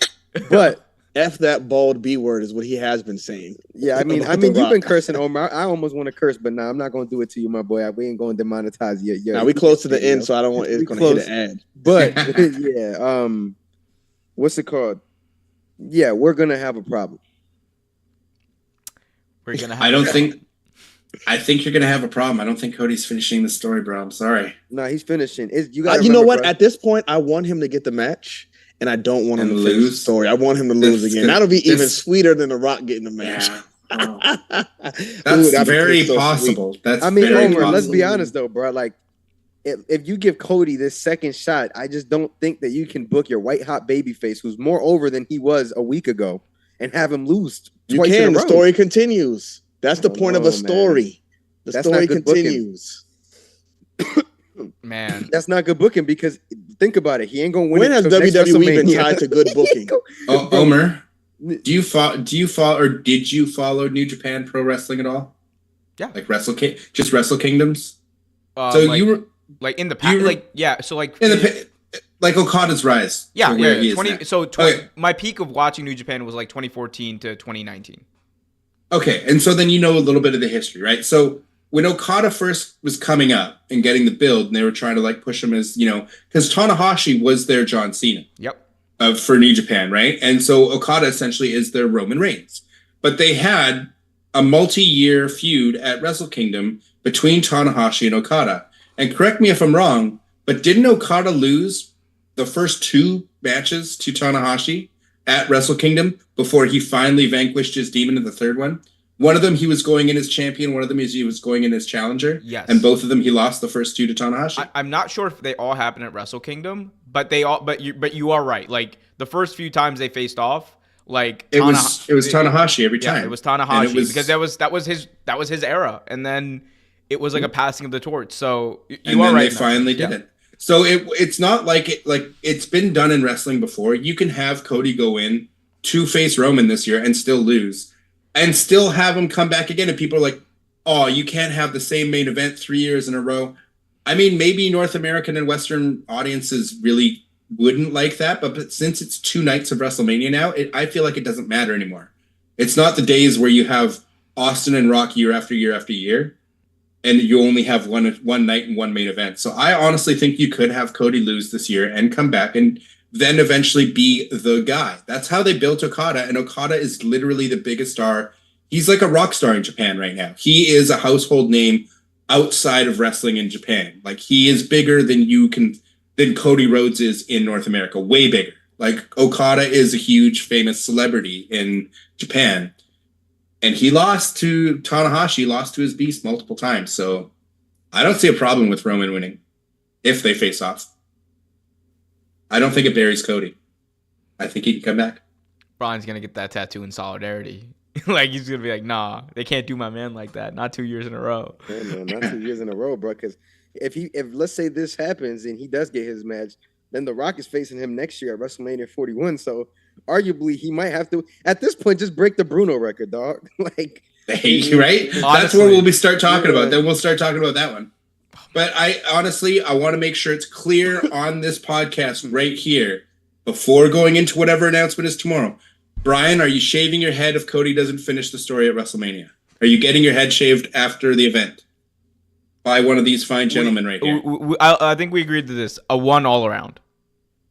But F that bald B word is what he has been saying. yeah, I mean, About The you've been Rock. cursing, Omar. I almost want to curse, but nah, I'm not gonna do it to you, my boy. We ain't gonna demonetize you. Yeah, Now we close to the end, so I don't want it's We gonna close. hit an ad. But yeah, what's it called? Yeah, we're gonna have a problem. We're gonna have. I think you're going to have a problem. I don't think Cody's finishing the story, bro. I'm sorry. Nah, he's finishing. You got. You know what? At this point, I want him to get the match, and I don't want him And to finish the lose? story. I want him to lose This again. could- That'll be even this- sweeter than The Rock getting the match. Yeah. Ooh, That's that'd very be so possible. That's I mean, very Omar, possible. let's be honest though, bro. Like, if you give Cody this second shot, I just don't think that you can book your white hot baby face, who's more over than he was a week ago, and have him lose You twice in can. a The row. story continues. That's the I don't point of know, a story. The That's story not good booking. continues. Man, That's not good booking because think about it. He ain't gonna win. When it has till next WWE been WrestleMania. tied to good booking? Oh, Omer, do you follow or did you follow New Japan Pro Wrestling at all? Yeah. Like just Wrestle Kingdoms. So like, you were like in the past, you were- like yeah. So like in the like Okada's rise. yeah, to where yeah. he is 20. now. So Okay. my peak of watching New Japan was like 2014 to 2019. Okay, and so then you know a little bit of the history, right? So when Okada first was coming up and getting the build, and they were trying to like push him as because Tanahashi was their John Cena. Yep. For New Japan, right? And so Okada essentially is their Roman Reigns. But they had a multi-year feud at Wrestle Kingdom between Tanahashi and Okada. And correct me if I'm wrong, but didn't Okada lose the first 2 matches to Tanahashi at Wrestle Kingdom before he finally vanquished his demon in the third one? One of them he was going in as champion, one of them he was going in as challenger. Yes. And both of them he lost the first 2 to Tanahashi. I'm not sure if they all happened at Wrestle Kingdom, but you are right. Like the first few times they faced off, like it was Tanahashi every time. Yeah, it was Tanahashi And it was- because that was his era, and then it was like a passing of the torch. So you and are then right. they in that finally sense. did it. So it's not like it's been done in wrestling before. You can have Cody go in to face Roman this year and still lose, and still have him come back again. And people are like, "Oh, you can't have the same main event 3 years in a row." I mean, maybe North American and Western audiences really wouldn't like that, but since it's 2 nights of WrestleMania now, I feel like it doesn't matter anymore. It's not the days where you have Austin and Rock year after year after year, and you only have one night and one main event. So I honestly think you could have Cody lose this year and come back and then eventually be the guy. That's how they built Okada, and Okada is literally the biggest star. He's like a rock star in Japan right now. He is a household name outside of wrestling in Japan. Like he is bigger than Cody Rhodes is in North America, way bigger. Like Okada is a huge famous celebrity in Japan. And he lost to Tanahashi, lost to his beast multiple times. So I don't see a problem with Roman winning if they face off. I don't think it buries Cody. I think he can come back. Brian's going to get that tattoo in solidarity. Like, he's going to be like, nah, they can't do my man like that. Not 2 years in a row. Yeah, man, not 2 years in a row, bro. Because if let's say this happens and he does get his match, then The Rock is facing him next year at WrestleMania 41. So arguably he might have to, at this point, just break the Bruno record, dog. Like, right? Honestly, that's what we'll start talking about. Then we'll start talking about that one. But I want to make sure it's clear on this podcast right here before going into whatever announcement is tomorrow. Brian, are you shaving your head if Cody doesn't finish the story at WrestleMania? Are you getting your head shaved after the event by one of these fine gentlemen right here? I think we agreed to this. A 1 all around.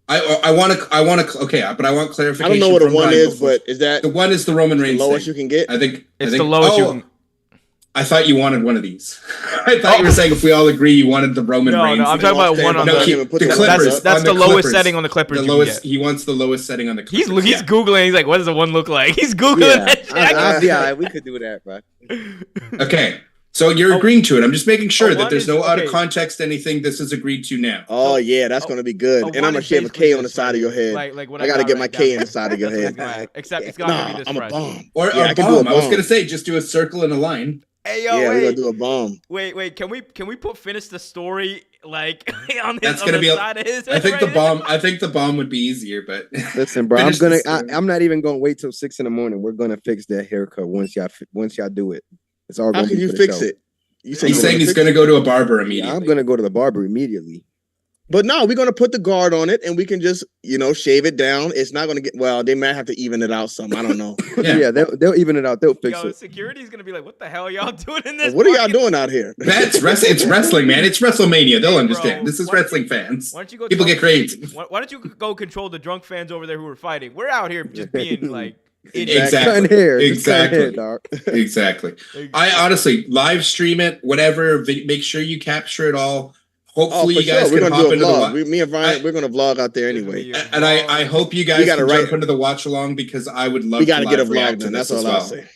I want clarification. I don't know what a 1 is, but is that the 1 is the Roman Reigns lowest thing. you can get? I think The lowest you can. I thought you wanted one of these. I thought you were saying if we all agree you wanted the Roman Reigns. No, I'm talking about one on the Clippers. That's the lowest setting on the Clippers. The lowest. He wants the lowest setting on the Clippers. He's Googling. He's like, what does the 1 look like? He's Googling that shit. Yeah, we could do that, bro. Okay. So you're agreeing to it. I'm just making sure that there's no out of okay. context anything. This is agreed to now. Oh yeah, that's gonna be good. And I'm gonna shave a K on the side of your head. Like what I gotta get my K on the side of your head. Except it's gotta be this I'm a fresh. bomb. Or Yeah, a bomb. I was gonna say just do a circle and a line. Hey yo, Yeah, we're gonna wait, do a bomb. wait. Can we put finish the story like on That's on gonna the be. side of his I head think right the bomb. I think the bomb would be easier, but Listen, bro, Finish the story. I'm not even gonna wait till 6 a.m. We're gonna fix that haircut once y'all do it. It's all How gonna can be you for the fix show. it? You he's saying he's gonna go to a barber immediately. Yeah, I'm gonna go to the barber immediately. But no, we're gonna put the guard on it, and we can just shave it down. It's not gonna get they might have to even it out some. I don't know. Yeah. They'll even it out. They'll fix it. Security's gonna be like, what the hell are y'all doing in this? What are y'all parking doing out here? It's wrestling, man. It's WrestleMania. They'll Hey, understand. bro, This is why don't wrestling fans. Why don't you go? People get crazy. Why don't you go control the drunk fans over there who are fighting? We're out here just being like Exactly. Cutting hair. Just cutting Exactly. hair, dog. Exactly. I honestly live stream it, whatever. Make sure you capture it all. Hopefully, for you guys sure. can We're hop gonna do into a the vlog. Me and Brian, we're gonna vlog out there anyway. and I hope you guys gotta can write jump it. into the watch along because I would love. We gotta to get a live react vlog to done. this That's as all I'll well. say.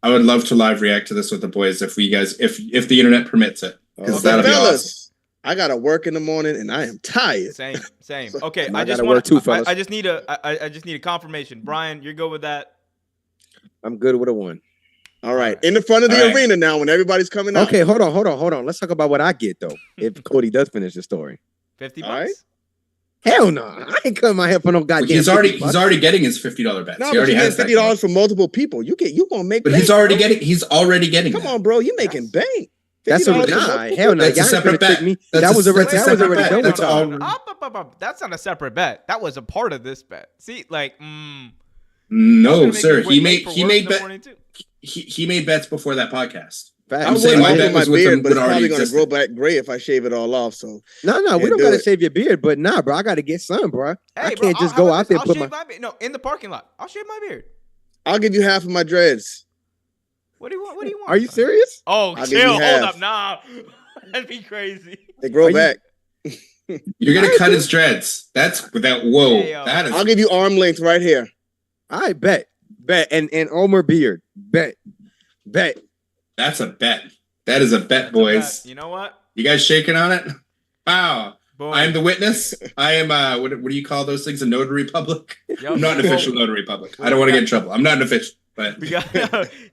I would love to live react to this with the boys if the internet permits it. Because Okay, that'll be awesome. fellas, I gotta work in the morning, and I am tired. Same. Okay, I I just gotta want work too, fellas. I just need a confirmation. Brian, you're good with that? I'm good with a 1. All right, in the front of the All right. arena now, when everybody's coming out. Okay, hold on. Let's talk about what I get though. If Cody does finish the story. $50. All right. Hell no. I ain't cutting my hair for no goddamn. He's $50. already getting his $50 bet. No, he but already you has get $50 from multiple people. You gonna make. But bank, he's already bro. getting. Come that. on, bro. You making bank. That's a $50 from nah. multiple Hell no. That's a Y'all ain't separate gonna trick bet. me. That's That was a already separate bet. done. That's all. That's not a separate bet. That was a part of this bet. See, like, No, sir. He made bet. he made bets before that podcast. I I'm would saying my like bet my was with beard, them but it's that already probably gonna existed. grow back gray if I shave it all off. So No, we Yeah, don't do gotta it. shave your beard, but nah, bro, I gotta get some, bro. I can't just I'll go out there and put shave my. beard. No, in the parking lot. I'll shave my beard. I'll give you half of my dreads. What do you want? Are you serious? Oh, I'll give you chill. Hold half. up. Nah. That'd be crazy. They grow Are you- back. You're gonna cut his dreads. That's without. Whoa, Hey, yo. that is. I'll give you arm length right here. I bet, and Omar beard, bet. That's a bet. That is a bet, boys. You know what? You guys shaking on it? Wow. Boom. I am the witness. I am. What do you call those things? A notary public? Yup. I'm not an official notary public. I don't want to get in trouble. I'm not an official, but We got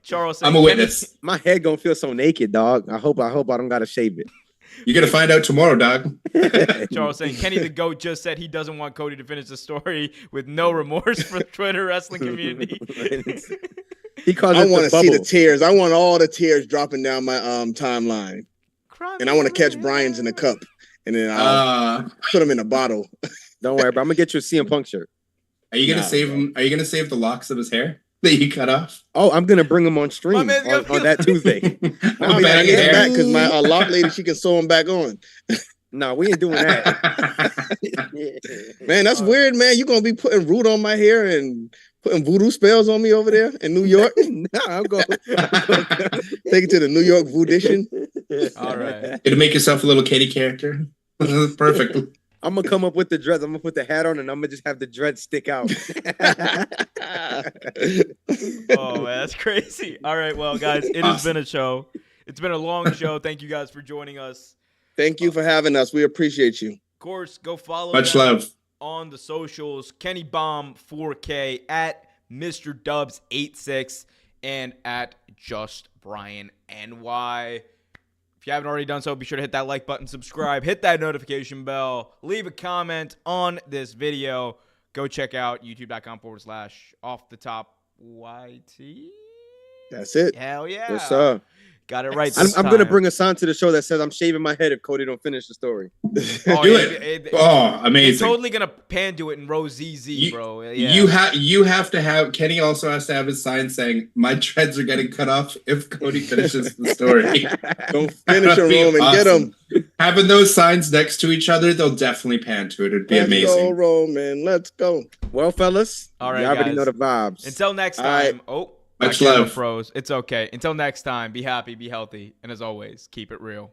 Charles. I'm a witness. My head gonna feel so naked, dog. I hope I don't gotta shave it. You're gonna find out tomorrow, dog. Charles saying Kenny the Goat just said he doesn't want Cody to finish the story with no remorse for the Twitter wrestling community. He calls I it want the to see the bubble. tears. I want all the tears dropping down my timeline, and I want to catch Brian's in a cup, and then I'll put them in a bottle. Don't worry, bro. I'm gonna get you a CM Punk shirt. Are you gonna Nah, save him? Are you gonna save the locks of his hair that you cut off? Oh, I'm gonna bring him on stream My on, man's gonna on that Tuesday. I'm I betting need it hair. back because my lock lady, she can sew them back on. No, we ain't doing that. Man, that's weird, man. You gonna be putting root on my hair and putting voodoo spells on me over there in New York? No, I'm going. Take it to the New York Voodition. All right. It'll make yourself a little kitty character. Perfect. I'm gonna come up with the dreads. I'm gonna put the hat on, and I'm gonna just have the dreads stick out. Oh man, that's crazy. All right, well, guys, it has been a show. It's been a long show. Thank you guys for joining us. Thank you for having us. We appreciate you. Of course, go follow Much them love. on the socials. Kenny Bomb 4K at Mr. Dubs 86 and at Just Brian NY. If you haven't already done so, be sure to hit that like button, subscribe, hit that notification bell, leave a comment on this video. Go check out youtube.com/off the top YT. That's it. Hell yeah. Yes, sir. Got it right. I'm gonna bring a sign to the show that says I'm shaving my head if Cody don't finish the story. Oh, Do yeah, it. Oh, amazing. They're totally gonna pan to it in row ZZ, bro. Yeah. You have to have Kenny also has to have his sign saying my dreads are getting cut off if Cody finishes the story. Don't finish him, Roman. Awesome. Get him. Having those signs next to each other, they'll definitely pan to it. It'd be amazing. Let's go, Roman. Let's go. Well, fellas, all right, you already guys. know the vibes. Until next time. Oh. Much love. Froze. It's okay. Until next time, be happy, be healthy, and as always, keep it real.